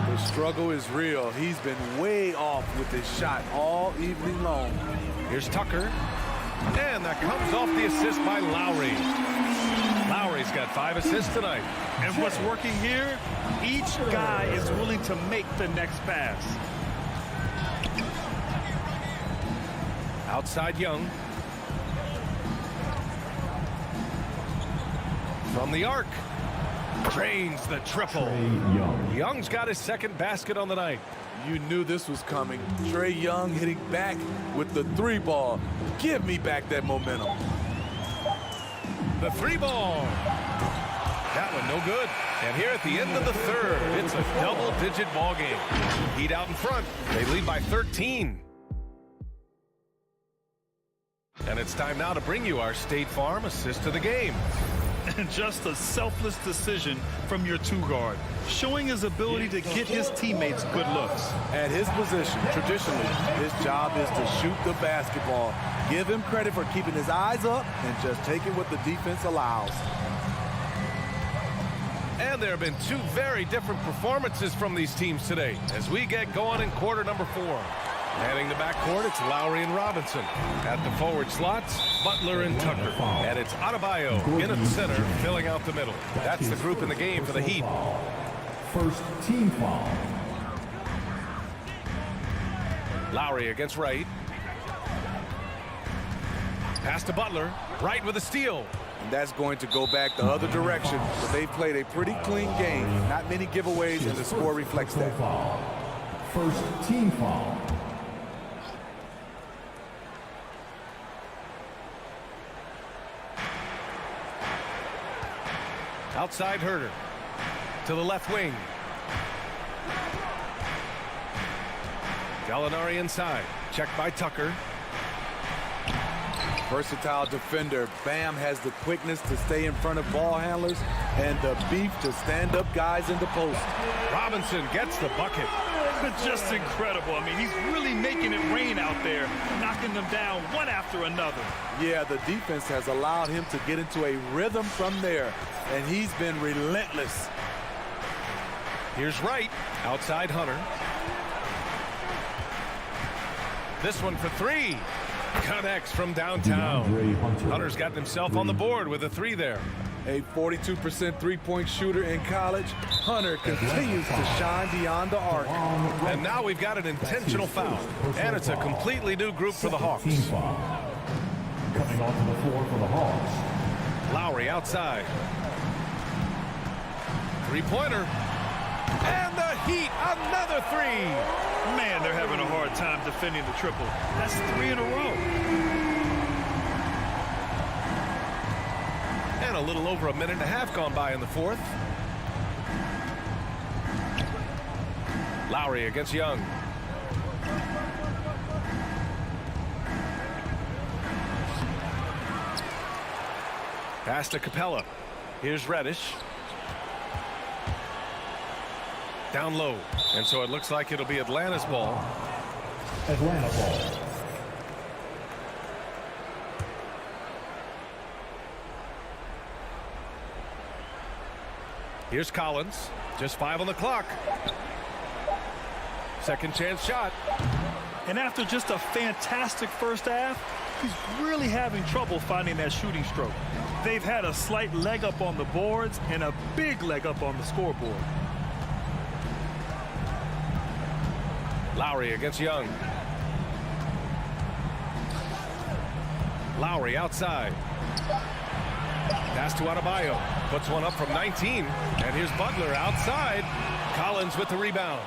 The struggle is real. He's been way off with his shot all evening long. Here's Tucker. And that comes off the assist by Lowry. Lowry's got 5 assists tonight. And what's working here, each guy is willing to make the next pass. Outside Young. From the arc. Drains the triple. Young. Young's got his second basket on the night. You knew this was coming. Trae Young hitting back with the 3 ball. Give me back that momentum. The 3 ball. That one no good. And here at the end of the third, it's a double-digit ball game. Heat out in front. They lead by 13. And it's time now to bring you our State Farm assist of the game. And just a selfless decision from your 2-guard, showing his ability to get his teammates good looks. At his position, traditionally, his job is to shoot the basketball. Give him credit for keeping his eyes up and just taking what the defense allows. And there have been 2 very different performances from these teams today as we get going in quarter number 4. Heading the backcourt, it's Lowry and Robinson. At the forward slots, Butler and Tucker. And it's Adebayo in at the center, filling out the middle. That's the group in the game for the Heat. First team foul. Lowry against Wright. Pass to Butler. Wright with a steal. And that's going to go back the other direction. But they've played a pretty clean game. Not many giveaways, and the score reflects that. First team foul. Outside Herter. To the left wing. Gallinari inside. Checked by Tucker. Versatile defender. Bam has the quickness to stay in front of ball handlers and the beef to stand up guys in the post. Robinson gets the bucket. Just incredible. I mean, he's really making it rain out there, knocking them down one after another. Yeah, the defense has allowed him to get into a rhythm from there, and he's been relentless. Here's Wright. Outside Hunter. This one for 3. Connects from downtown. Hunter's got himself on the board with a 3 there. A 42% three-point shooter in college. Hunter continues to shine beyond the arc. And now we've got an intentional foul. And it's a completely new group for the Hawks. Coming onto the floor for the Hawks. Lowry outside. 3-pointer. And the Heat, another 3. Man, they're having a hard time defending the triple. That's 3 in a row. And a little over a minute and a half gone by in the fourth. Lowry against Young. Pass to Capella. Here's Reddish. Down low. And so it looks like it'll be Atlanta's ball. Atlanta ball. Here's Collins. Just 5 on the clock. Second chance shot. And after just a fantastic first half, he's really having trouble finding that shooting stroke. They've had a slight leg up on the boards and a big leg up on the scoreboard. Lowry against Young. Lowry outside. Pass to Adebayo. Puts one up from 19. And here's Butler outside. Collins with the rebound.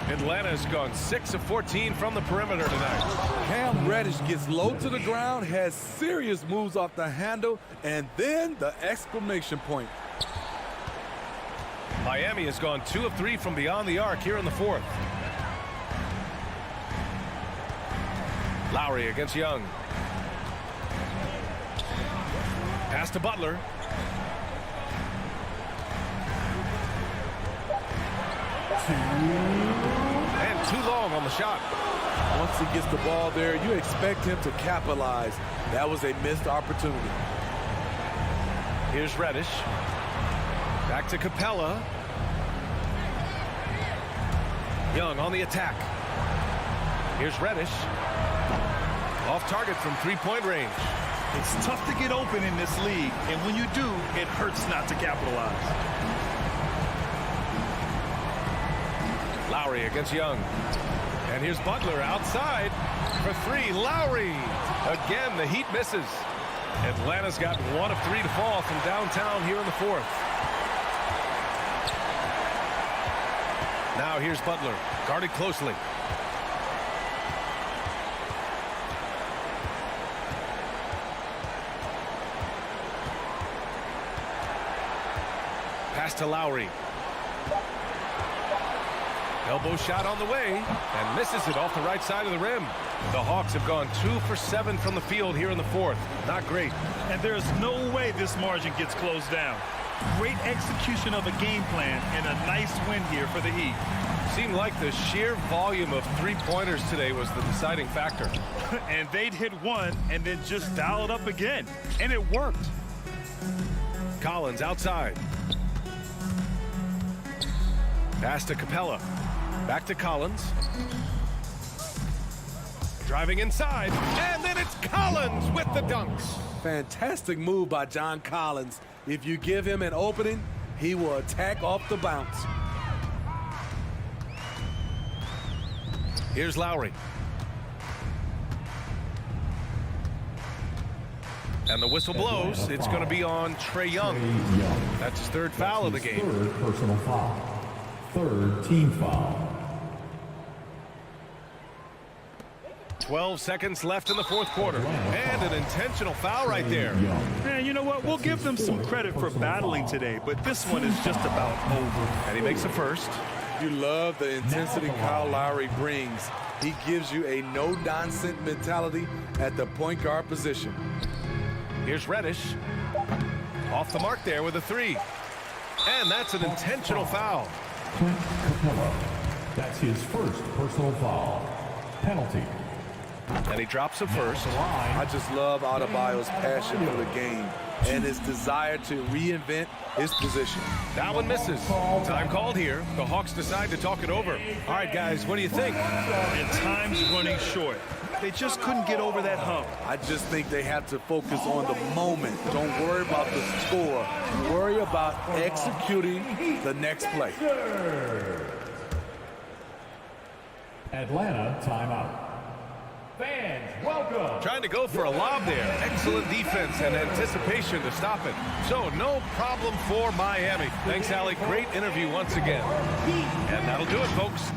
Atlanta's gone 6 of 14 from the perimeter tonight. Cam Reddish gets low to the ground, has serious moves off the handle, and then the exclamation point. Miami has gone 2 of 3 from beyond the arc here in the fourth. Lowry against Young. Pass to Butler. And too long on the shot. Once he gets the ball there, you expect him to capitalize. That was a missed opportunity. Here's Reddish. Back to Capella. Young on the attack. Here's Reddish. Off target from 3-point range. It's tough to get open in this league, and when you do, it hurts not to capitalize. Lowry against Young. And here's Butler outside for 3. Lowry. Again, the Heat misses. Atlanta's got 1 of 3 to fall from downtown here in the fourth. Now here's Butler, guarded closely. Pass to Lowry. Elbow shot on the way and misses it off the right side of the rim. The Hawks have gone 2 for 7 from the field here in the fourth. Not great. And there's no way this margin gets closed down. Great execution of a game plan and a nice win here for the Heat. Seemed like the sheer volume of three-pointers today was the deciding factor. And they'd hit one and then just dial it up again. And it worked. Collins outside. Pass to Capella. Back to Collins. Driving inside. And then it's Collins with the dunks. Fantastic move by John Collins. If you give him an opening, he will attack off the bounce. Here's Lowry. And the whistle blows. It's going to be on Trae Young. That's his third foul of the game. Third personal foul. Third team foul. 12 seconds left in the fourth quarter. And an intentional foul right there. Man, you know what? We'll give them some credit for battling today, but this one is just about over. And he makes the first. You love the intensity Kyle Lowry brings. He gives you a no-nonsense mentality at the point guard position. Here's Reddish. Off the mark there with a three. And that's an intentional foul. Clint Capella. That's his first personal foul. Penalty. And he drops it first. I just love Adebayo's passion for the game and his desire to reinvent his position. That one misses. Time called here. The Hawks decide to talk it over. All right, guys, what do you think? And time's running short. They just couldn't get over that hump. I just think they have to focus on the moment. Don't worry about the score. Worry about executing the next play. Atlanta timeout. Fans, welcome. Trying to go for a lob there. Excellent defense and anticipation to stop it. So no problem for Miami. Thanks, Allie. Great interview once again. And that'll do it, folks.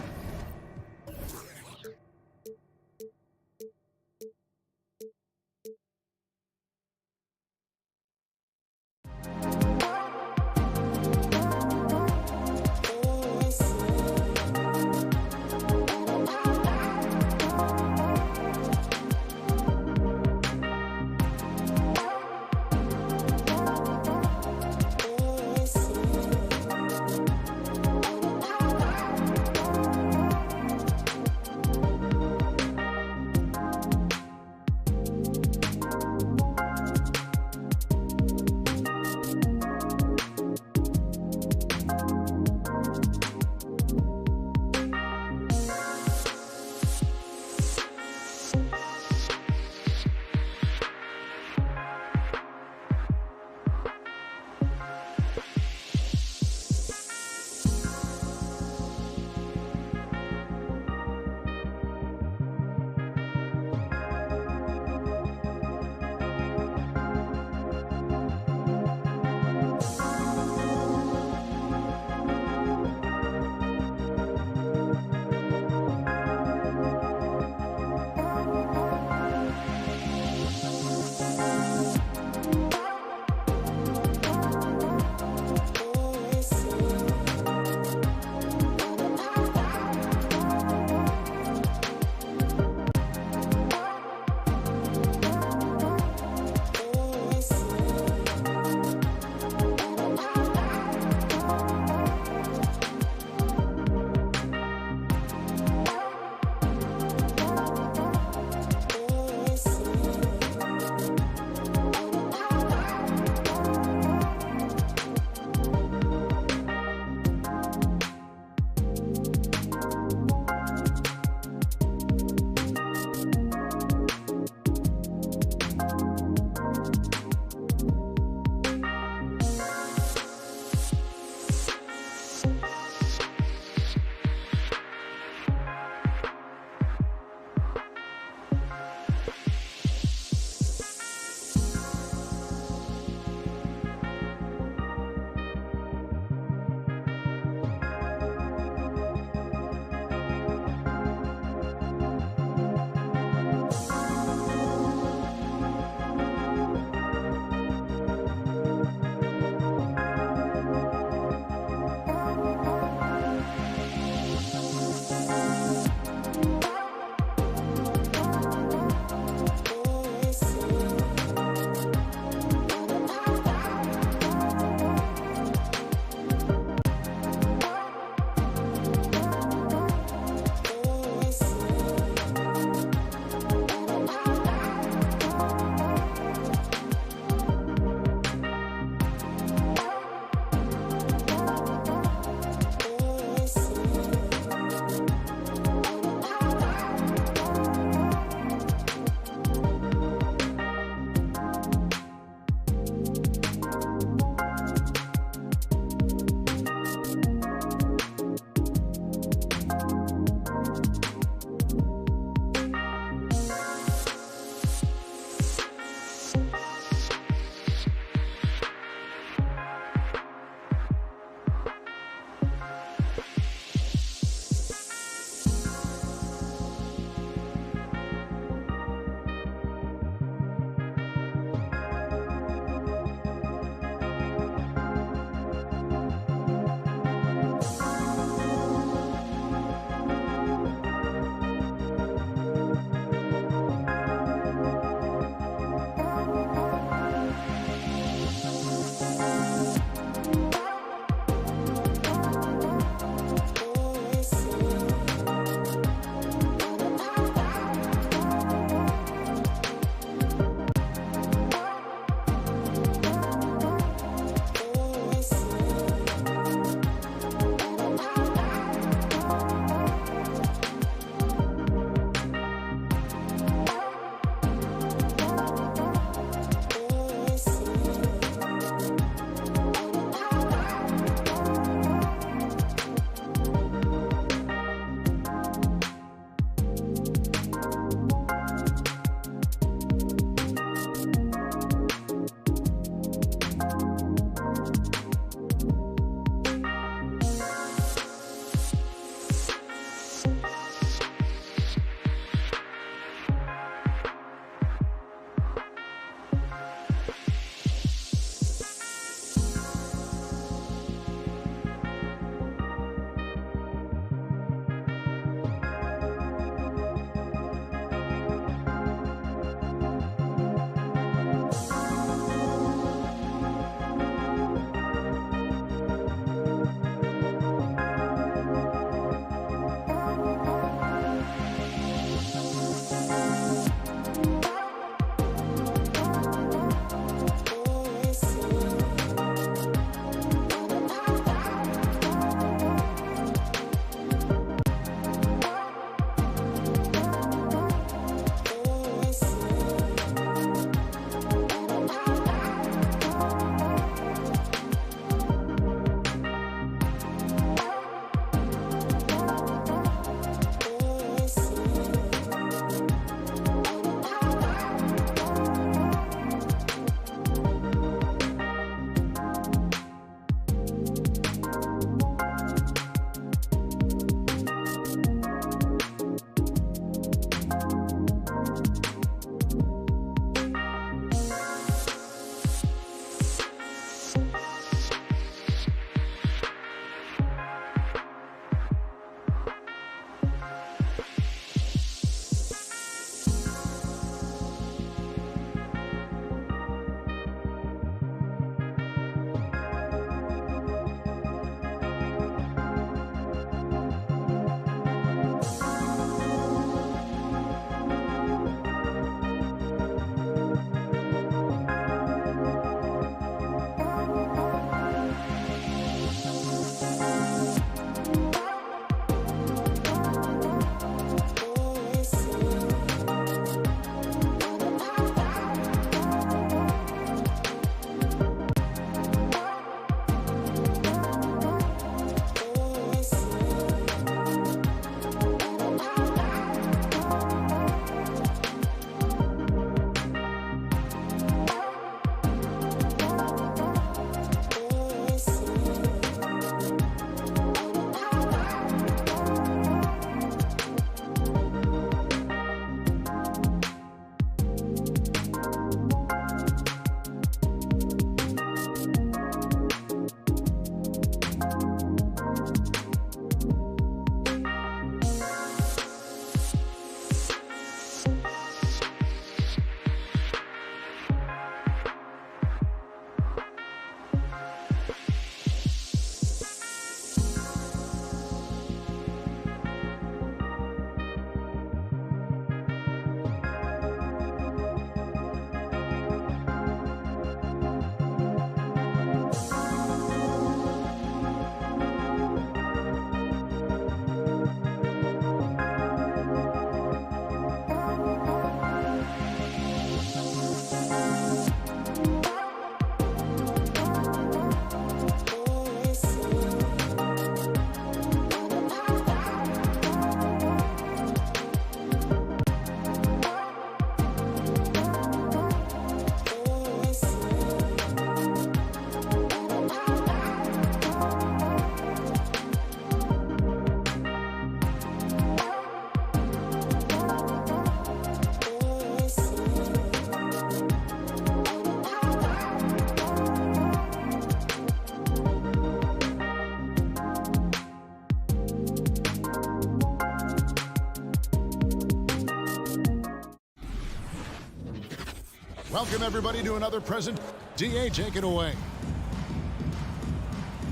Welcome, everybody, to another present. DA, take it away.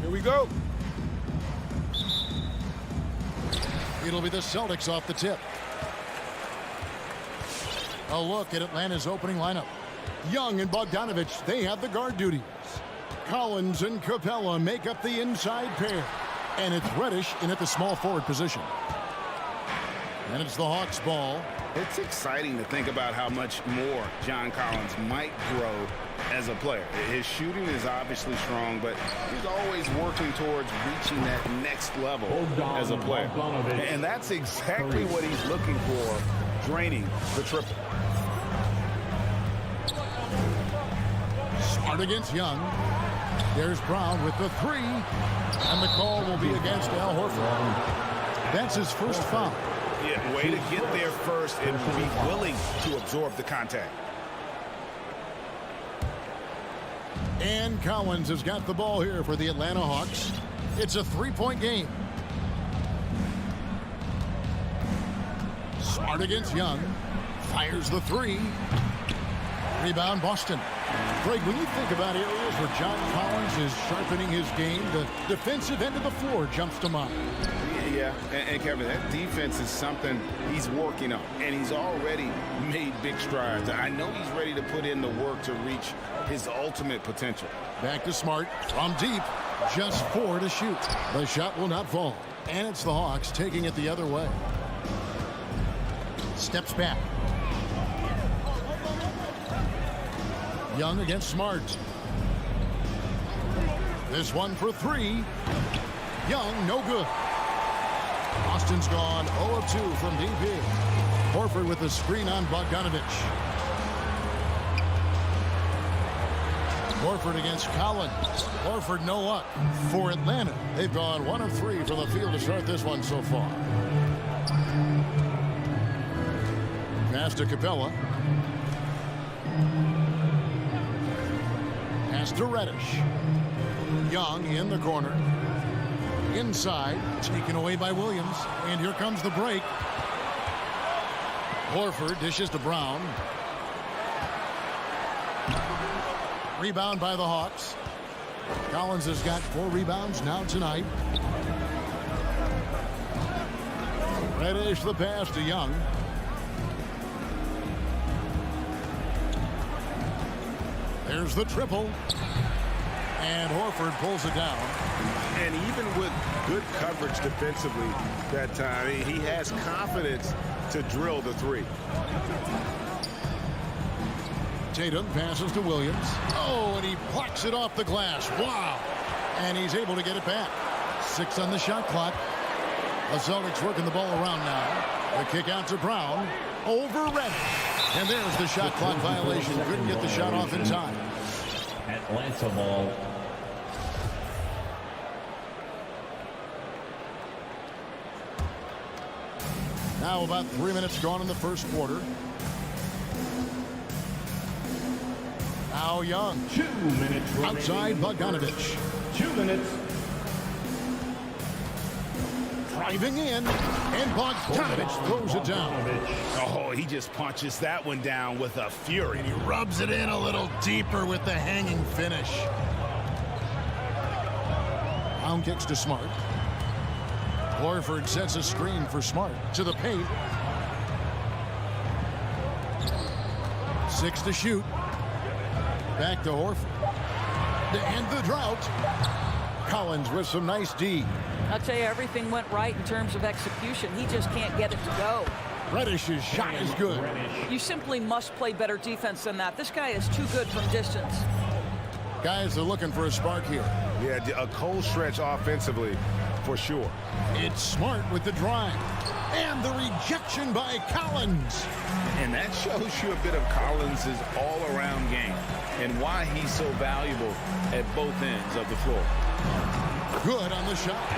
Here we go. It'll be the Celtics off the tip. A look at Atlanta's opening lineup. Young and Bogdanovich, they have the guard duties. Collins and Capella make up the inside pair. And it's Reddish in at the small forward position. And it's the Hawks' ball. It's exciting to think about how much more John Collins might grow as a player. His shooting is obviously strong, but he's always working towards reaching that next level as a player. And that's exactly what he's looking for, draining the triple. Smart against Young. There's Brown with the three. And the call will be against Al Horford. That's his first foul. Yeah, way to get there first and be willing to absorb the contact. And Collins has got the ball here for the Atlanta Hawks. It's a three-point game. Smart against Young. Fires the three. Rebound Boston. Greg, when you think about areas where John Collins is sharpening his game, the defensive end of the floor jumps to mind. Yeah, and Kevin, that defense is something he's working on, and he's already made big strides. I know he's ready to put in the work to reach his ultimate potential. Back to Smart from deep, just 4 to shoot. The shot will not fall, and it's the Hawks taking it the other way. Steps back. Young against Smart. This one for three. Young, no good. Austin's gone 0 of 2 from DP. Horford with the screen on Bogdanovich. Horford against Collins. Horford no luck for Atlanta. They've gone 1 of 3 from the field to start this one so far. Pass to Capella. Pass to Reddish. Young in the corner. Inside, taken away by Williams. And here comes the break. Horford dishes to Brown. Rebound by the Hawks. Collins has got 4 rebounds now tonight. Reddish the pass to Young. There's the triple. And Horford pulls it down. And even with good coverage defensively that time, he has confidence to drill the three. Tatum passes to Williams. Oh, and he plucks it off the glass. Wow. And he's able to get it back. 6 on the shot clock. The Celtics working the ball around now. The kick out to Brown. Over Reddish. And there's the shot clock violation. Couldn't get the shot off in time. Atlanta ball. Now about 3 minutes gone in the first quarter. Now Young. 2 minutes outside Bogdanovich. 2 minutes. Driving in, and Bogdanovich throws it down. Oh, he just punches that one down with a fury. And he rubs it in a little deeper with the hanging finish. Brown kicks to Smart. Horford sets a screen for Smart to the paint. 6 to shoot. Back to Horford. To end the drought. Collins with some nice D. I'll tell you, everything went right in terms of execution. He just can't get it to go. Reddish's shot is good. You simply must play better defense than that. This guy is too good from distance. Guys are looking for a spark here. Yeah, a cold stretch offensively for sure. It's Smart with the drive. And the rejection by Collins. And that shows you a bit of Collins' all-around game and why he's so valuable at both ends of the floor. Good on the shot.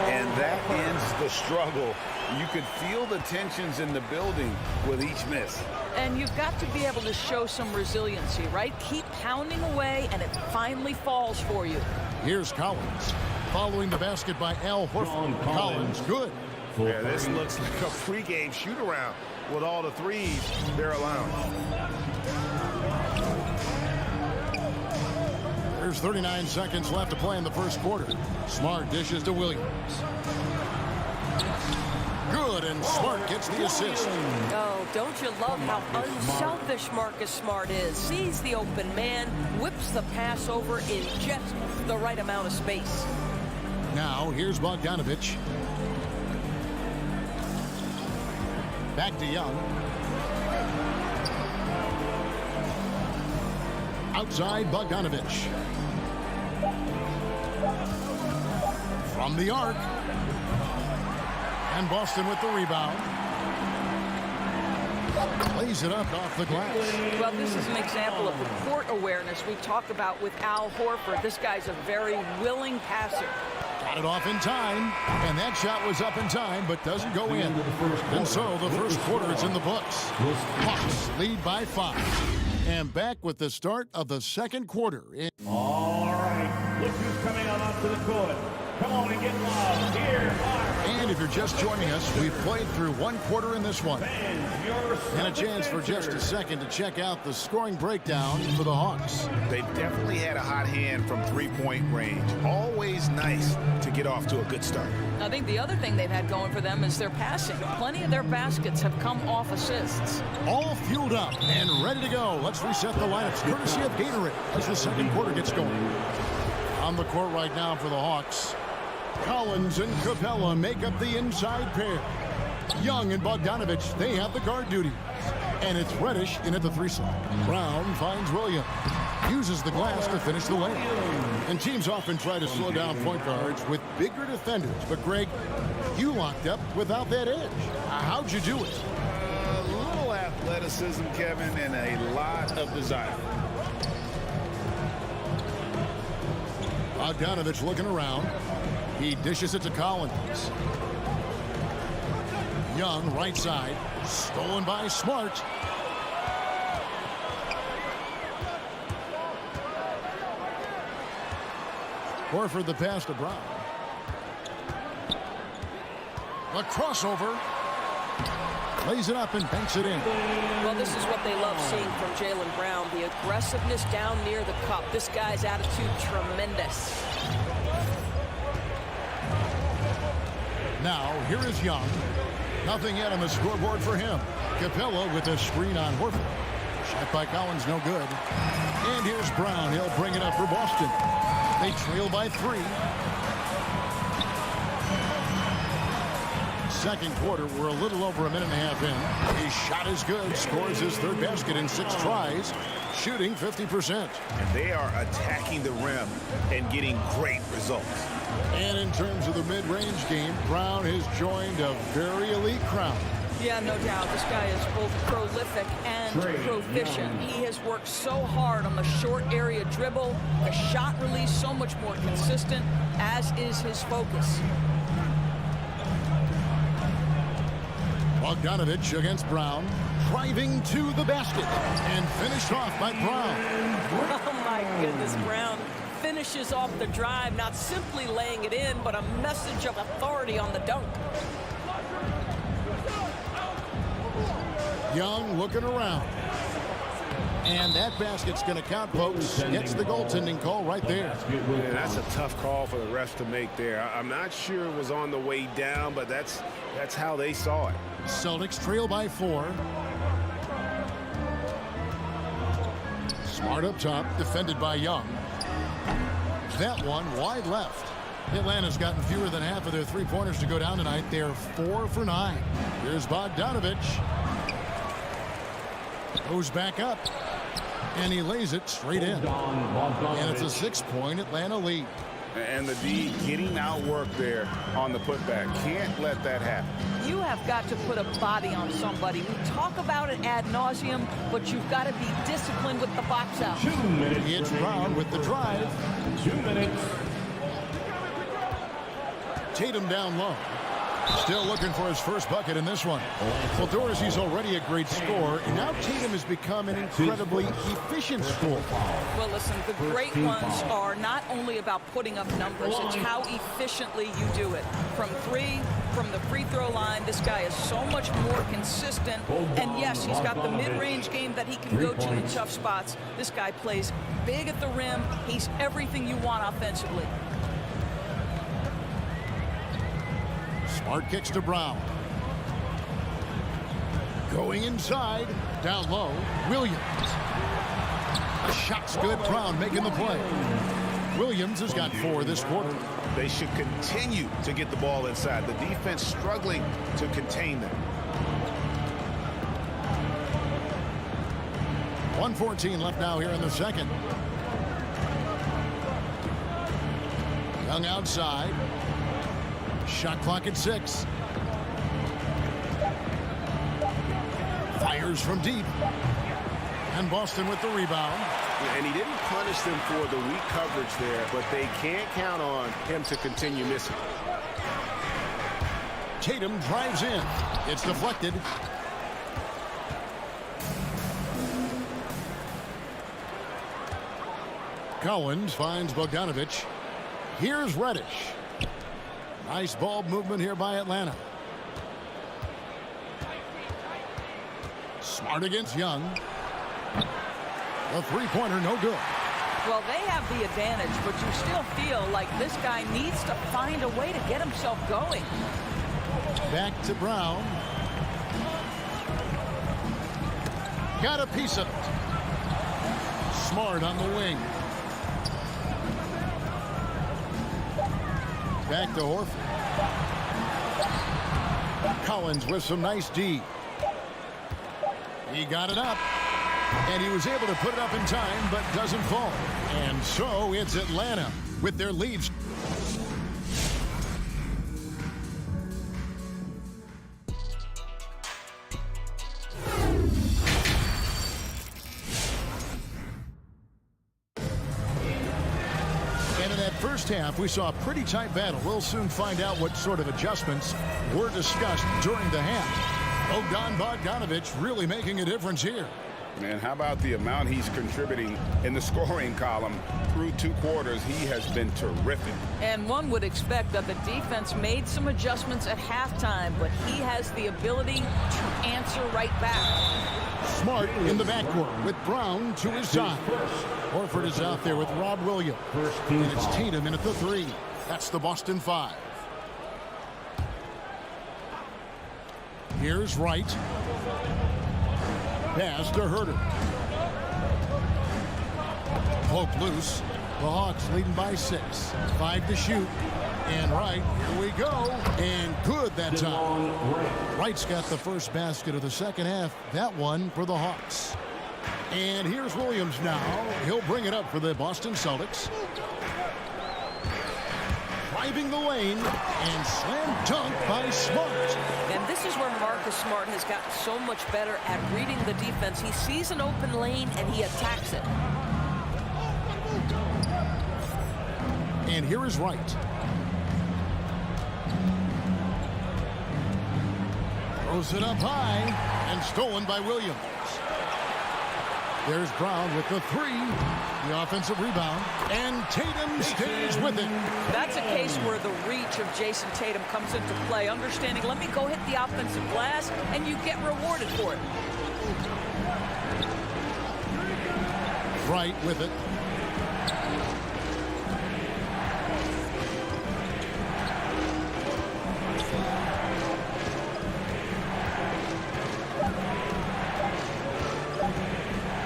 And that ends the struggle. You could feel the tensions in the building with each miss. And you've got to be able to show some resiliency, right? Keep pounding away, and it finally falls for you. Here's Collins. Following the basket by Al Horford. Collins, good. Yeah, this looks like a pregame shoot-around with all the threes they're allowing. There's 39 seconds left to play in the first quarter. Smart dishes to Williams. Good, and Smart gets the assist. Oh, don't you love how unselfish Marcus Smart is? Sees the open man, whips the pass over in just the right amount of space. Now, here's Bogdanovich. Back to Young. Outside Bogdanovich. From the arc. And Boston with the rebound. Plays it up off the glass. Well, this is an example of the court awareness we talk about with Al Horford. This guy's a very willing passer. Got it off in time, and that shot was up in time, but doesn't go in. And so the first quarter is in the books. Hawks lead by 5. And back with the start of the second quarter. All right, look who's coming on onto the court. Come on and get loud. Here And if you're just joining us, we've played through one quarter in this one. And a chance for just a second to check out the scoring breakdown for the Hawks. They've definitely had a hot hand from three-point range. Always nice to get off to a good start. I think the other thing they've had going for them is their passing. Plenty of their baskets have come off assists. All fueled up and ready to go. Let's reset the lineups courtesy of Gatorade as the second quarter gets going. On the court right now for the Hawks, Collins and Capella make up the inside pair. Young and Bogdanovich, they have the guard duty. And it's Reddish in at the 3 slot. Brown finds Williams. Uses the glass to finish the lane. And teams often try to slow down point guards with bigger defenders. But Greg, you locked up without that edge. How'd you do it? A little athleticism, Kevin, and a lot of desire. Bogdanovich looking around. He dishes it to Collins. Young, right side. Stolen by Smart. Horford the pass to Brown. A crossover. Lays it up and banks it in. Well, this is what they love seeing from Jaylen Brown. The aggressiveness down near the cup. This guy's attitude, tremendous. Now, here is Young. Nothing yet on the scoreboard for him. Capella with a screen on Horford. Shot by Collins, no good. And here's Brown. He'll bring it up for Boston. They trail by 3. Second quarter, we're a little over a minute and a half in. His shot is good. Scores his 3rd basket in 6 tries. Shooting 50%. And they are attacking the rim and getting great results. And in terms of the mid-range game, Brown has joined a very elite crowd. Yeah, no doubt. This guy is both prolific and proficient. He has worked so hard on the short area dribble. The shot release so much more consistent, as is his focus. Bogdanovich against Brown, driving to the basket and finished off by Brown. Oh, my goodness, Brown finishes off the drive, not simply laying it in, but a message of authority on the dunk. Young looking around. And that basket's going to count, folks. Gets the goaltending call right there. Yeah, that's a tough call for the refs to make there. I'm not sure it was on the way down, but that's how they saw it. Celtics trail by 4. Smart up top, defended by Young. That one wide left. Atlanta's gotten fewer than half of their 3-pointers to go down tonight. They're 4 for 9. Here's Bogdanovich. Goes back up. And he lays it straight in. And it's a 6-point Atlanta lead. And the D getting outwork there on the putback. Can't let that happen. You have got to put a body on somebody. We talk about it ad nauseum, but you've got to be disciplined with the box out. 2 minutes. It's Brown with the drive. 2 minutes. Tatum down low. Still looking for his first bucket in this one. Well, Dorsey's already a great scorer, and now Tatum has become an incredibly efficient scorer. Well, listen, the great ones are not only about putting up numbers, it's how efficiently you do it. From three, from the free throw line, this guy is so much more consistent. And yes, he's got the mid-range game that he can go to in tough spots. This guy plays big at the rim. He's everything you want offensively. Smart kicks to Brown. Going inside, down low, Williams. The shot's good, Brown making the play. Williams has got 4 this quarter. They should continue to get the ball inside. The defense struggling to contain them. 1:14 left now here in the second. Young outside. Shot clock at 6. Fires from deep. And Boston with the rebound. And he didn't punish them for the weak coverage there, but they can't count on him to continue missing. Tatum drives in. It's deflected. Collins finds Bogdanovich. Here's Reddish. Nice ball movement here by Atlanta. Smart against Young. The three-pointer no good. Well, they have the advantage, but you still feel like this guy needs to find a way to get himself going. Back to Brown. Got a piece of it. Smart on the wing. Back to Horford. Collins with some nice D. He got it up. And he was able to put it up in time, but doesn't fall. And so it's Atlanta with their leads. And in that first half, we saw a pretty tight battle. We'll soon find out what sort of adjustments were discussed during the half. Bogdanovich really making a difference here. And how about the amount he's contributing in the scoring column through 2 quarters? He has been terrific. And one would expect that the defense made some adjustments at halftime, but he has the ability to answer right back. Smart in the backcourt with Brown to his side. Horford is out there with Rob Williams. And it's Tatum in at the 3. That's the Boston 5. Here's Wright. Pass to Herter. Pope loose. The Hawks leading by 6. 5 to shoot. And Wright, here we go. And good that time. Wright's got the first basket of the second half. That one for the Hawks. And here's Williams now. He'll bring it up for the Boston Celtics. Driving the lane and slam dunk by Smart. And this is where Marcus Smart has gotten so much better at reading the defense. He sees an open lane and he attacks it. And here is Wright. Throws it up high and stolen by Williams. There's Brown with the 3. The offensive rebound. And Tatum stays with it. That's a case where the reach of Jason Tatum comes into play. Understanding, let me go hit the offensive glass, and you get rewarded for it. Wright with it.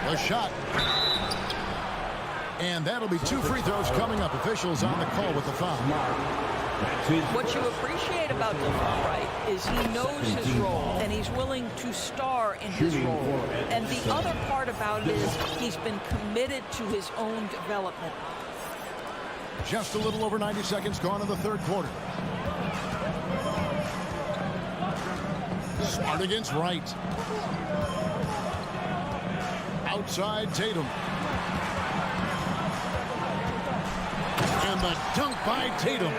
A shot. And that'll be 2 free throws coming up. Officials on the call with the foul. What you appreciate about Delon Wright is he knows his role, and he's willing to star in his role. And the other part about it is he's been committed to his own development. Just a little over 90 seconds gone in the third quarter. Smart against Wright. Outside Tatum. And And the dunk by Tatum.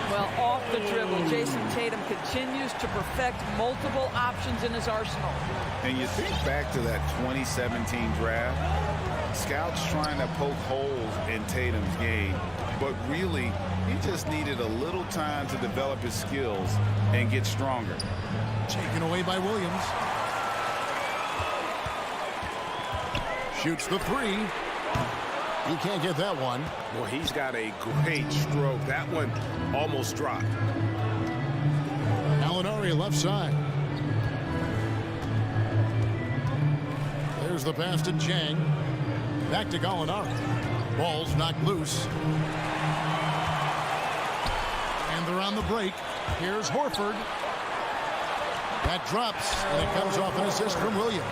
Well, off the dribble, Jason Tatum continues to perfect multiple options in his arsenal. And you think back to that 2017 draft, scouts trying to poke holes in Tatum's game, but really, he just needed a little time to develop his skills and get stronger. Taken away by Williams. Shoots the three. He can't get that one. Well, he's got a great stroke. That one almost dropped. Gallinari left side. There's the pass to Chang. Back to Gallinari. Ball's knocked loose. And they're on the break. Here's Horford. That drops, and it comes off an assist from Williams.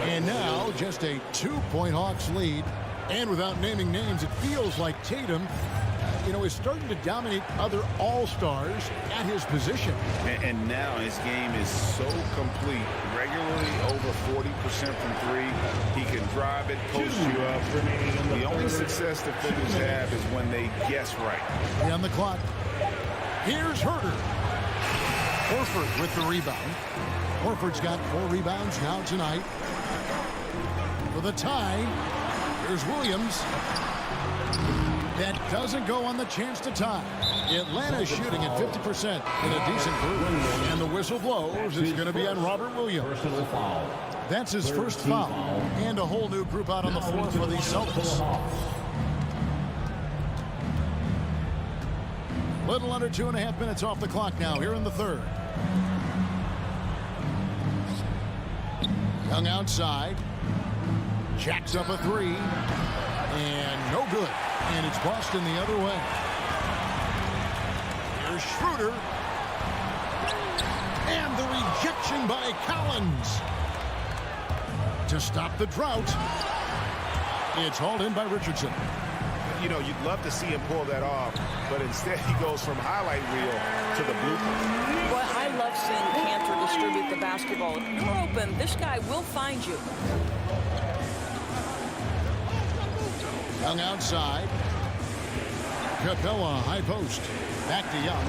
And now just a 2-point Hawks lead. And without naming names, it feels like Tatum, is starting to dominate other all-stars at his position. And now his game is so complete. Regularly over 40% from three. He can drive it, post you up. The only success the defenders have is when they guess right. On the clock. Here's Herter. Horford with the rebound. Horford's got 4 rebounds now tonight. For the tie, here's Williams. That doesn't go on the chance to tie. Atlanta is shooting at 50% in a decent group. And the whistle blows. It's going to be on Robert Williams. That's his first foul. And a whole new group out on the floor for the Celtics. Little under 2.5 minutes off the clock now here in the third. Young outside. Jacks up a three. And no good. And it's Boston the other way. Here's Schroeder. And the rejection by Collins. To stop the drought. It's hauled in by Richardson. You'd love to see him pull that off, but instead he goes from highlight reel to the blueprint. Well, I love seeing Cantor distribute the basketball. If you're open, this guy will find you. Young outside. Capella high post. Back to Young.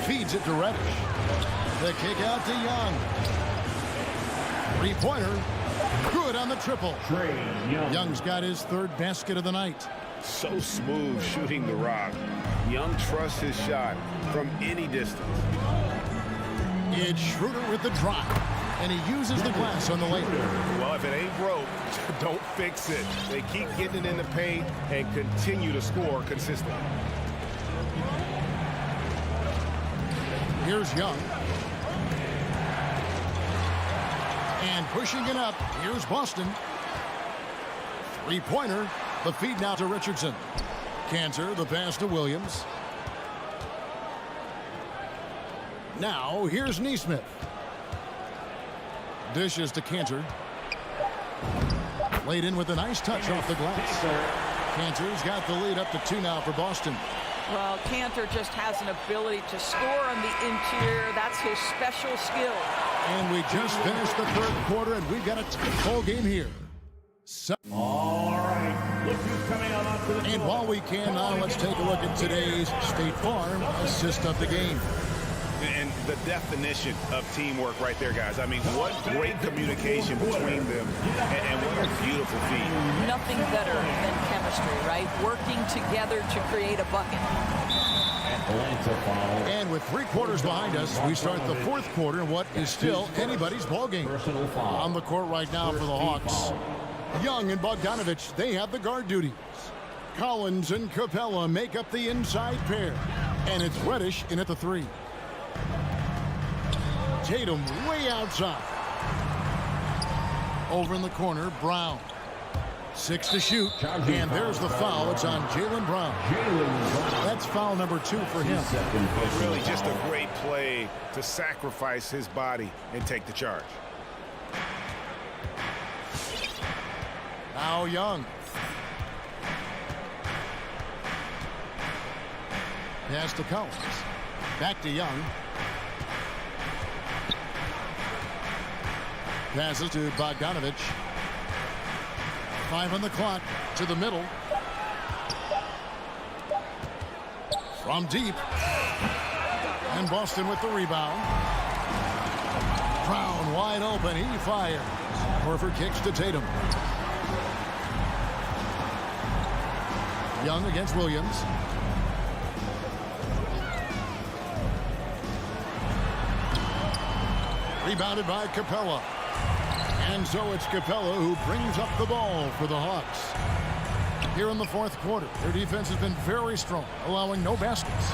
Feeds it to Reddish. The kick out to Young. Three-pointer. Good on the triple. Young's got his third basket of the night. So smooth shooting the rock. Young trusts his shot from any distance. It's Schroeder with the drive. And he uses the glass on the lane. Well, if it ain't broke, don't fix it. They keep getting it in the paint and continue to score consistently. Here's Young. And pushing it up, here's Boston. Three-pointer. The feed now to Richardson. Cantor, the pass to Williams. Now, here's Neesmith. Dishes to Cantor. Laid in with a nice touch off the glass. Cantor's got the lead up to 2 now for Boston. Well, Cantor just has an ability to score on the interior. That's his special skill. And we just finished the third quarter, and we've got a tight ball game here. So All right, look who's coming on up to the and while we can now, let's take a look at today's State Farm assist of the game. And the definition of teamwork right there, guys. I mean, what great communication between them, and what a beautiful feat. Nothing better than chemistry, right? Working together to create a bucket. And with 3 quarters behind us, we start the fourth quarter in what is still anybody's ball game. On the court right now for the Hawks, Young and Bogdanovich, they have the guard duties. Collins and Capella make up the inside pair. And it's Reddish in at the 3. Tatum way outside. Over in the corner, Brown. 6 to shoot, and there's the foul. It's on Jaylen Brown. That's foul number 2 for him. Really just a great play to sacrifice his body and take the charge. Now Young. Pass to Collins. Back to Young. Passes to Bogdanovich. 5 on the clock to the middle. From deep. And Boston with the rebound. Brown wide open. He fires. Horford kicks to Tatum. Young against Williams. Rebounded by Capella. And so it's Capella who brings up the ball for the Hawks. Here in the fourth quarter, their defense has been very strong, allowing no baskets.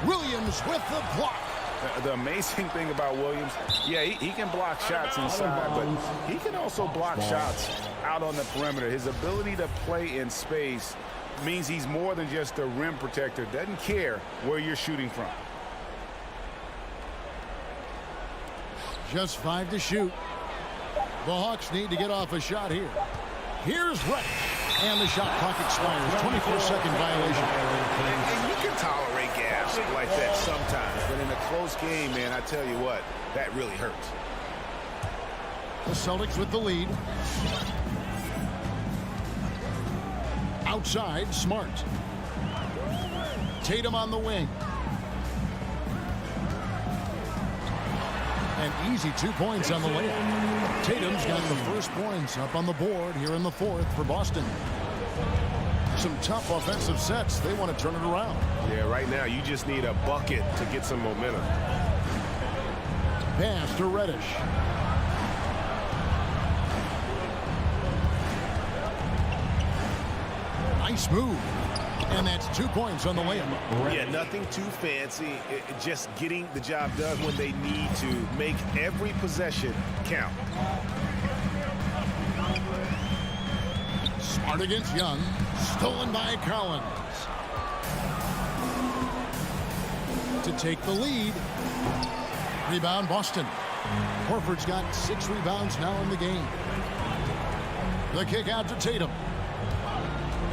Williams with the block. The amazing thing about Williams, yeah, he can block shots inside, but he can also block shots out on the perimeter. His ability to play in space means he's more than just a rim protector. Doesn't care where you're shooting from. Just 5 to shoot. The Hawks need to get off a shot here. Here's Reddish. And the shot clock expires. 24-second violation. And you can tolerate gaps like that sometimes, but in a close game, man, I tell you what, that really hurts. The Celtics with the lead. Outside, Smart. Tatum on the wing. An easy 2 points on the layup. Tatum's got the first points up on the board here in the fourth for Boston. Some tough offensive sets. They want to turn it around. Yeah, right now you just need a bucket to get some momentum. Pass to Reddish. Nice move. And that's 2 points on the layup. Yeah, nothing too fancy. Just getting the job done when they need to. Make every possession count. Smart against Young. Stolen by Collins. To take the lead. Rebound Boston. Horford's got 6 rebounds now in the game. The kick out to Tatum.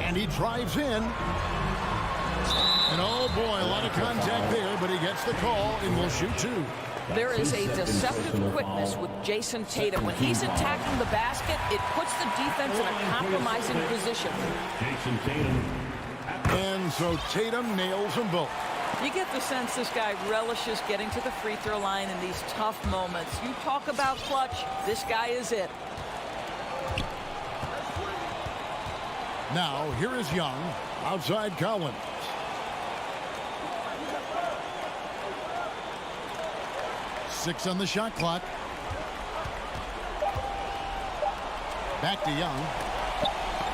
And he drives in. And oh boy, a lot of contact there, but he gets the call and will shoot 2. There is a deceptive quickness with Jason Tatum. When he's attacking the basket, it puts the defense in a compromising position. Jason Tatum. And so Tatum nails them both. You get the sense this guy relishes getting to the free throw line in these tough moments. You talk about clutch, this guy is it. Now, here is Young, outside Collins. Six on the shot clock. Back to Young.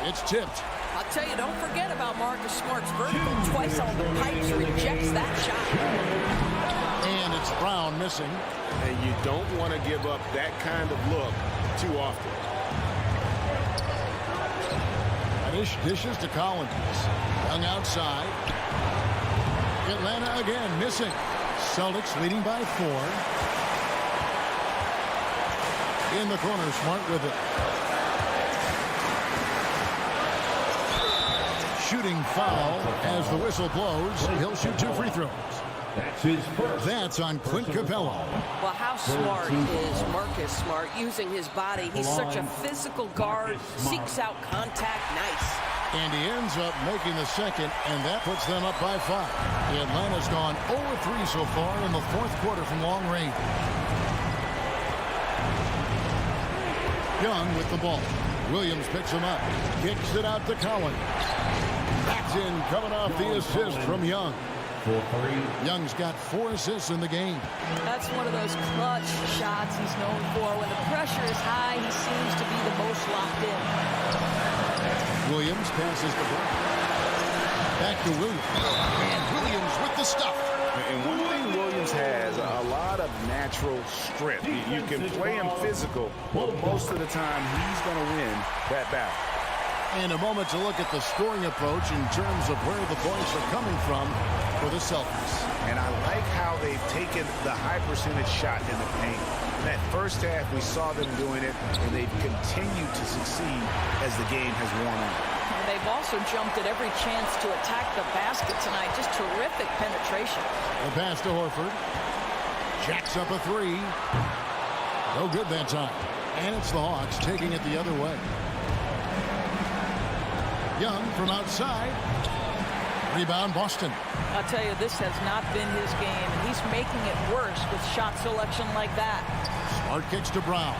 It's tipped. I'll tell you, don't forget about Marcus Smart's vertical. Twice on the pipes, rejects that shot. And it's Brown missing. And you don't want to give up that kind of look too often. Dishes to Collins. Young outside. Atlanta again missing. Celtics leading by 4. In the corner, Smart with it. Shooting foul as the whistle blows. He'll shoot 2 free throws. That's his first. That's on Clint Capella. Well, how smart is Marcus Smart using his body? He's such a physical guard, seeks out contact, nice. And he ends up making the second, and that puts them up by 5. Atlanta's gone 0-3 so far in the fourth quarter from long range. Young with the ball. Williams picks him up. Kicks it out to Collins. That's in, coming off the assist from Young. Young's got 4 assists in the game. That's one of those clutch shots he's known for. When the pressure is high, he seems to be the most locked in. Williams passes the ball. Back to Williams. And Williams with the stuff. And one thing Williams has, a lot of natural strength. You can play him physical, but most of the time he's going to win that battle. And a moment to look at the scoring approach in terms of where the points are coming from for the Celtics. And I like how they've taken the high percentage shot in the paint. In that first half, we saw them doing it, and they've continued to succeed as the game has worn on. And they've also jumped at every chance to attack the basket tonight. Just terrific penetration. The pass to Horford. Jacks up a 3. No good that time. And it's the Hawks taking it the other way. Young from outside. Rebound, Boston. I'll tell you, this has not been his game, and he's making it worse with shot selection like that. Smart kicks to Brown.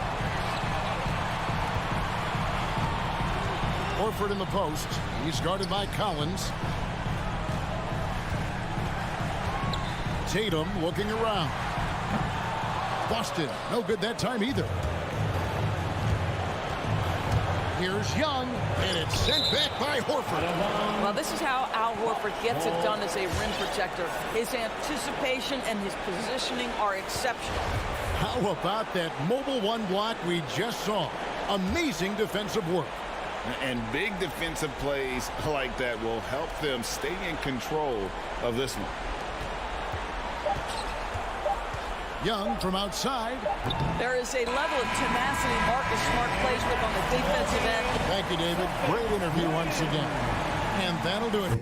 Horford in the post. He's guarded by Collins. Tatum looking around. Boston, no good that time either. Here's Young, and it's sent back by Horford. Well, this is how Al Horford gets it done as a rim protector. His anticipation and his positioning are exceptional. How about that mobile one block we just saw? Amazing defensive work. And big defensive plays like that will help them stay in control of this one. Young from outside. There is a level of tenacity Marcus Smart plays with on the defensive end. Thank you, David. Great interview once again. And that'll do it.